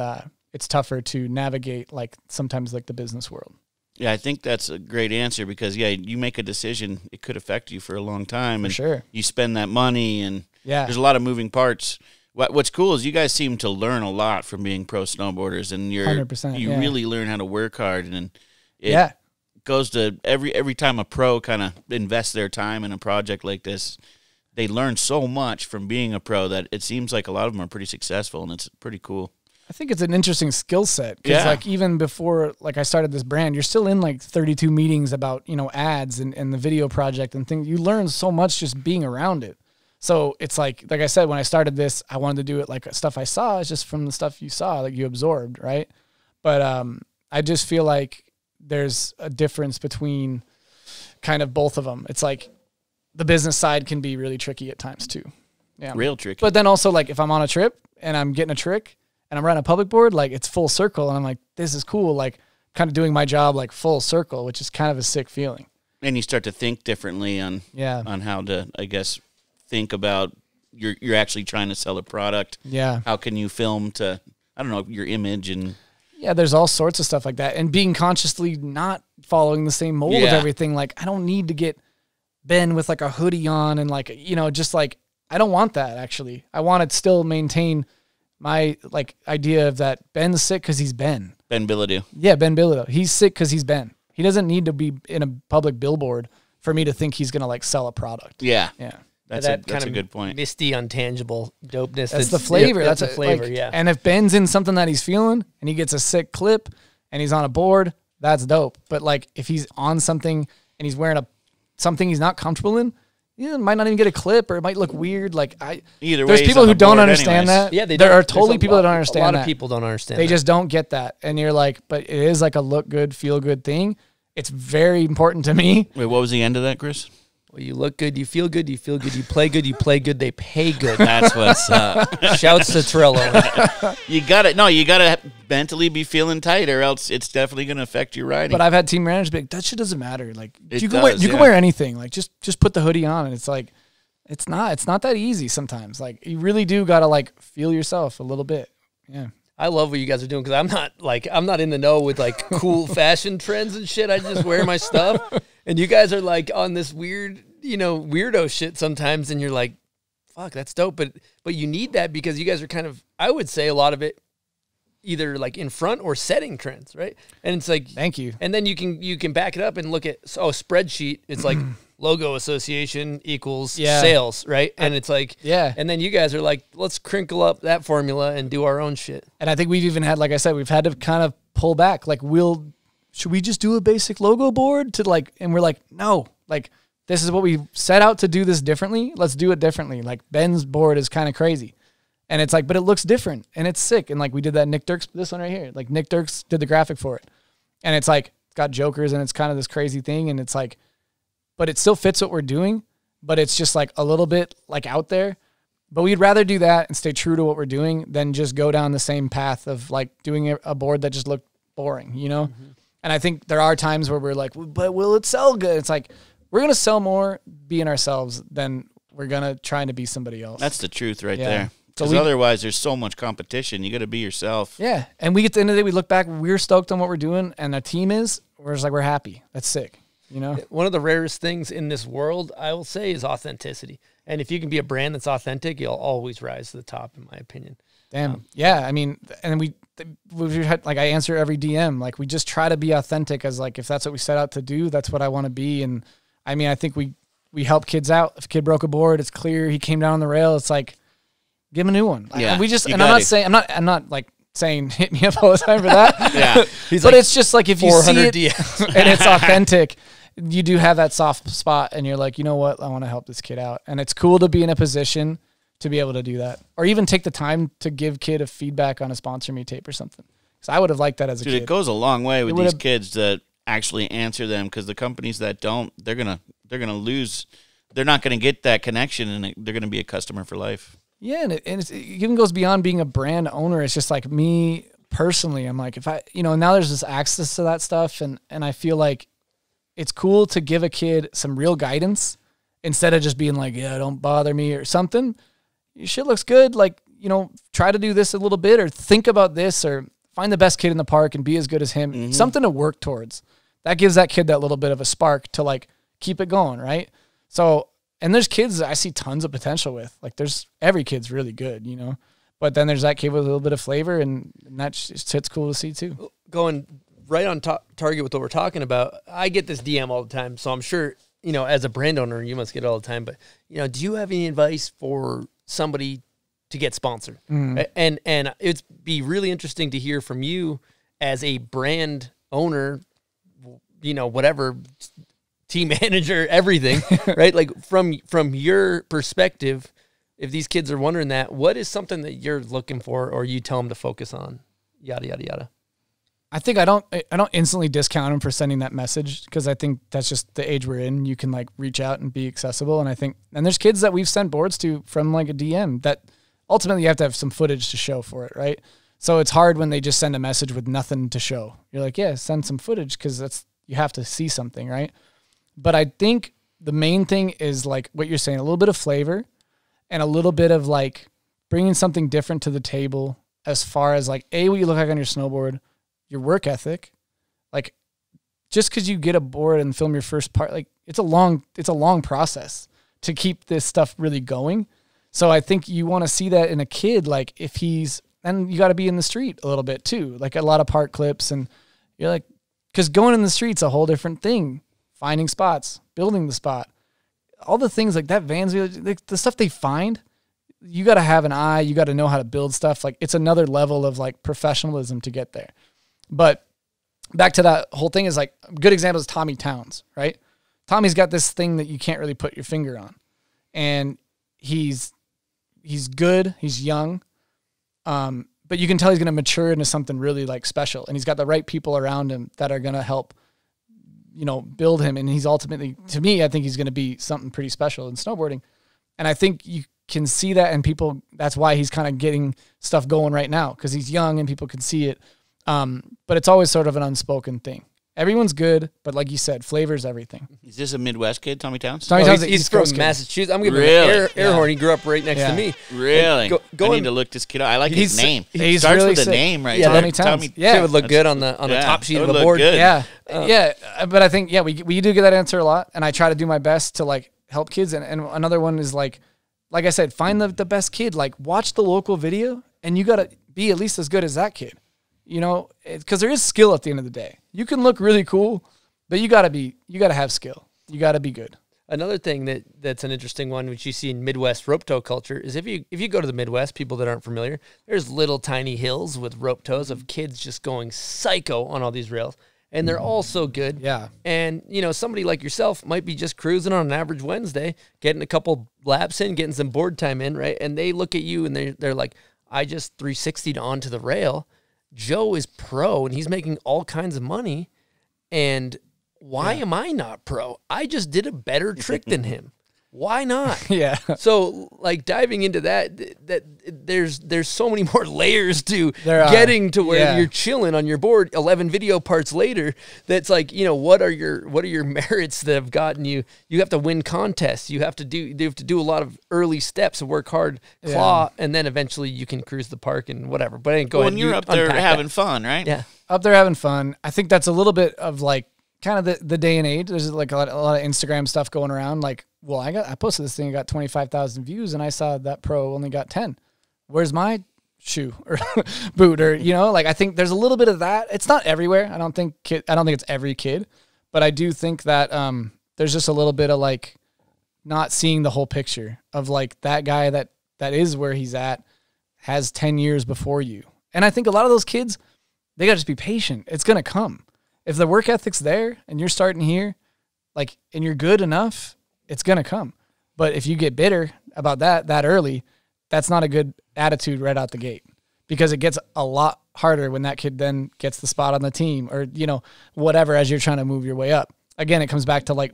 Speaker 7: it's tougher to navigate like sometimes like the business world.
Speaker 6: Yeah, I think that's a great answer because, you make a decision, it could affect you for a long time. And
Speaker 7: sure.
Speaker 6: You spend that money, and there's a lot of moving parts. What's cool is you guys seem to learn a lot from being pro snowboarders, and
Speaker 7: 100%,
Speaker 6: you really learn how to work hard. And goes to every time a pro kind of invests their time in a project like this, they learn so much from being a pro that it seems like a lot of them are pretty successful, and it's pretty cool.
Speaker 7: I think it's an interesting skill set because like even before like I started this brand, you're still in like 32 meetings about, you know, ads and the video project and things. You learn so much just being around it. So it's like I said, when I started this, I wanted to do it like stuff I saw. It's just from the stuff you saw, like you absorbed, right? But I just feel like there's a difference between kind of both of them. It's like the business side can be really tricky at times too. Yeah.
Speaker 6: Real tricky.
Speaker 7: But then also like if I'm on a trip and I'm getting a trick and I'm running a public board, like it's full circle and I'm like, this is cool. Like kind of doing my job like full circle, which is kind of a sick feeling.
Speaker 6: And you start to think differently on how to, I guess, think about you're actually trying to sell a product.
Speaker 7: Yeah.
Speaker 6: How can you film to, I don't know, your image and...
Speaker 7: Yeah, there's all sorts of stuff like that. And being consciously not following the same mold of everything. Like, I don't need to get Ben with like a hoodie on and like, you know, just like, I don't want that actually. I want to still maintain my like idea of that Ben's sick because he's Ben.
Speaker 6: Ben Bilodeau.
Speaker 7: Yeah, Ben Bilodeau. He's sick because he's Ben. He doesn't need to be in a public billboard for me to think he's going to like sell a product.
Speaker 6: Yeah.
Speaker 7: Yeah.
Speaker 6: That's a good point.
Speaker 5: Misty, untangible dopeness.
Speaker 7: That's the flavor.
Speaker 5: That's
Speaker 7: that's
Speaker 5: the flavor,
Speaker 7: like,
Speaker 5: yeah.
Speaker 7: And if Ben's in something that he's feeling and he gets a sick clip and he's on a board, that's dope. But like if he's on something and he's wearing something he's not comfortable in, it might not even get a clip or it might look weird. Like
Speaker 6: either way,
Speaker 7: there's people who don't understand that.
Speaker 5: Yeah,
Speaker 7: there are totally people that don't understand that.
Speaker 5: A lot of people don't understand.
Speaker 7: They just don't get that. And you're like, but it is like a look good, feel good thing. It's very important to me.
Speaker 6: Wait, what was the end of that, Chris?
Speaker 5: Well, you look good, you feel good, you play good, you play good, they pay good.
Speaker 6: That's what's up.
Speaker 5: Shouts to Trello.
Speaker 6: You gotta mentally be feeling tight, or else it's definitely gonna affect your riding.
Speaker 7: But I've had team managers be like, that shit doesn't matter. Like you can
Speaker 6: does,
Speaker 7: wear anything. Like just put the hoodie on, and it's like it's not that easy sometimes. Like you really do gotta like feel yourself a little bit. Yeah.
Speaker 5: I love what you guys are doing because I'm not in the know with like cool fashion trends and shit. I just wear my stuff, and you guys are like on this weird, you know, weirdo shit sometimes, and you're like, "Fuck, that's dope." But you need that because you guys are kind of, I would say, a lot of it either like in front or setting trends, right? And it's like,
Speaker 7: thank you.
Speaker 5: And then you can back it up and look at spreadsheet. It's like logo association equals sales, right? And it's like, and then you guys are like, let's crinkle up that formula and do our own shit.
Speaker 7: And I think we've even had, like I said, we've had to kind of pull back. Like, should we just do a basic logo board to like, and we're like, no, like this is what we set out to do this differently. Let's do it differently. Like Ben's board is kind of crazy. And it's like, but it looks different and it's sick. And like we did that Nick Dirks, this one right here, like Nick Dirks did the graphic for it. And it's like, it's got jokers and it's kind of this crazy thing. And it's like, but it still fits what we're doing, but it's just like a little bit like out there. But we'd rather do that and stay true to what we're doing than just go down the same path of like doing a board that just looked boring, you know? Mm-hmm. And I think there are times where we're like, but will it sell good? It's like, we're going to sell more being ourselves than we're going to try to be somebody else.
Speaker 6: That's the truth right there. Because otherwise there's so much competition. You got to be yourself.
Speaker 7: Yeah. And we get to the end of the day, we look back, we're stoked on what we're doing, and our team is, we're just like, we're happy. That's sick. You know,
Speaker 5: one of the rarest things in this world, I will say, is authenticity. And if you can be a brand that's authentic, you'll always rise to the top, in my opinion.
Speaker 7: Damn. Yeah. I mean, and we've had, like, I answer every DM. Like, we just try to be authentic as, like, if that's what we set out to do, that's what I want to be. And I mean, I think we help kids out. If a kid broke a board, it's clear he came down on the rail. It's like, give him a new one.
Speaker 6: Yeah.
Speaker 7: And we just, and I'm not like saying hit me up all the time for that.
Speaker 6: Yeah.
Speaker 7: But like, it's just like, if you see it
Speaker 5: DMs.
Speaker 7: and it's authentic, you do have that soft spot and you're like, you know what? I want to help this kid out. And it's cool to be in a position to be able to do that. Or even take the time to give kid a feedback on a sponsor me tape or something. Because I would have liked that as a kid.
Speaker 6: It goes a long way with these kids that actually answer them, because the companies that don't, they're gonna lose. They're not gonna get that connection, and they're gonna be a customer for life.
Speaker 7: Yeah, and it even goes beyond being a brand owner. It's just like me personally. I'm like, if I, you know, now there's this access to that stuff, and I feel like it's cool to give a kid some real guidance instead of just being like, yeah, don't bother me or something. Your shit looks good. Like, you know, try to do this a little bit, or think about this, or find the best kid in the park and be as good as him. Mm-hmm. Something to work towards. That gives that kid that little bit of a spark to like keep it going, right? So, and there's kids that I see tons of potential with. Like, every kid's really good, you know? But then there's that kid with a little bit of flavor, and that it's cool to see too.
Speaker 5: Going right on target with what we're talking about. I get this DM all the time, so I'm sure, you know, as a brand owner, you must get it all the time. But, you know, do you have any advice for somebody to get sponsored? And it'd be really interesting to hear from you as a brand owner, you know, whatever, team manager, everything, right? Like from your perspective, if these kids are wondering that, what is something that you're looking for or you tell them to focus on? Yada, yada, yada.
Speaker 7: I think I don't instantly discount them for sending that message, because I think that's just the age we're in. You can like reach out and be accessible. And I think, and there's kids that we've sent boards to from like a DM that ultimately you have to have some footage to show for it, right? So it's hard when they just send a message with nothing to show. You're like, yeah, send some footage, because that's, you have to see something, right? But I think the main thing is like what you're saying, a little bit of flavor and a little bit of like bringing something different to the table as far as like, A, what you look like on your snowboard, your work ethic. Like just because you get a board and film your first part, like it's a long process to keep this stuff really going. So I think you want to see that in a kid, like if he's, and you got to be in the street a little bit too, like a lot of park clips, and you're like, because going in the street's a whole different thing. Finding spots, building the spot, all the things like that, Vans, like the stuff they find, you got to have an eye. You got to know how to build stuff. Like it's another level of like professionalism to get there. But back to that whole thing is like a good example is Tommy Towns, right? Tommy's got this thing that you can't really put your finger on, and he's good. He's young. But you can tell he's going to mature into something really like special, and he's got the right people around him that are going to help, you know, build him. And he's ultimately, to me, I think he's going to be something pretty special in snowboarding. And I think you can see that in people. That's why he's kind of getting stuff going right now, because he's young and people can see it. But it's always sort of an unspoken thing. Everyone's good, but like you said, flavor's everything.
Speaker 6: Is this a Midwest kid, Tommy Towns?
Speaker 7: Tommy Towns,
Speaker 5: he's from Massachusetts. I'm giving him an air horn. He grew up right next to me.
Speaker 6: Really? I need to look this kid up. I like his name.
Speaker 7: He
Speaker 6: starts
Speaker 7: really
Speaker 6: with
Speaker 7: sick.
Speaker 6: a name, right?
Speaker 7: Yeah, Tommy Towns.
Speaker 5: Yeah, it would look good on the top sheet of the board.
Speaker 6: Good.
Speaker 7: Yeah, but I think we do get that answer a lot, and I try to do my best to like help kids. And another one is like I said, find the best kid. Like watch the local video, and you got to be at least as good as that kid. You know, because there is skill at the end of the day. You can look really cool, but you got to have skill. You got to be good.
Speaker 5: Another thing that's an interesting one, which you see in Midwest rope toe culture, is if you go to the Midwest, people that aren't familiar, there's little tiny hills with rope toes of kids just going psycho on all these rails, and they're all so good.
Speaker 7: Yeah. And
Speaker 5: you know, somebody like yourself might be just cruising on an average Wednesday, getting a couple laps in, getting some board time in, right? And they look at you and they're like, I just 360'd onto the rail. Joe is pro and he's making all kinds of money, and why am I not pro? I just did a better trick than him. Why not?
Speaker 7: Yeah.
Speaker 5: So like diving into that there's so many more layers to getting to where you're chilling on your board 11 video parts later. That's like, you know, what are your merits that have gotten you? You have to win contests. You have to do a lot of early steps and work hard, claw, and then eventually you can cruise the park and whatever. But I ain't going.
Speaker 6: When you're up there having fun, right?
Speaker 5: Yeah.
Speaker 7: Up there having fun. I think that's a little bit of like kind of the day and age. There's like a lot of Instagram stuff going around. Like, well, I posted this thing, I got 25,000 views, and I saw that pro only got 10. Where's my shoe or boot? Or, you know, like I think there's a little bit of that. It's not everywhere. I don't think it's every kid, but I do think that there's just a little bit of like not seeing the whole picture of like that guy that is where he's at has 10 years before you. And I think a lot of those kids, they got to just be patient. It's going to come. If the work ethic's there and you're starting here, like, and you're good enough, it's going to come. But if you get bitter about that early, that's not a good attitude right out the gate, because it gets a lot harder when that kid then gets the spot on the team or, you know, whatever, as you're trying to move your way up. Again, it comes back to like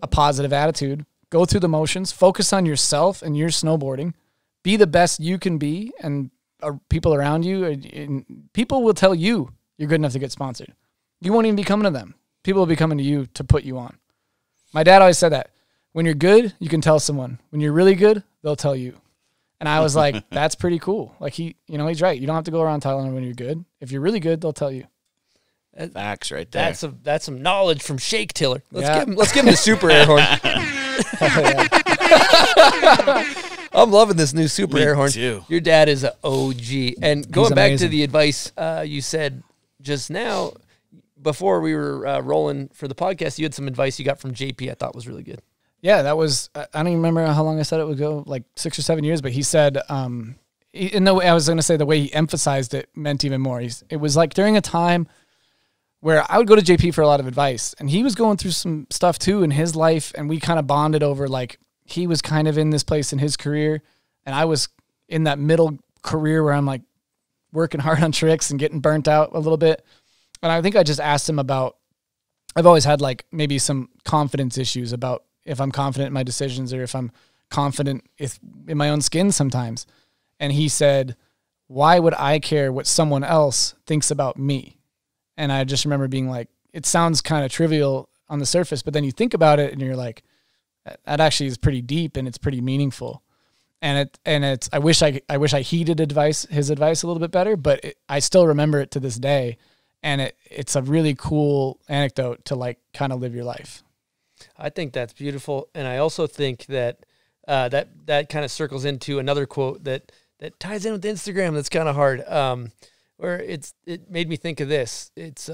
Speaker 7: a positive attitude. Go through the motions, focus on yourself and your snowboarding, be the best you can be, and people around you, and people will tell you you're good enough to get sponsored. You won't even be coming to them. People will be coming to you to put you on. My dad always said that. When you're good, you can tell someone. When you're really good, they'll tell you. And I was like, that's pretty cool. Like he's right. You don't have to go around telling them when you're good. If you're really good, they'll tell you.
Speaker 6: Facts right there.
Speaker 5: That's some knowledge from Shake Tiller. Let's give him the super air horn. I'm loving this new super air horn.
Speaker 6: Too.
Speaker 5: Your dad is an OG. And going back to the advice you said just now, before we were rolling for the podcast, you had some advice you got from JP I thought was really good.
Speaker 7: Yeah, that was, I don't even remember how long I said it would go, like 6 or 7 years, but he said, in the way I was going to say the way he emphasized it meant even more. It was like during a time where I would go to JP for a lot of advice, and he was going through some stuff too in his life, and we kind of bonded over, like, he was kind of in this place in his career, and I was in that middle career where I'm like working hard on tricks and getting burnt out a little bit. And I think I just asked him about, I've always had like maybe some confidence issues about if I'm confident in my decisions or if I'm confident in my own skin sometimes. And he said, why would I care what someone else thinks about me? And I just remember being like, it sounds kind of trivial on the surface, but then you think about it and you're like, that actually is pretty deep and it's pretty meaningful. And it's I wish I heeded his advice a little bit better, but I still remember it to this day. And it's a really cool anecdote to like kind of live your life.
Speaker 5: I think that's beautiful. And I also think that that kind of circles into another quote that ties in with Instagram. That's kind of hard. Where it made me think of this. It's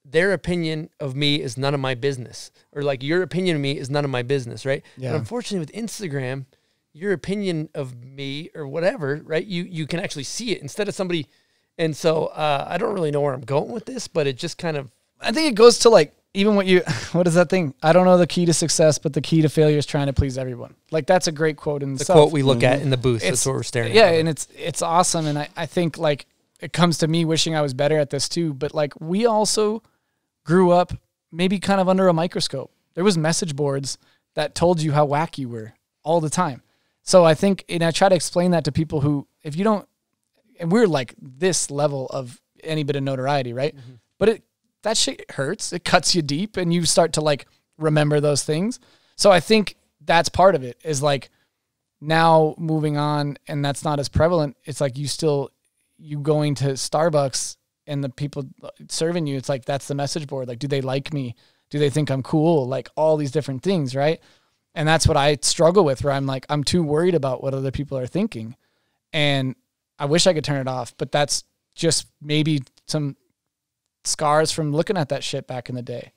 Speaker 5: their opinion of me is none of my business, or like your opinion of me is none of my business, right? Yeah. But unfortunately with Instagram, your opinion of me or whatever, right? You can actually see it instead of somebody. And so I don't really know where I'm going with this, but it just kind of,
Speaker 7: I think it goes to like, even what is that thing? I don't know the key to success, but the key to failure is trying to please everyone. Like that's a great quote in itself.
Speaker 5: The quote we look at in the booth. That's what we're staring at.
Speaker 7: Yeah. And it's awesome. And I think like it comes to me wishing I was better at this too, but like we also grew up maybe kind of under a microscope. There was message boards that told you how whack you were all the time. So I think, and I try to explain that to people who, if you don't, and we're like this level of any bit of notoriety, right? Mm-hmm. But that shit hurts. It cuts you deep and you start to like remember those things. So I think that's part of it is like now moving on and that's not as prevalent. It's like you going to Starbucks and the people serving you, it's like, that's the message board. Like, do they like me? Do they think I'm cool? Like all these different things. Right. And that's what I struggle with, where I'm like, I'm too worried about what other people are thinking. And I wish I could turn it off, but that's just maybe some scars from looking at that shit back in the day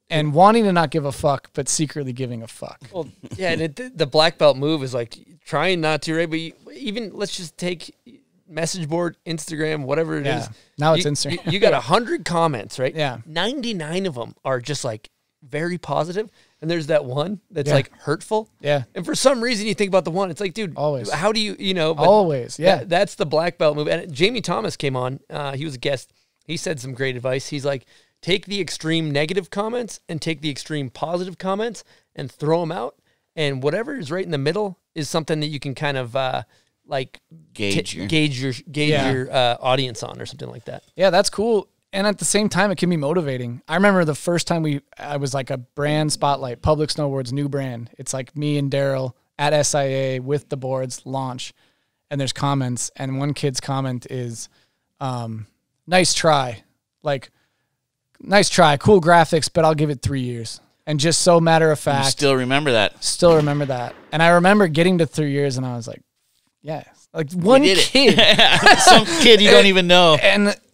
Speaker 7: and wanting to not give a fuck, but secretly giving a fuck.
Speaker 5: Well, yeah. And the black belt move is like trying not to, right? But even let's just take message board, Instagram, whatever it is.
Speaker 7: Now it's Instagram.
Speaker 5: You got 100 comments, right?
Speaker 7: Yeah.
Speaker 5: 99 of them are just like very positive, and there's that one that's like hurtful.
Speaker 7: Yeah.
Speaker 5: And for some reason you think about the one, it's like, dude,
Speaker 7: always.
Speaker 5: How do you know?
Speaker 7: Always. Yeah.
Speaker 5: That's the black belt move. And Jamie Thomas came on. He was a guest. He said some great advice. He's like, take the extreme negative comments and take the extreme positive comments and throw them out. And whatever is right in the middle is something that you can kind of like gauge your audience on or something like that.
Speaker 7: Yeah, that's cool. And at the same time, it can be motivating. I remember the first time I was like a brand spotlight, Public Snowboards, new brand. It's like me and Daryl at SIA with the boards launch, and there's comments. And one kid's comment is, nice try. Like, nice try, cool graphics, but I'll give it 3 years. And just so matter of fact.
Speaker 6: You still remember that.
Speaker 7: Still remember that. And I remember getting to 3 years and I was like, yeah, like one kid.
Speaker 6: Some kid you don't even know.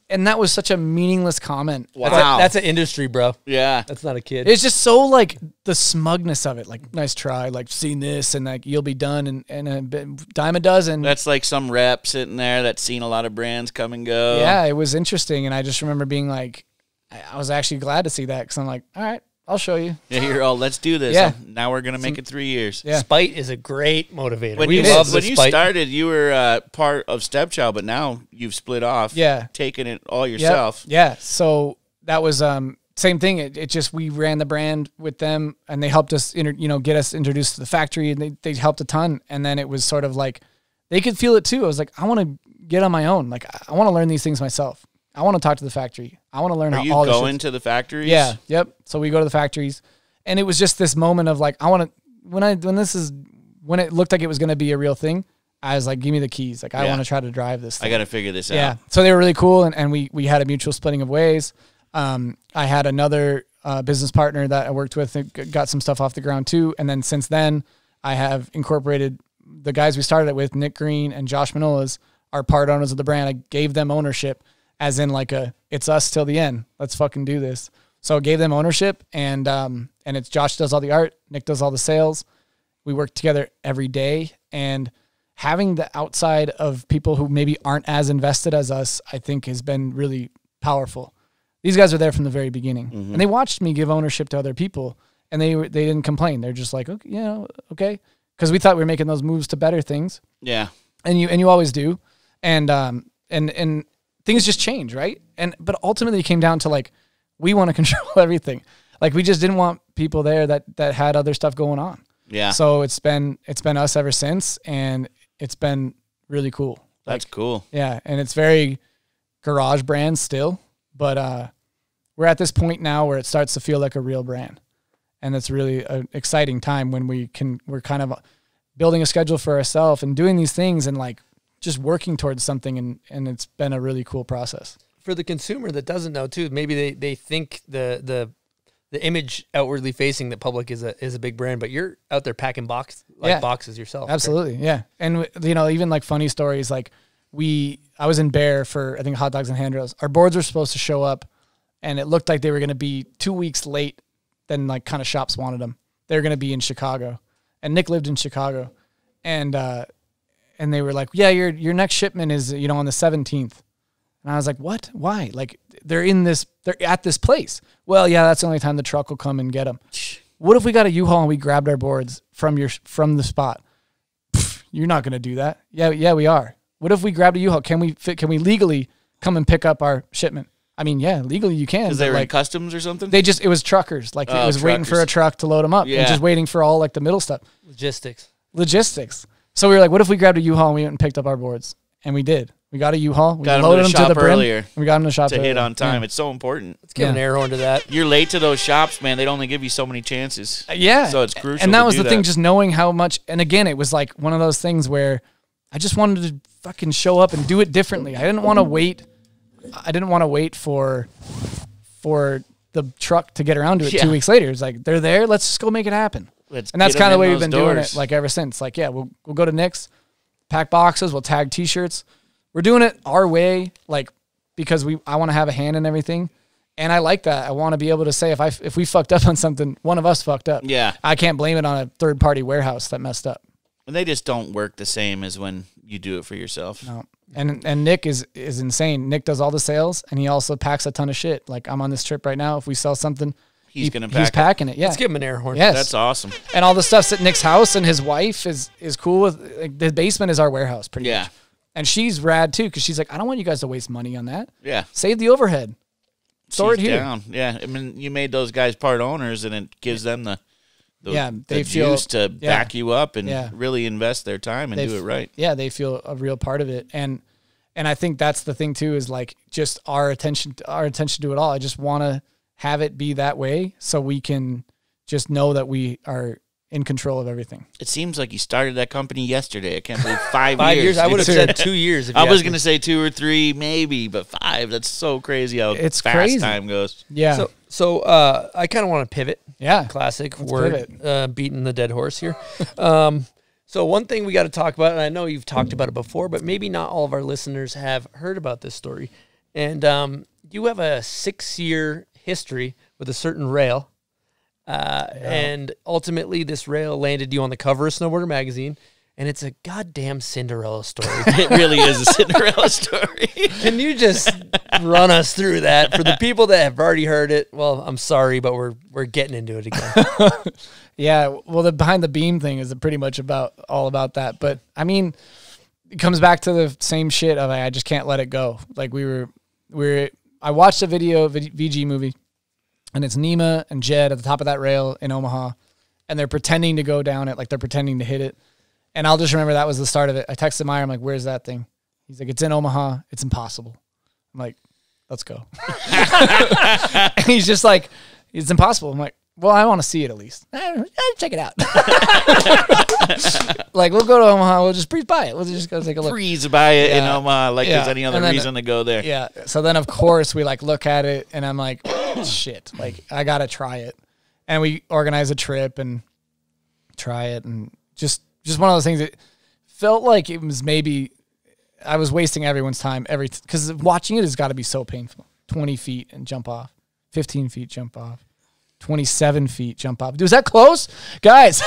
Speaker 7: And that was such a meaningless comment.
Speaker 6: Wow.
Speaker 5: That's an industry, bro.
Speaker 6: Yeah.
Speaker 5: That's not a kid.
Speaker 7: It's just so like the smugness of it. Like, nice try, like seen this and like you'll be done in a dime a dozen.
Speaker 6: That's like some rep sitting there that's seen a lot of brands come and go.
Speaker 7: Yeah, it was interesting. And I just remember being like, I was actually glad to see that because I'm like, all right, I'll show you.
Speaker 6: Yeah, you're all, let's do this.
Speaker 7: Yeah.
Speaker 6: Now we're going to make it 3 years.
Speaker 7: Yeah.
Speaker 5: Spite is a great motivator.
Speaker 6: When you started, you were part of Stepchild, but now you've split off.
Speaker 7: Yeah.
Speaker 6: Taking it all yourself.
Speaker 7: Yep. Yeah. So that was same thing. It just, we ran the brand with them and they helped us, get us introduced to the factory and they helped a ton. And then it was sort of like, they could feel it too. I was like, I want to get on my own. Like, I want to learn these things myself. I want to talk to the factory. I want to learn
Speaker 6: how all this. Are you going to the factories?
Speaker 7: Yeah. Yep. So we go to the factories, and it was just this moment of like, I want to. When it looked like it was going to be a real thing, I was like, give me the keys. Like, I want to try to drive this thing.
Speaker 6: I got to figure this out.
Speaker 7: Yeah. So they were really cool, and we had a mutual splitting of ways. I had another business partner that I worked with that got some stuff off the ground too, and then since then, I have incorporated the guys we started it with, Nick Green and Josh Manolas, are part owners of the brand. I gave them ownership. as in like it's us till the end. Let's fucking do this. So it gave them ownership, and it's Josh does all the art, Nick does all the sales. We work together every day, and having the outside of people who maybe aren't as invested as us, I think has been really powerful. These guys are there from the very beginning, and they watched me give ownership to other people, and they didn't complain. They're just like, okay, okay, because we thought we were making those moves to better things.
Speaker 6: Yeah,
Speaker 7: and you always do, and things just change, right? But ultimately, it came down to like, we want to control everything. Like, we just didn't want people there that had other stuff going on.
Speaker 6: Yeah.
Speaker 7: So it's been us ever since, and it's been really cool.
Speaker 6: That's cool.
Speaker 7: Yeah, and it's very garage brand still, but we're at this point now where it starts to feel like a real brand, and it's really an exciting time when we're kind of building a schedule for ourselves and doing these things and like just working towards something, and it's been a really cool process.
Speaker 5: For the consumer that doesn't know too, maybe they think the image outwardly facing that Public is a big brand, but you're out there packing boxes yourself.
Speaker 7: Absolutely, right? Yeah. And even like funny stories, like I was in Bear for I think hot dogs and handrails. Our boards were supposed to show up, and it looked like they were going to be 2 weeks late than like kind of shops wanted them. They were going to be in Chicago, and Nick lived in Chicago, and they were like, yeah, your next shipment is on the 17th. And I was like, what? Why? Like, they're at this place. Well, yeah, that's the only time the truck will come and get them. What if we got a U-Haul and we grabbed our boards from the spot? Pfft, you're not going to do that. Yeah, we are. What if we grabbed a U-Haul? Can we legally come and pick up our shipment? I mean, yeah, legally you can.
Speaker 6: Because they were in customs or something?
Speaker 7: It was truckers. Like, it was waiting for a truck to load them up. Yeah. And just waiting for all like the middle stuff. Logistics. So we were like, what if we grabbed a U-Haul and we went and picked up our boards? And we did. We got a U-Haul. We loaded them to the brim. And we got them to shop
Speaker 6: to hit on time. Yeah. It's so important.
Speaker 5: Let's give an air horn to that.
Speaker 6: You're late to those shops, man. They'd only give you so many chances.
Speaker 7: Yeah.
Speaker 6: So it's crucial.
Speaker 7: And that was the thing, just knowing how much. And again, it was like one of those things where I just wanted to fucking show up and do it differently. I didn't want to wait. For the truck to get around to it 2 weeks later. It's like, they're there. Let's just go make it happen. And that's kind of the way we've been doing it like ever since. Like, yeah, we'll go to Nick's, pack boxes, we'll tag T-shirts. We're doing it our way, like, because I want to have a hand in everything, and I like that. I want to be able to say if we fucked up on something, one of us fucked up.
Speaker 6: Yeah,
Speaker 7: I can't blame it on a third-party warehouse that messed up.
Speaker 6: And they just don't work the same as when you do it for yourself.
Speaker 7: No, and Nick is insane. Nick does all the sales, and he also packs a ton of shit. Like, I'm on this trip right now. If we sell something, he's packing it. Yeah,
Speaker 5: let's give him an air horn.
Speaker 7: Yes,
Speaker 6: that's awesome.
Speaker 7: And all the stuff's at Nick's house, and his wife is cool with. Like, the basement is our warehouse, pretty much. And she's rad too, because she's like, I don't want you guys to waste money on that.
Speaker 6: Yeah.
Speaker 7: Save the overhead. Store it here.
Speaker 6: Down. Yeah. I mean, you made those guys part owners, and it gives them the
Speaker 7: they feel
Speaker 6: juice to back you up and really invest their time and do it right.
Speaker 7: Yeah, they feel a real part of it. And I think that's the thing too, is like just our attention to it all. I just want to have it be that way so we can just know that we are in control of everything.
Speaker 6: It seems like you started that company yesterday. I can't believe 5
Speaker 5: 5 years. I would have said 2 years.
Speaker 6: I was going to say 2 or 3 maybe, but 5. That's so crazy how fast time goes.
Speaker 7: Yeah.
Speaker 5: So I kind of want to pivot.
Speaker 7: Yeah.
Speaker 5: Classic word, beating the dead horse here. So one thing we got to talk about, and I know you've talked about it before, but maybe not all of our listeners have heard about this story. And you have a 6-year history with a certain rail. And ultimately this rail landed you on the cover of Snowboarder Magazine, and it's a goddamn Cinderella story.
Speaker 6: It really is a Cinderella story.
Speaker 5: Can you just run us through that for the people that have already heard it? Well, I'm sorry, but we're getting into it again.
Speaker 7: Yeah, well, the behind the beam thing is pretty much all about that. But I mean, it comes back to the same shit of I just can't let it go. Like I watched a video, VG movie. And it's Nima and Jed at the top of that rail in Omaha, and they're pretending to go down it, like they're pretending to hit it. And I'll just remember that was the start of it. I texted Meyer, I'm like, where's that thing? He's like, it's in Omaha. It's impossible. I'm like, let's go. And he's just like, it's impossible. I'm like, well, I want to see it at least. Check it out. Like, we'll go to Omaha. We'll just breeze by it. We'll just go take a look.
Speaker 6: Breeze by it in Omaha like there's any other reason to go there.
Speaker 7: Yeah. So then, of course, we like look at it, and I'm like, shit. Like, I got to try it. And we organize a trip and try it. And just one of those things that felt like it was maybe I was wasting everyone's time because watching it has got to be so painful. 20 feet and jump off, 15 feet jump off, 27 feet jump off. Dude, was that close? Guys,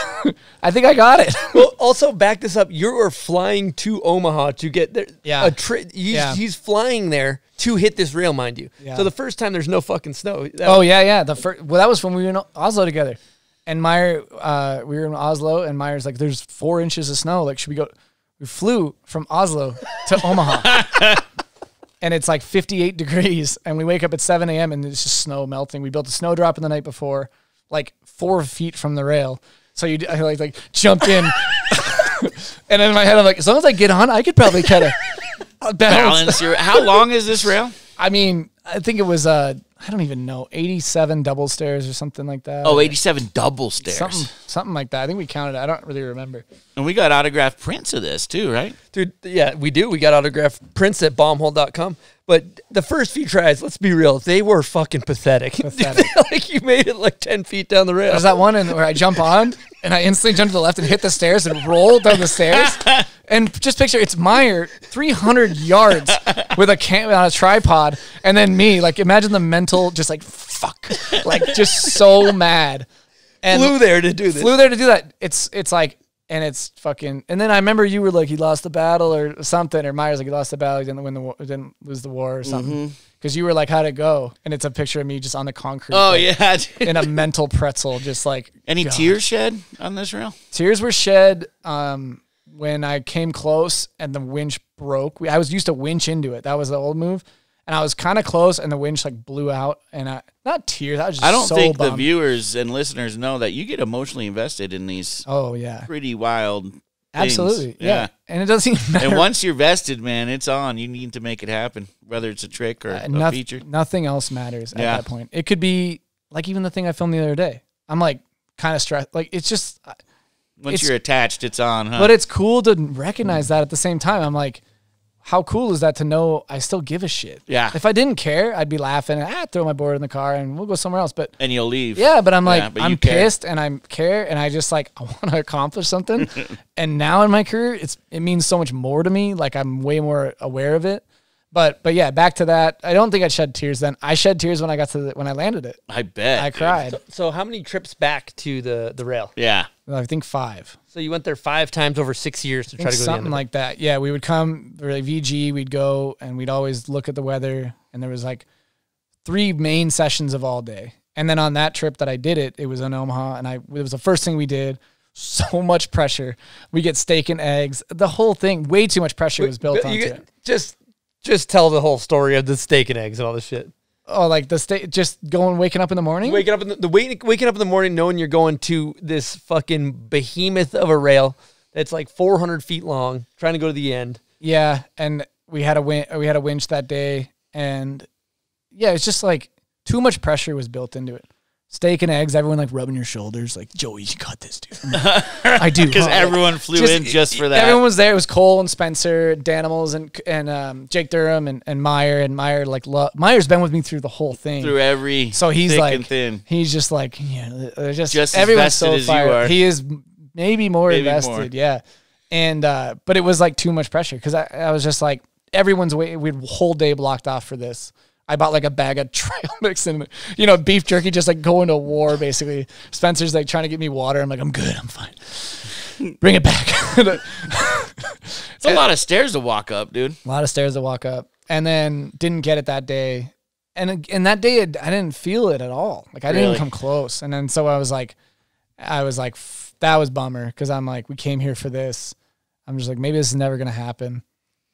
Speaker 7: I think I got it.
Speaker 5: Well, also back this up. You are flying to Omaha to get there.
Speaker 7: Yeah.
Speaker 5: He's flying there to hit this rail, mind you.
Speaker 7: Yeah.
Speaker 5: So the first time there's no fucking snow.
Speaker 7: Yeah. Well, that was when we were in Oslo together. And Meyer, we were in Oslo, and Meyer's like, there's 4 inches of snow. Like, should we go? We flew from Oslo to Omaha. And it's like 58 degrees, and we wake up at 7 a.m. and it's just snow melting. We built a snowdrop in the night before, like 4 feet from the rail. So I like jumped in, and in my head I'm like, as long as I get on, I could probably kind of balance.
Speaker 6: How long is this rail?
Speaker 7: I mean, I think it was I don't even know, 87 double stairs or something like that.
Speaker 6: Oh, 87 double stairs.
Speaker 7: Something like that. I think we counted it. I don't really remember.
Speaker 6: And we got autographed prints of this too, right?
Speaker 5: Dude, yeah, we do. We got autographed prints at bombhole.com. But the first few tries, let's be real, they were fucking pathetic. Like you made it like 10 feet down the rail.
Speaker 7: There's that one where I jump on and I instantly jump to the left and hit the stairs and roll down the stairs. And just picture it's Meyer 300 yards with on a tripod, and then me. Like imagine the mental, just like fuck, like just so mad. And
Speaker 5: flew there to do this.
Speaker 7: Flew there to do that. It's like, and it's fucking. And then I remember you were like, he lost the battle or something, or Meyer's like, he lost the battle, he didn't win the war, didn't lose the war or something. Because you were like, how'd it go? And it's a picture of me just on the concrete.
Speaker 6: Oh
Speaker 7: like,
Speaker 6: yeah,
Speaker 7: in a mental pretzel, just like.
Speaker 6: Any tears shed on this rail?
Speaker 7: Tears were shed when I came close and the winch broke. I was used to winch into it. That was the old move. And I was kind of close, and the winch like blew out. And not tears. I was just
Speaker 6: I don't
Speaker 7: so
Speaker 6: think
Speaker 7: bummed.
Speaker 6: the viewers and listeners know that you get emotionally invested in these.
Speaker 7: Oh yeah,
Speaker 6: pretty wild. Things.
Speaker 7: Absolutely, yeah. And it doesn't even matter.
Speaker 6: And once you're vested, man, it's on. You need to make it happen, whether it's a trick or a feature.
Speaker 7: Nothing else matters at that point. It could be like even the thing I filmed the other day. I'm like kind of stressed. Like it's just
Speaker 6: once you're attached, it's on. Huh?
Speaker 7: But it's cool to recognize that at the same time. I'm like, how cool is that to know I still give a shit?
Speaker 6: Yeah.
Speaker 7: If I didn't care, I'd be laughing. Throw my board in the car and we'll go somewhere else. But
Speaker 6: and you'll leave.
Speaker 7: Yeah, but I'm like,
Speaker 6: but
Speaker 7: I'm pissed and I care and I just like I want to accomplish something. And now in my career, it means so much more to me. Like I'm way more aware of it. But yeah, back to that. I don't think I shed tears then. I shed tears when I got to when I landed it.
Speaker 6: I bet.
Speaker 7: I cried.
Speaker 5: So how many trips back to the rail?
Speaker 6: Yeah.
Speaker 7: I think 5.
Speaker 5: So you went there 5 times over 6 years to try to go
Speaker 7: something
Speaker 5: to the end of
Speaker 7: like that. Yeah, we would come for like VG, we'd go and we'd always look at the weather, and there was like 3 main sessions of all day. And then on that trip that I did it was in Omaha, and it was the first thing we did. So much pressure. We get steak and eggs. The whole thing, way too much pressure was built onto it.
Speaker 5: Just tell the whole story of the steak and eggs and all this shit.
Speaker 7: Oh, like the steak, just waking up in the morning?
Speaker 5: Waking up in waking up in the morning knowing you're going to this fucking behemoth of a rail that's like 400 feet long, trying to go to the end.
Speaker 7: Yeah, and we had a winch that day, and yeah, it's just like too much pressure was built into it. Steak and eggs, everyone like rubbing your shoulders, like, Joey, you got this, dude. I do.
Speaker 6: Because everyone flew in just for that.
Speaker 7: Everyone was there. It was Cole and Spencer, Danimals and Jake Durham and Meyer. And Meyer, like, Meyer's been with me through the whole thing.
Speaker 6: Through every
Speaker 7: so he's
Speaker 6: thick
Speaker 7: like,
Speaker 6: and thin.
Speaker 7: He's just like, yeah, just
Speaker 6: as
Speaker 7: everyone's
Speaker 6: vested
Speaker 7: so
Speaker 6: as
Speaker 7: fired.
Speaker 6: you are.
Speaker 7: He is maybe more invested, yeah. And, but it was like too much pressure because I was just like, everyone's waiting. We had a whole day blocked off for this. I bought like a bag of trail mix and, beef jerky, just like going to war, basically. Spencer's like trying to get me water. I'm like, I'm good. I'm fine. Bring it back.
Speaker 6: It's a lot of stairs to walk up, dude.
Speaker 7: A lot of stairs to walk up. And then didn't get it that day. And that day, I didn't feel it at all. Like I didn't even come close. And then so I was like, that was bummer because I'm like, we came here for this. I'm just like, maybe this is never going to happen.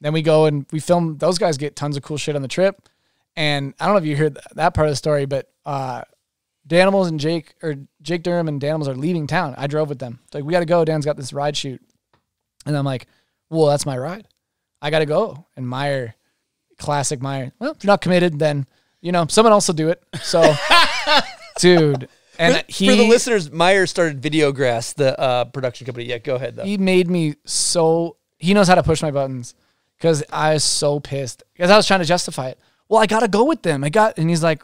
Speaker 7: Then we go and we film. Those guys get tons of cool shit on the trip. And I don't know if you heard that part of the story, but Danimals and Jake Durham and Danimals are leaving town. I drove with them. It's like, we got to go. Dan's got this ride shoot. And I'm like, well, that's my ride. I got to go. And Meyer, classic Meyer, well, if you're not committed, then, someone else will do it. So, dude. And
Speaker 5: for the listeners, Meyer started Videograss, the production company. Yeah, go ahead, though.
Speaker 7: He made me he knows how to push my buttons because I was so pissed because I was trying to justify it. Well, I got to go with them. And he's like,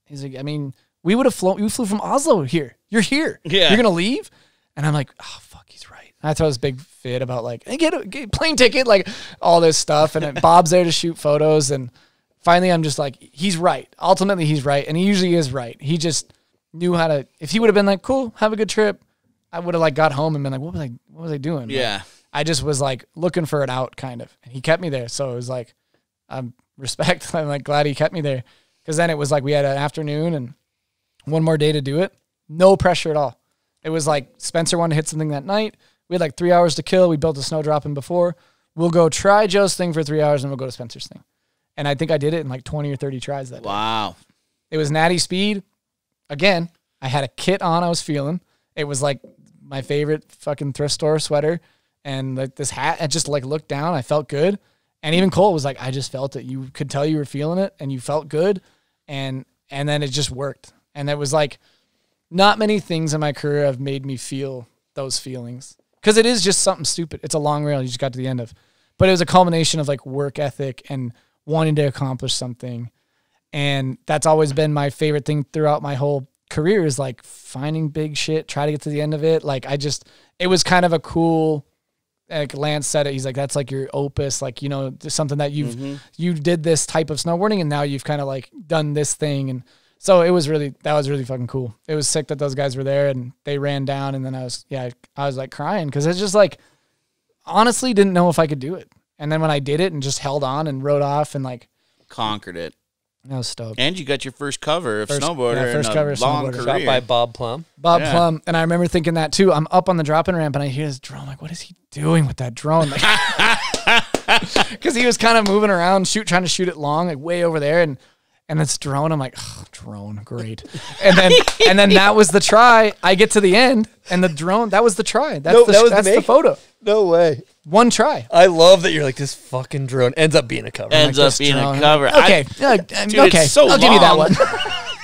Speaker 7: I mean, we would have flown. You flew from Oslo here. You're here.
Speaker 6: Yeah.
Speaker 7: You're going to leave? And I'm like, oh, fuck, he's right. And I throw this big fit about like, hey, get a plane ticket, like all this stuff. And then Bob's there to shoot photos. And finally, I'm just like, he's right. Ultimately, he's right. And he usually is right. He just knew how to, if he would have been like, cool, have a good trip, I would have like got home and been like, what was I doing?
Speaker 6: Yeah.
Speaker 7: Like, I just was like looking for it out kind of. And he kept me there. So it was like, respect. I'm like glad he kept me there. Because then it was like we had an afternoon and one more day to do it. No pressure at all. It was like Spencer wanted to hit something that night. We had like 3 hours to kill. We built a snowdrop in before. We'll go try Joe's thing for 3 hours and we'll go to Spencer's thing. And I think I did it in like 20 or 30 tries that day.
Speaker 6: Wow.
Speaker 7: It was natty speed. Again, I had a kit on I was feeling. It was like my favorite fucking thrift store sweater. And like this hat, I just like looked down. I felt good. And even Cole was like, I just felt it. You could tell you were feeling it and you felt good. And then it just worked. And it was like, not many things in my career have made me feel those feelings. Because it is just something stupid. It's a long rail you just got to the end of. But it was a culmination of like work ethic and wanting to accomplish something. And that's always been my favorite thing throughout my whole career is like finding big shit, try to get to the end of it. Like it was kind of a cool, like Lance said it, he's like, that's like your opus, like, you know, something that you did this type of snowboarding and now you've kind of like done this thing. And so that was really fucking cool. It was sick that those guys were there and they ran down and then I was like crying because it's just like, honestly didn't know if I could do it. And then when I did it and just held on and rode off and like
Speaker 6: conquered it.
Speaker 7: I was stoked.
Speaker 6: And you got your first cover of Snowboarder
Speaker 7: first
Speaker 6: in
Speaker 7: cover
Speaker 6: a
Speaker 7: of
Speaker 6: long
Speaker 7: Snowboarder.
Speaker 6: career.
Speaker 5: Shot by Bob Plum.
Speaker 7: Plum. And I remember thinking that too. I'm up on the drop-in ramp and I hear his drone. I'm like, what is he doing with that drone? Like, because he was kind of moving around, trying to shoot it long, like way over there. And it's drone. I'm like, oh, drone, great. And then that was the try. I get to the end and the drone, that was the try. That's the photo.
Speaker 5: No way.
Speaker 7: One try.
Speaker 5: I love that you're like, this fucking drone ends up being a cover.
Speaker 6: Ends up being a cover.
Speaker 7: Okay.
Speaker 6: Dude,
Speaker 7: okay.
Speaker 6: it's so
Speaker 7: I'll give you that one.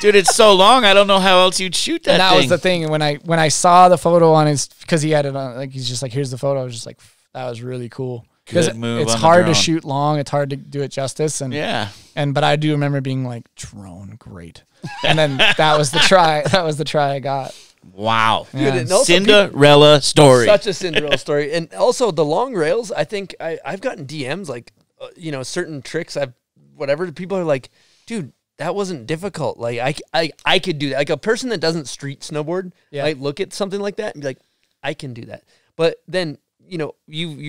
Speaker 6: Dude, it's so long. I don't know how else you'd shoot that
Speaker 7: And that
Speaker 6: thing.
Speaker 7: was the thing. And when I saw the photo on his, because he had it on, like he's just like, here's the photo. I was just like, that was really cool. Because
Speaker 6: Good move
Speaker 7: it's
Speaker 6: on the
Speaker 7: hard to
Speaker 6: drone.
Speaker 7: shoot long. It's hard to do it justice. And
Speaker 6: Yeah.
Speaker 7: but I do remember being like, drone, great. And then that was the try. That was the try I got.
Speaker 6: Wow.
Speaker 7: Yeah.
Speaker 5: and also
Speaker 6: Cinderella story.
Speaker 5: Such a Cinderella story. And also the long rails, I think I've gotten DMs like, certain tricks people are like, dude, that wasn't difficult. Like I could do that. Like a person that doesn't street snowboard might look at something like that and be like, I can do that. But then, you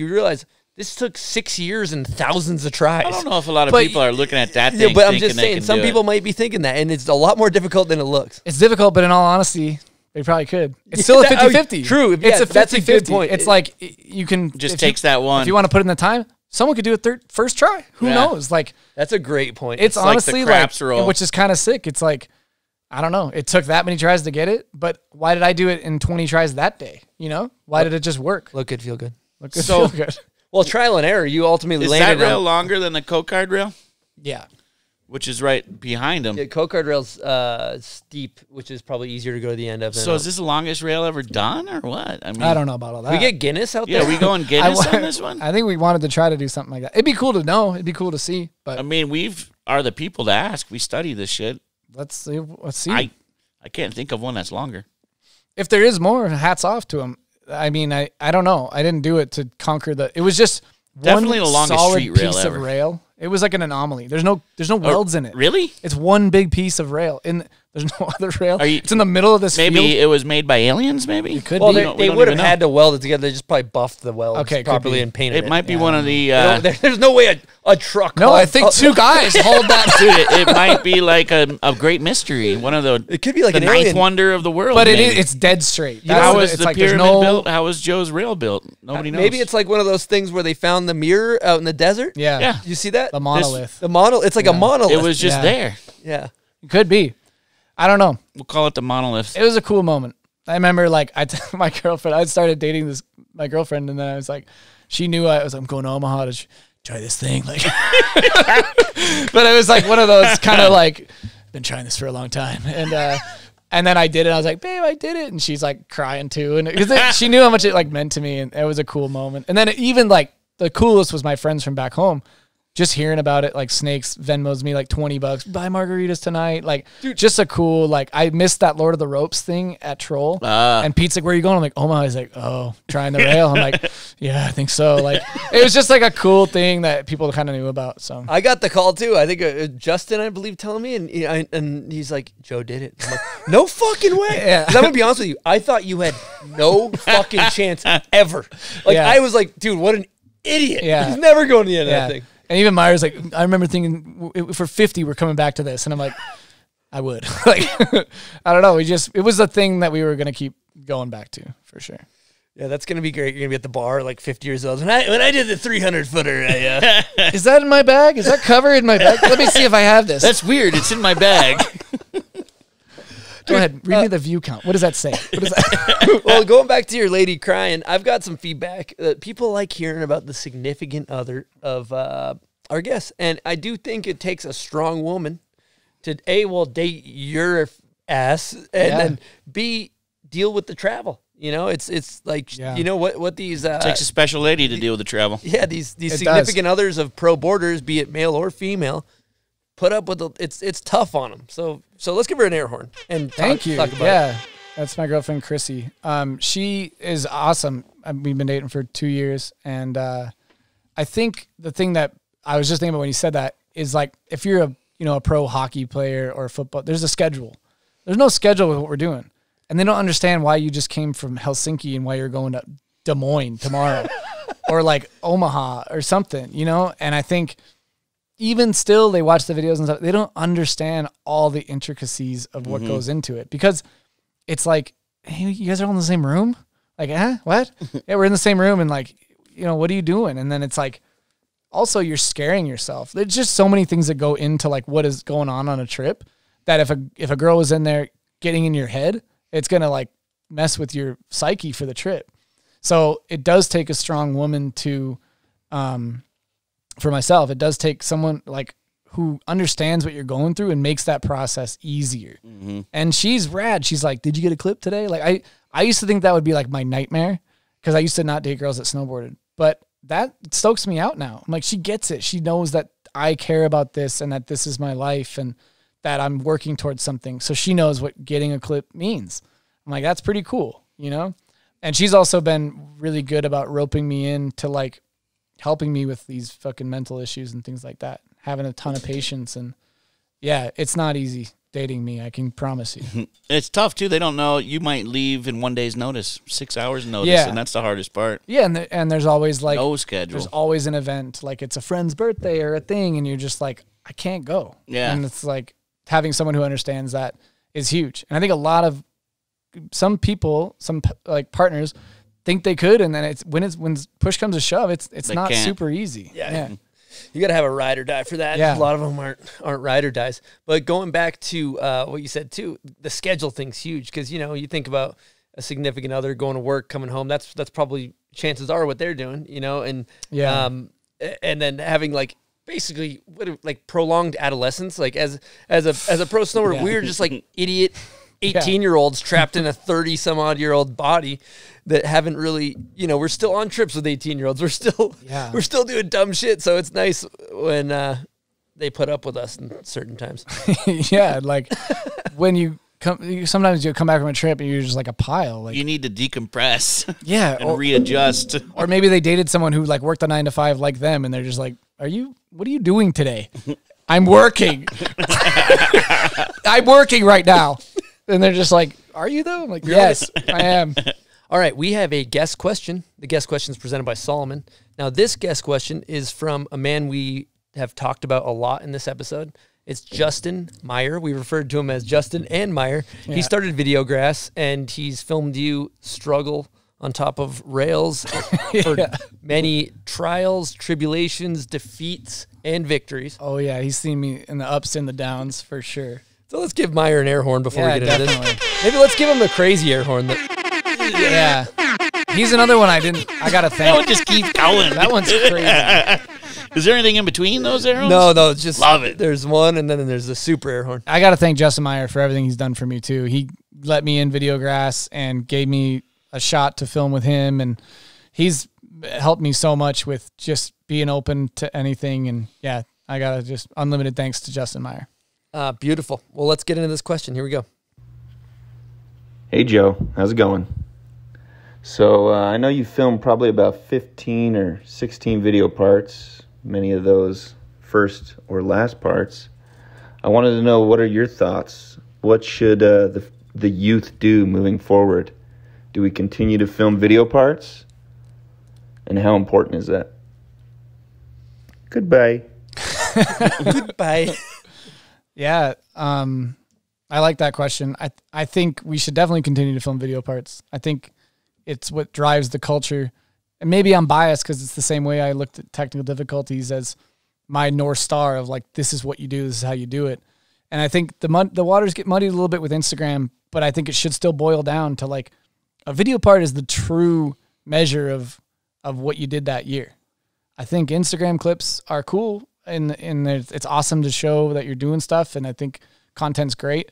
Speaker 5: realize this took 6 years and thousands of tries.
Speaker 6: I don't know if a lot of people are looking at that thing.
Speaker 5: Yeah, but I'm
Speaker 6: thinking
Speaker 5: just
Speaker 6: they
Speaker 5: saying,
Speaker 6: can
Speaker 5: some
Speaker 6: do
Speaker 5: people
Speaker 6: it.
Speaker 5: might be thinking that, and it's a lot more difficult than it looks.
Speaker 7: It's difficult, but in all honesty, they probably could. It's still a 50-50.
Speaker 5: True.
Speaker 7: It's
Speaker 5: Yeah,
Speaker 7: a 50-50.
Speaker 5: that's a good point.
Speaker 7: It's like you can
Speaker 6: Just
Speaker 7: if
Speaker 6: takes
Speaker 7: you,
Speaker 6: that one.
Speaker 7: If you want to put in the time, someone could do it first try. Who
Speaker 6: Yeah.
Speaker 7: knows? Like
Speaker 5: That's a great point.
Speaker 7: it's
Speaker 6: like the
Speaker 7: honestly
Speaker 6: craps roll.
Speaker 7: which is kind of sick. It's like I don't know. It took that many tries to get it, but why did I do it in 20 tries that day? Why did it just work?
Speaker 5: Look good, feel good.
Speaker 7: Look good,
Speaker 6: So-
Speaker 7: feel good.
Speaker 5: Well, trial and error. You ultimately
Speaker 6: Is that
Speaker 5: landed
Speaker 6: rail
Speaker 5: on.
Speaker 6: longer than the co-card rail?
Speaker 7: Yeah.
Speaker 6: Which is right behind them.
Speaker 5: Yeah, co-card rail's steep, which is probably easier to go to the end of.
Speaker 6: So is this the longest rail ever done or what? I mean,
Speaker 7: I don't know about all that.
Speaker 5: we get Guinness out
Speaker 6: Yeah,
Speaker 5: there?
Speaker 6: we going Guinness on this one?
Speaker 7: I think we wanted to try to do something like that. It'd be cool to know. It'd be cool to see. But
Speaker 6: I mean, are the people to ask. We study this shit.
Speaker 7: let's see.
Speaker 6: I can't think of one that's longer.
Speaker 7: If there is more, hats off to him. I mean, I don't know. I didn't do it to conquer the. It was just
Speaker 6: Definitely
Speaker 7: one
Speaker 6: the longest
Speaker 7: solid
Speaker 6: street rail
Speaker 7: piece
Speaker 6: ever.
Speaker 7: of rail. It was like an anomaly. There's no welds in it.
Speaker 6: Really?
Speaker 7: It's one big piece of rail. There's no other rail.
Speaker 6: Are you-
Speaker 7: It's in the middle of this
Speaker 6: Maybe
Speaker 7: field.
Speaker 6: it was made by aliens, maybe?
Speaker 7: It could
Speaker 5: Well,
Speaker 7: be.
Speaker 5: they would have had to weld it together. They just probably buffed the welds
Speaker 7: Okay, could
Speaker 5: properly
Speaker 7: be.
Speaker 5: and painted it.
Speaker 6: It might be one of the...
Speaker 5: There's no way a truck.
Speaker 7: No, I think two guys hold that.
Speaker 6: Dude, it might be like a great mystery. One of the...
Speaker 5: It could be like
Speaker 6: the
Speaker 5: an
Speaker 6: ninth
Speaker 5: alien.
Speaker 6: wonder of the world.
Speaker 7: But
Speaker 6: maybe.
Speaker 7: it's dead straight.
Speaker 6: How was
Speaker 7: it's
Speaker 6: the
Speaker 7: like there's
Speaker 6: pyramid built? How was Joe's rail built? Nobody knows.
Speaker 5: Maybe it's like one of those things where they found the mirror out in the desert.
Speaker 7: Yeah.
Speaker 6: Yeah.
Speaker 5: You see that?
Speaker 7: The monolith.
Speaker 5: It's like a monolith.
Speaker 6: It was just
Speaker 7: Yeah.
Speaker 6: there.
Speaker 5: Yeah.
Speaker 7: It could be. I don't know.
Speaker 6: We'll call it the monolith.
Speaker 7: It was a cool moment. I remember my girlfriend, I started dating my girlfriend, and then I was like, she knew I'm going to Omaha to try this thing. Like, but it was like one of those kind of like, been trying this for a long time. And then I did it. I was like, babe, I did it. And she's like crying too. And because she knew how much it like meant to me. And it was a cool moment. And then even like the coolest was my friends from back home. just hearing about it, like Snakes Venmos me like $20, buy margaritas tonight. Like, dude, just a cool, like, I missed that Lord of the Ropes thing at Troll. And Pete's like, where are you going? I'm like, Omaha. He's like, oh, trying the rail. I'm like, yeah, I think so. Like, it was just like a cool thing that people kind of knew about. So
Speaker 5: I got the call too. I think Justin, I believe, telling me, and he's like, Joe did it. I'm like, no fucking way.
Speaker 7: Yeah.
Speaker 5: 'Cause I'm gonna be honest with you. I thought you had no fucking chance ever. Like, I was like, dude, what an idiot.
Speaker 7: Yeah.
Speaker 5: He's never going to the end of that thing.
Speaker 7: And even Myers, like, I remember thinking for 50, we're coming back to this. And I'm like, I would. Like, I don't know. It was a thing that we were going to keep going back to for sure.
Speaker 5: Yeah, that's going to be great. You're going to be at the bar like 50 years old. When I did the 300-footer,
Speaker 7: is that in my bag? Is that covered in my bag? Let me see if I have this.
Speaker 6: That's weird. It's in my bag.
Speaker 7: Go ahead. Read me the view count. What does that say? What is that?
Speaker 5: Well, going back to your lady crying, I've got some feedback that people like hearing about the significant other of our guests. And I do think it takes a strong woman to, A, well, date your ass, and then B, deal with the travel. You know, it's like, you know, what these...
Speaker 6: It takes a special lady to deal with the travel.
Speaker 5: Yeah, these significant others of pro boarders, be it male or female, put up with it's tough on them. So let's give her an air horn and
Speaker 7: thank you.
Speaker 5: Talk about it.
Speaker 7: That's my girlfriend Chrissy. She is awesome. We've been dating for 2 years, and I think the thing that I was just thinking about when you said that is, like, if you're a pro hockey player or football, there's a schedule. There's no schedule with what we're doing, and they don't understand why you just came from Helsinki and why you're going to Des Moines tomorrow or like Omaha or something, you know. And I think even still, they watch the videos and stuff. They don't understand all the intricacies of what goes into it, because it's like, hey, you guys are all in the same room? Like, what? Yeah, we're in the same room, and like, you know, what are you doing? And then it's like, also you're scaring yourself. There's just so many things that go into like what is going on a trip, that if a girl is in there getting in your head, it's going to like mess with your psyche for the trip. So it does take a strong woman to, for myself, it does take someone like who understands what you're going through and makes that process easier. And she's rad. She's like, did you get a clip today? Like, I used to think that would be like my nightmare, because I used to not date girls that snowboarded, but that stokes me out now. I'm like, she gets it. She knows that I care about this and that this is my life and that I'm working towards something. So she knows what getting a clip means. I'm like, that's pretty cool, you know? And she's also been really good about roping me in to like helping me with these fucking mental issues and things like that. Having a ton of patience. And yeah, it's not easy dating me, I can promise you.
Speaker 6: It's tough too. They don't know you might leave in 1 day's notice, 6 hours notice, and that's the hardest part.
Speaker 7: Yeah, and there's always like
Speaker 6: no schedule.
Speaker 7: There's always an event, like it's a friend's birthday or a thing, and you're just like, I can't go.
Speaker 6: Yeah,
Speaker 7: and it's like having someone who understands that is huge. And I think a lot of some people, some like partners, think they could, and then it's when push comes to shove, it's not super easy.
Speaker 5: Yeah. You got to have a ride or die for that.
Speaker 7: Yeah.
Speaker 5: A lot of them aren't ride or dies. But going back to what you said too, the schedule thing's huge, because, you know, you think about a significant other going to work, coming home. That's probably, chances are, what they're doing, you know. And and then having like basically like prolonged adolescence, like as a pro snowboarder, we were just like idiot 18-year-olds trapped in a 30-some-odd-year-old body that haven't really, you know, we're still on trips with 18-year-olds. We're still doing dumb shit. So it's nice when they put up with us in certain times.
Speaker 7: Yeah, like when you come, sometimes you come back from a trip and you're just like a pile. Like,
Speaker 6: you need to decompress.
Speaker 7: Yeah,
Speaker 6: and readjust. Or
Speaker 7: maybe they dated someone who like worked a 9 to 5 like them, and they're just like, what are you doing today? I'm working. I'm working right now. And they're just like, are you though? I'm like, yes, I am.
Speaker 5: All right, we have a guest question. The guest question is presented by Solomon. Now, this guest question is from a man we have talked about a lot in this episode. It's Justin Meyer. We referred to him as Justin and Meyer. Yeah. He started Videograss, and he's filmed you struggle on top of rails for many trials, tribulations, defeats, and victories.
Speaker 7: Oh, yeah, he's seen me in the ups and the downs for sure.
Speaker 5: So let's give Meyer an air horn before we get into this. Maybe let's give him the crazy air horn.
Speaker 7: Yeah. He's another one I got to thank.
Speaker 6: That one just keeps going.
Speaker 7: That one's crazy.
Speaker 6: Is there anything in between those air horns?
Speaker 5: No, it's just love it. There's one, and then there's the super air horn.
Speaker 7: I got to thank Justin Meyer for everything he's done for me, too. He let me in Videograss and gave me a shot to film with him, and he's helped me so much with just being open to anything. And yeah, I got to just unlimited thanks to Justin Meyer.
Speaker 5: Beautiful. Well, let's get into this question. Here we go.
Speaker 10: Hey, Joe. How's it going? So I know you filmed probably about 15 or 16 video parts, many of those first or last parts. I wanted to know, what are your thoughts? What should the youth do moving forward? Do we continue to film video parts? And how important is that? Goodbye.
Speaker 5: Goodbye.
Speaker 7: Yeah, I like that question. I think we should definitely continue to film video parts. I think it's what drives the culture. And maybe I'm biased because it's the same way I looked at technical difficulties as my North Star of like, this is what you do, this is how you do it. And I think the waters get muddied a little bit with Instagram, but I think it should still boil down to like a video part is the true measure of what you did that year. I think Instagram clips are cool and it's awesome to show that you're doing stuff. And I think content's great,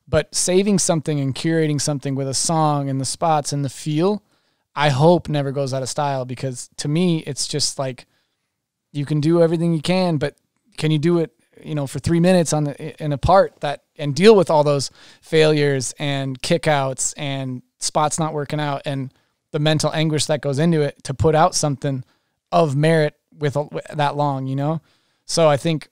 Speaker 7: but saving something and curating something with a song and the spots and the feel, I hope never goes out of style, because to me, it's just like, you can do everything you can, but can you do it, for 3 minutes in a part that, and deal with all those failures and kickouts and spots not working out and the mental anguish that goes into it to put out something of merit with that long, So I think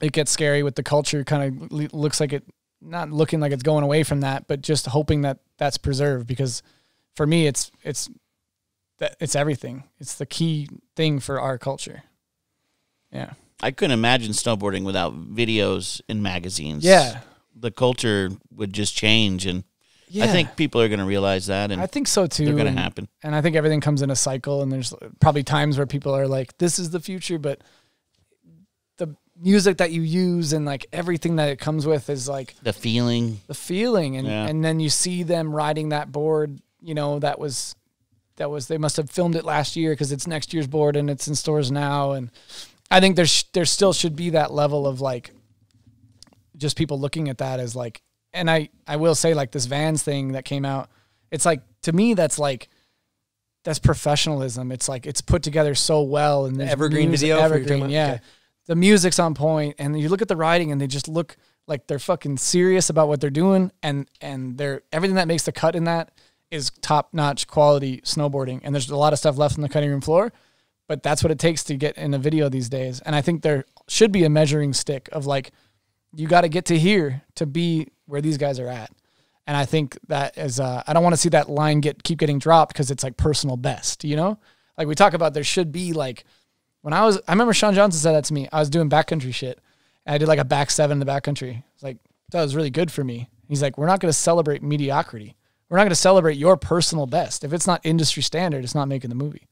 Speaker 7: it gets scary with the culture. Kind of looks like it, not looking like it's going away from that, but just hoping that that's preserved, because for me, it's everything. It's the key thing for our culture. Yeah.
Speaker 6: I couldn't imagine snowboarding without videos in magazines.
Speaker 7: Yeah.
Speaker 6: The culture would just change, and
Speaker 7: yeah.
Speaker 6: I think people are going to realize that. And
Speaker 7: I think so too.
Speaker 6: They're going to happen.
Speaker 7: And I think everything comes in a cycle, and there's probably times where people are like, this is the future, but the music that you use and like everything that it comes with is like
Speaker 6: the feeling.
Speaker 7: And then you see them riding that board, that was they must have filmed it last year because it's next year's board and it's in stores now. And I think there still should be that level of like, just people looking at that as like, and I will say like this Vans thing that came out, it's like, to me, that's professionalism. It's like, it's put together so well. And
Speaker 5: the evergreen video.
Speaker 7: Evergreen, yeah. Okay. The music's on point, and you look at the writing and they just look like they're fucking serious about what they're doing. And they're, everything that makes the cut in that is top-notch quality snowboarding. And there's a lot of stuff left on the cutting room floor, but that's what it takes to get in a video these days. And I think there should be a measuring stick of like, you got to get to here to be where these guys are at. And I think that is, I don't want to see that line keep getting dropped because it's like personal best, Like we talk about, there should be like, I remember Sean Johnson said that to me. I was doing backcountry shit, and I did like a back 7 in the backcountry. It's like, that was really good for me. He's like, we're not going to celebrate mediocrity. We're not going to celebrate your personal best. If it's not industry standard, it's not making the movie.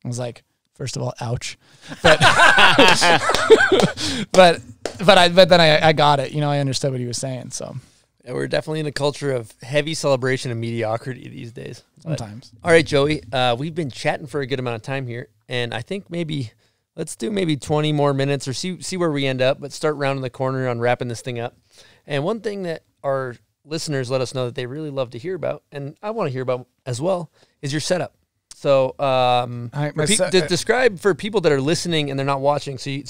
Speaker 7: I was like, first of all, ouch. But but then I got it. I understood what he was saying. So
Speaker 5: yeah, we're definitely in a culture of heavy celebration of mediocrity these days.
Speaker 7: Sometimes.
Speaker 5: All right, Joey, we've been chatting for a good amount of time here, and I think let's do maybe 20 more minutes or see where we end up, but start rounding the corner on wrapping this thing up. And one thing that our listeners let us know that they really love to hear about, and I want to hear about as well, is your setup. So describe for people that are listening and they're not watching, so you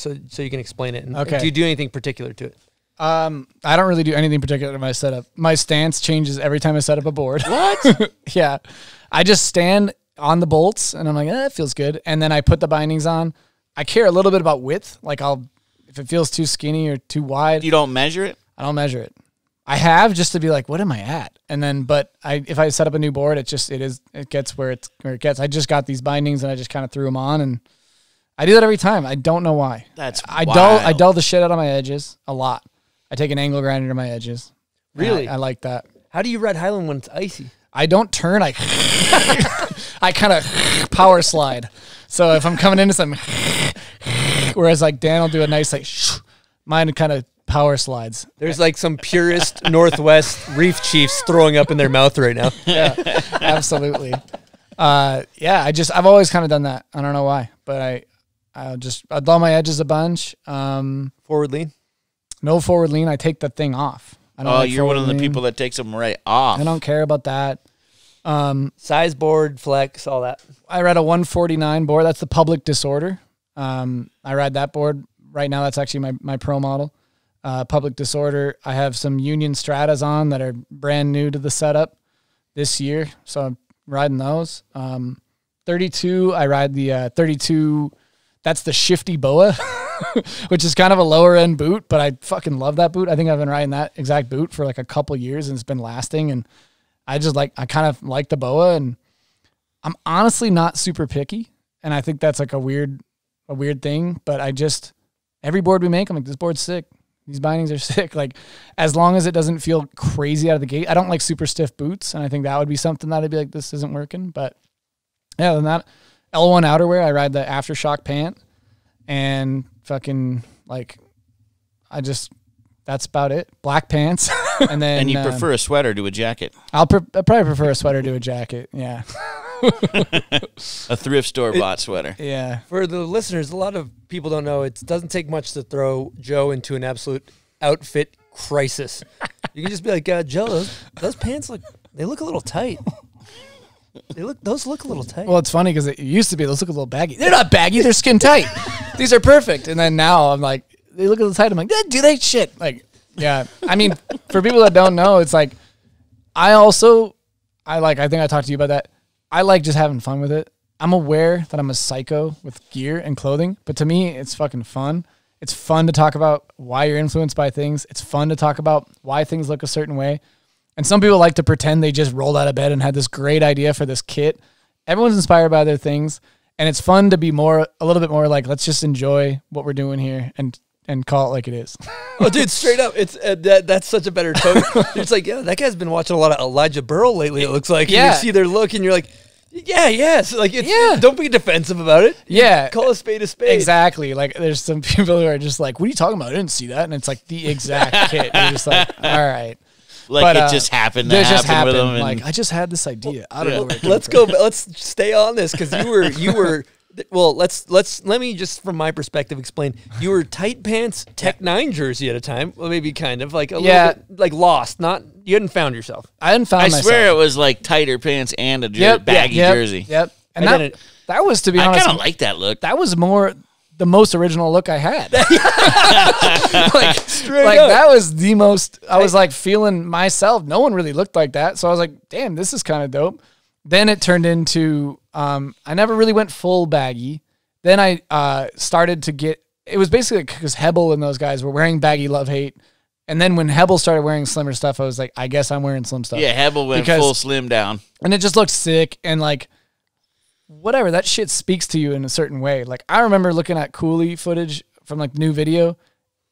Speaker 5: can explain it. And
Speaker 7: okay.
Speaker 5: Do you do anything particular to it?
Speaker 7: I don't really do anything particular to my setup. My stance changes every time I set up a board.
Speaker 5: What?
Speaker 7: Yeah. I just stand on the bolts and I'm like, that feels good. And then I put the bindings on. I care a little bit about width. Like if it feels too skinny or too wide.
Speaker 6: You don't measure it?
Speaker 7: I don't measure it. I have, just to be like, what am I at? And then, but if I set up a new board, it gets where it gets. I just got these bindings and I just kind of threw them on, and I do that every time. I don't know why. I dull the shit out of my edges a lot. I take an angle grinder to my edges.
Speaker 5: Really?
Speaker 7: I like that.
Speaker 5: How do you ride Highland when it's icy?
Speaker 7: I don't turn. I kind of power slide. So if I'm coming into something, whereas like Dan will do a nice like, mine kind of power slides.
Speaker 5: There's like some purist Northwest Reef Chiefs throwing up in their mouth right now.
Speaker 7: Yeah, absolutely. I've always kind of done that. I don't know why, but I dull my edges a bunch.
Speaker 5: Forward lean?
Speaker 7: No forward lean. I take the thing off. I don't
Speaker 6: you're one of the people that takes them right off.
Speaker 7: I don't care about that.
Speaker 5: Size board, flex, all that.
Speaker 7: I read a 149 board. That's the public disorder. I ride that board right now. That's actually my pro model. Public Disorder. I have some Union Stratas on that are brand new to the setup this year, so I'm riding those. 32, I ride the 32. That's the Shifty Boa, which is kind of a lower end boot, but I fucking love that boot. I think I've been riding that exact boot for like a couple years and it's been lasting. And I kind of like the Boa, and I'm honestly not super picky. And I think that's like a weird thing, but every board we make, I'm like, this board's sick. These bindings are sick. Like, as long as it doesn't feel crazy out of the gate. I don't like super stiff boots, and I think that would be something that I'd be like, this isn't working. But yeah, other than that, L1 outerwear, I ride the Aftershock pant, and fucking like, that's about it. Black pants, and then.
Speaker 6: And you prefer a sweater to a jacket?
Speaker 7: I'll probably prefer a sweater to a jacket. Yeah.
Speaker 6: A thrift store bought sweater.
Speaker 7: Yeah.
Speaker 5: For the listeners, a lot of people don't know it doesn't take much to throw Joe into an absolute outfit crisis. You can just be like, Joe, those pants look a little tight. Those look a little tight.
Speaker 7: Well, it's funny because it used to be those look a little baggy. They're not baggy, they're skin tight. These are perfect. And then now I'm like, they look a little tight. I'm like, do they? Shit. Like, yeah. I mean, for people that don't know, it's like, I think I talked to you about that. I like just having fun with it. I'm aware that I'm a psycho with gear and clothing, but to me, it's fucking fun. It's fun to talk about why you're influenced by things. It's fun to talk about why things look a certain way. And some people like to pretend they just rolled out of bed and had this great idea for this kit. Everyone's inspired by their things, and it's fun to be a little bit more like, let's just enjoy what we're doing here and call it like it is.
Speaker 5: Oh, dude, straight up, it's that's such a better tone. It's like, yeah, that guy's been watching a lot of Elijah Burrell lately. It looks like.
Speaker 7: Yeah.
Speaker 5: You see their look, and you're like, yes, like don't be defensive about it.
Speaker 7: Yeah,
Speaker 5: call a spade a spade.
Speaker 7: Exactly. Like, there's some people who are just like, what are you talking about? I didn't see that, and it's like the exact kit. You're just like, all right.
Speaker 6: Like, it just happened to happen with them.
Speaker 7: Like, I just had this idea. I don't know where it came
Speaker 5: Let's
Speaker 7: from.
Speaker 5: go. Let's stay on this because you were. Well, let me just from my perspective explain. You were tight pants Tech 9 jersey at a time. Well, maybe kind of like a little bit like lost. You hadn't found yourself.
Speaker 7: I hadn't found myself.
Speaker 6: I swear it was like tighter pants and a baggy jersey.
Speaker 7: Yep. And that was, to be honest,
Speaker 6: I kind of like that look.
Speaker 7: That was the most original look I had.
Speaker 5: Straight
Speaker 7: like
Speaker 5: up.
Speaker 7: That was the most, I was like feeling myself. No one really looked like that. So I was like, damn, this is kind of dope. Then it turned into, I never really went full baggy. Then I started to get, it was basically because Hebel and those guys were wearing baggy love hate. And then when Hebel started wearing slimmer stuff, I was like, I guess I'm wearing slim stuff.
Speaker 6: Yeah, Hebel went full slim down.
Speaker 7: And it just looked sick. And like, whatever, that shit speaks to you in a certain way. Like, I remember looking at Cooley footage from like new video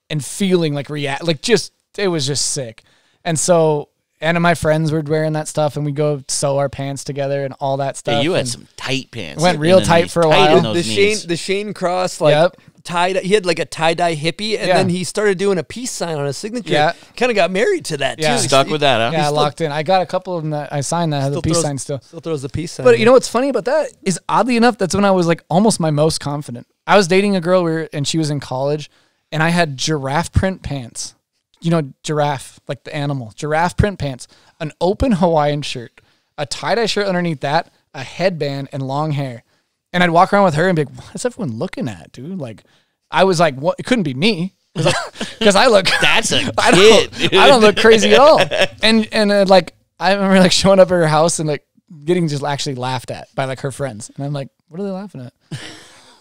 Speaker 7: and feeling like it was just sick. And so, and my friends were wearing that stuff, and we go sew our pants together and all that stuff.
Speaker 6: Yeah, you had some tight pants.
Speaker 7: Went real tight for a while.
Speaker 5: The Shane Cross, tie. He had like a tie-dye hippie, and then he started doing a peace sign on his signature. Yeah. Kind of got married to that, too.
Speaker 6: Stuck with that, huh?
Speaker 7: Yeah, locked in. I got a couple of them that I signed that had the peace sign still.
Speaker 5: Still throws the peace sign.
Speaker 7: But you know what's funny about that is, oddly enough, that's when I was like almost my most confident. I was dating a girl, and she was in college, and I had giraffe print pants. You know, giraffe, like the animal. Giraffe print pants, an open Hawaiian shirt, a tie-dye shirt underneath that, a headband, and long hair. And I'd walk around with her and be like, what's everyone looking at, dude? Like, I was like, what? It couldn't be me. Because I look...
Speaker 6: That's a kid.
Speaker 7: I don't look crazy at all. And like, I remember like showing up at her house and like getting just actually laughed at by like her friends. And I'm like, what are they laughing at?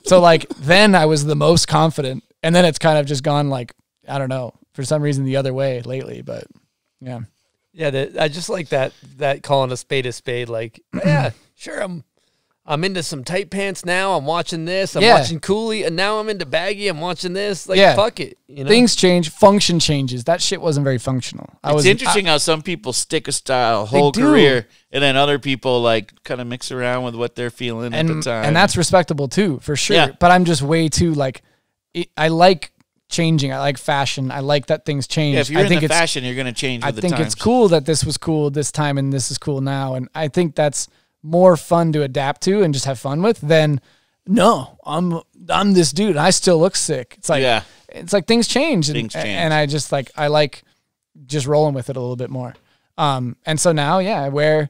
Speaker 7: So like, then I was the most confident. And then it's kind of just gone like, I don't know, for some reason the other way lately, but yeah.
Speaker 5: Yeah, I just like that calling a spade, like, yeah, sure, I'm into some tight pants now, I'm watching this, I'm watching Cooley, and now I'm into baggy, I'm watching this, like, fuck it. You know?
Speaker 7: Things change, function changes. That shit wasn't very functional.
Speaker 6: It's interesting how some people stick a style whole career, and then other people like kind of mix around with what they're feeling at the time.
Speaker 7: And that's respectable too, for sure. Yeah. But I'm just way too like, I like changing. I like fashion. I like that things change.
Speaker 6: Yeah, if you're into fashion, you're going to change with the times.
Speaker 7: I think it's cool that this was cool this time and this is cool now. And I think that's more fun to adapt to and just have fun with than, no, I'm this dude and I still look sick. It's like, it's like things change. And I just like, I like just rolling with it a little bit more. And so now, where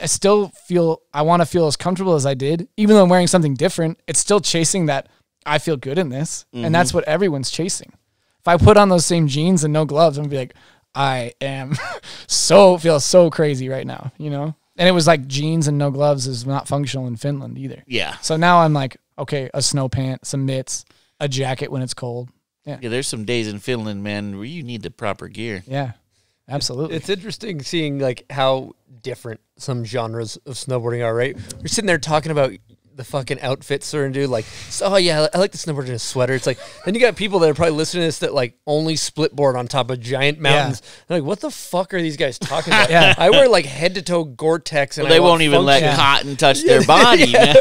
Speaker 7: I still feel, I want to feel as comfortable as I did, even though I'm wearing something different, it's still chasing that. I feel good in this. And that's what everyone's chasing. If I put on those same jeans and no gloves, I'm gonna be like, I am feel so crazy right now, you know? And it was like jeans and no gloves is not functional in Finland either.
Speaker 6: Yeah.
Speaker 7: So now I'm like, okay, a snow pant, some mitts, a jacket when it's cold. Yeah.
Speaker 6: Yeah, there's some days in Finland, man, where you need the proper gear.
Speaker 7: Yeah, absolutely.
Speaker 5: It's interesting seeing like how different some genres of snowboarding are, right? We're sitting there talking about the fucking outfits certain dude, like, so, oh yeah, I like the snowboard in a sweater. It's like, then you got people that are probably listening to this that like only split board on top of giant mountains. They're like, what the fuck are these guys talking about? I wear like head to toe Gore-Tex, and
Speaker 6: well, they won't even let cotton touch their body, man.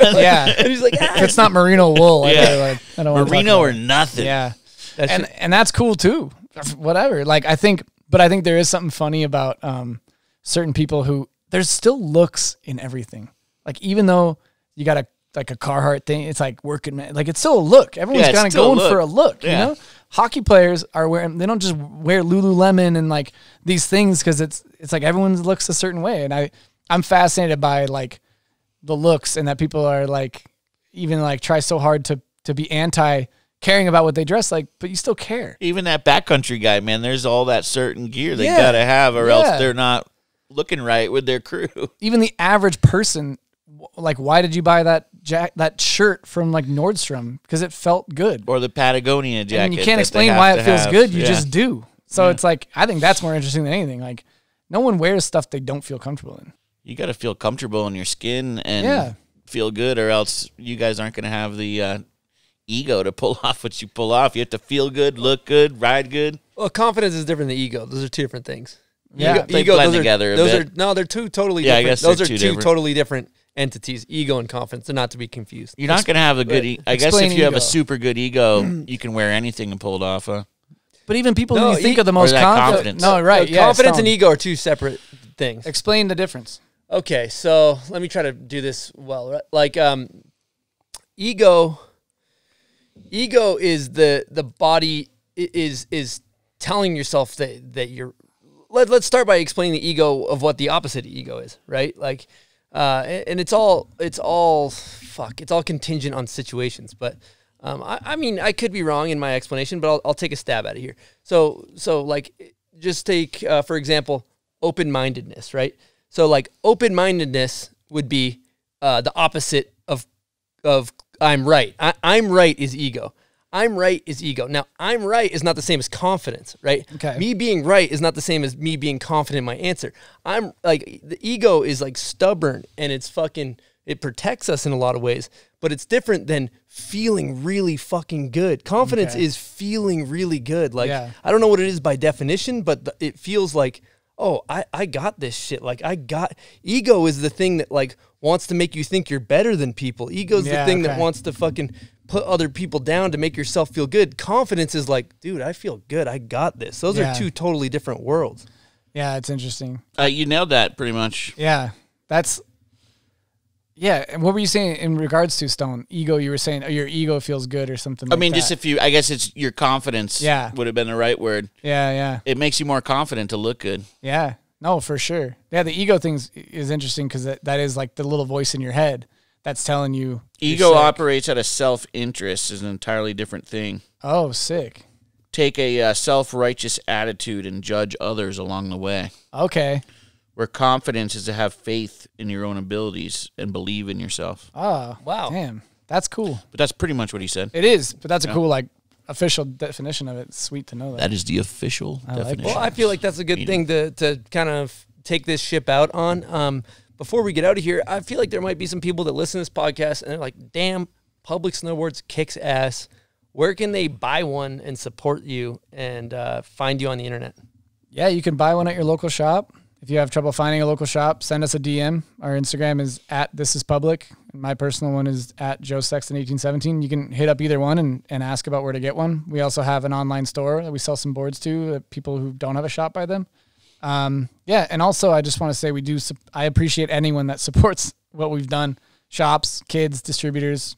Speaker 7: And
Speaker 5: he's like,
Speaker 7: if it's not merino wool, I don't
Speaker 6: merino or nothing.
Speaker 7: Yeah, and that's cool too. Whatever. Like I think there is something funny about certain people who there's still looks in everything. Like even though you got a Carhartt thing, it's like working man. Like it's still a look. Everyone's kind of going for a look. You know, hockey players are wearing. They don't just wear Lululemon and like these things because it's like everyone looks a certain way. And I'm fascinated by like the looks and that people are like even like try so hard to be anti caring about what they dress like, but you still care.
Speaker 6: Even that backcountry guy, man. There's all that certain gear they gotta have, or else they're not looking right with their crew.
Speaker 7: Even the average person. Like, why did you buy that shirt from like Nordstrom? Because it felt good.
Speaker 6: Or the Patagonia jacket.
Speaker 7: And you can't explain why it feels good. You just do. So it's like, I think that's more interesting than anything. Like, no one wears stuff they don't feel comfortable in.
Speaker 6: You got to feel comfortable in your skin and feel good, or else you guys aren't going to have the ego to pull off what you pull off. You have to feel good, look good, ride good.
Speaker 5: Well, confidence is different than ego. Those are two different things.
Speaker 7: Yeah,
Speaker 6: they blend together a bit.
Speaker 5: They're two totally different.
Speaker 6: I guess
Speaker 5: those are
Speaker 6: two
Speaker 5: two totally different entities, ego and confidence. They're not to be confused.
Speaker 6: You're not going to have a good I guess if you have a super good ego, you can wear anything and pull it off.
Speaker 7: But even people who you think are the most confident. No, right.
Speaker 5: Confidence and ego are two separate things.
Speaker 7: Explain the difference.
Speaker 5: Okay, so let me try to do this well. Right? Like ego is the body is telling yourself that you're. Let's start by explaining the ego of what the opposite of ego is, right? Like, and it's all contingent on situations. But I mean, I could be wrong in my explanation, but I'll take a stab at it here. So like, just take for example, open-mindedness, right? So like, open-mindedness would be the opposite of I'm right. I'm right is ego. I'm right is ego. Now, I'm right is not the same as confidence, right?
Speaker 7: Okay.
Speaker 5: Me being right is not the same as me being confident in my answer. I'm like, the ego is like stubborn and it protects us in a lot of ways, but it's different than feeling really fucking good. Confidence is feeling really good. Like, I don't know what it is by definition, but it feels like, oh, I got this shit. Like ego is the thing that like wants to make you think you're better than people. Ego's the thing that wants to fucking put other people down to make yourself feel good. Confidence is like, dude, I feel good. I got this. Those are two totally different worlds.
Speaker 7: Yeah, it's interesting.
Speaker 6: You nailed that pretty much.
Speaker 7: Yeah, and what were you saying in regards to Stone? Ego, you were saying your ego feels good or something like that.
Speaker 6: I mean, just I guess it's your confidence would have been the right word.
Speaker 7: Yeah.
Speaker 6: It makes you more confident to look good.
Speaker 7: Yeah, no, for sure. Yeah, the ego thing is interesting because that is like the little voice in your head that's telling you.
Speaker 6: Ego operates out of self-interest is an entirely different thing.
Speaker 7: Oh, sick.
Speaker 6: Take a self-righteous attitude and judge others along the way.
Speaker 7: Okay.
Speaker 6: Where confidence is to have faith in your own abilities and believe in yourself.
Speaker 7: Oh,
Speaker 5: wow.
Speaker 7: Damn, that's cool.
Speaker 6: But that's pretty much what he said.
Speaker 7: It is, but that's a cool, like, official definition of it. It's sweet to know that.
Speaker 6: That is the official definition.
Speaker 5: Well, I feel like that's a good thing to kind of take this ship out on. Before we get out of here, I feel like there might be some people that listen to this podcast and they're like, damn, Public Snowboards kicks ass. Where can they buy one and support you and find you on the internet?
Speaker 7: Yeah, you can buy one at your local shop. If you have trouble finding a local shop, send us a DM. Our Instagram is @thisispublic. My personal one is @Joe Sexton 1817. You can hit up either one and ask about where to get one. We also have an online store that we sell some boards to people who don't have a shop by them. And also I just want to say I appreciate anyone that supports what we've done. Shops, kids, distributors,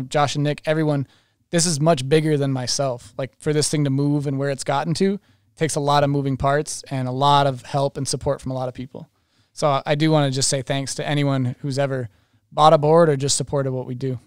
Speaker 7: Josh and Nick, everyone. This is much bigger than myself. Like for this thing to move and where it's gotten to, takes a lot of moving parts and a lot of help and support from a lot of people. So I do want to just say thanks to anyone who's ever bought a board or just supported what we do.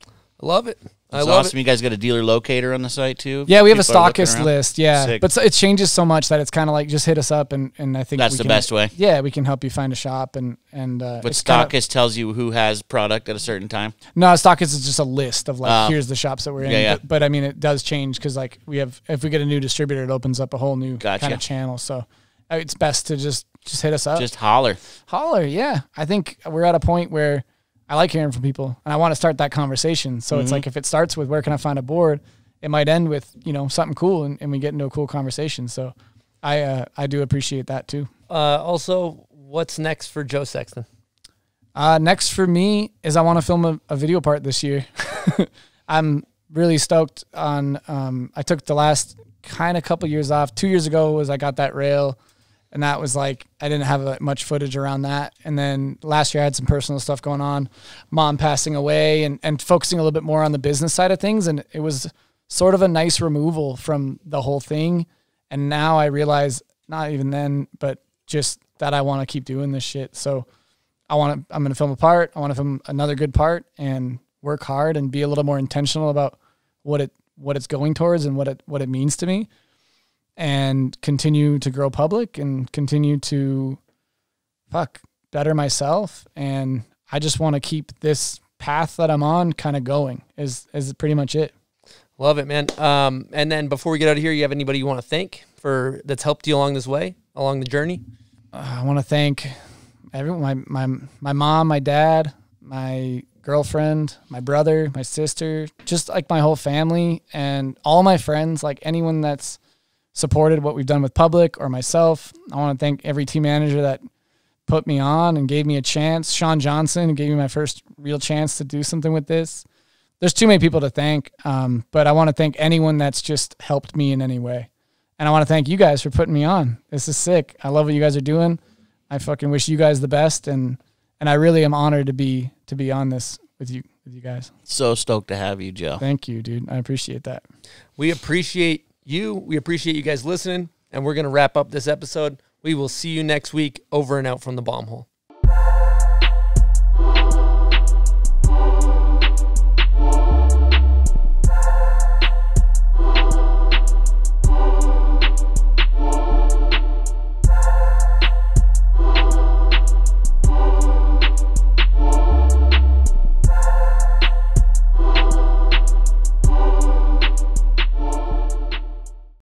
Speaker 5: I love it. I
Speaker 6: It's
Speaker 5: love
Speaker 6: awesome. You guys got a dealer locator on the site too?
Speaker 7: Yeah, we have a
Speaker 6: People are looking
Speaker 7: stockist
Speaker 6: around?
Speaker 7: list. Yeah,
Speaker 6: Sick.
Speaker 7: but it changes so much that it's kind of like just hit us up, and I think
Speaker 6: That's
Speaker 7: we
Speaker 6: the
Speaker 7: can-
Speaker 6: best way.
Speaker 7: Yeah, we can help you find a shop, and
Speaker 6: But
Speaker 7: it's kind
Speaker 6: stockist tells you who has product at a certain time.
Speaker 7: no, stockist is just a list of like
Speaker 6: Oh.
Speaker 7: here's the shops that we're in.
Speaker 6: Yeah, yeah.
Speaker 7: But I mean, it does change because like if we get a new distributor, it opens up a whole new
Speaker 6: Gotcha.
Speaker 7: kind of channel. So it's best to just hit us up.
Speaker 6: Just holler.
Speaker 7: Holler, yeah. I think we're at a point where I like hearing from people, and I want to start that conversation. So it's like if it starts with where can I find a board, it might end with something cool, and we get into a cool conversation. So I do appreciate that too.
Speaker 5: Also, what's next for Joe Sexton?
Speaker 7: Next for me is I want to film a video part this year. I'm really stoked on. I took the last kind of couple years off. 2 years ago was I got that rail. And that was like, I didn't have much footage around that. And then last year I had some personal stuff going on, mom passing away and focusing a little bit more on the business side of things. And it was sort of a nice removal from the whole thing. And now I realize, not even then, but just that I want to keep doing this shit. So I'm going to film a part. I want to film another good part and work hard and be a little more intentional about what it's going towards and what it means to me. And continue to grow public and continue to better myself. And I just want to keep this path that I'm on kind of going is pretty much it.
Speaker 5: Love it, man. And then before we get out of here, you have anybody you want to thank that's helped you along this way, along the journey?
Speaker 7: I want to thank everyone, my mom, my dad, my girlfriend, my brother, my sister, just like my whole family and all my friends, like anyone that's supported what we've done with public or myself. I want to thank every team manager that put me on and gave me a chance. Sean Johnson, who gave me my first real chance to do something with this. There's too many people to thank, but I want to thank anyone that's just helped me in any way. And I want to thank you guys for putting me on. This is sick. I love what you guys are doing. I fucking wish you guys the best, and I really am honored to be on this with you guys.
Speaker 6: So stoked to have you, Joe.
Speaker 7: Thank you, dude. I appreciate that.
Speaker 5: We appreciate you. We appreciate you guys listening, and we're going to wrap up this episode. We will see you next week. Over and out from the bomb hole.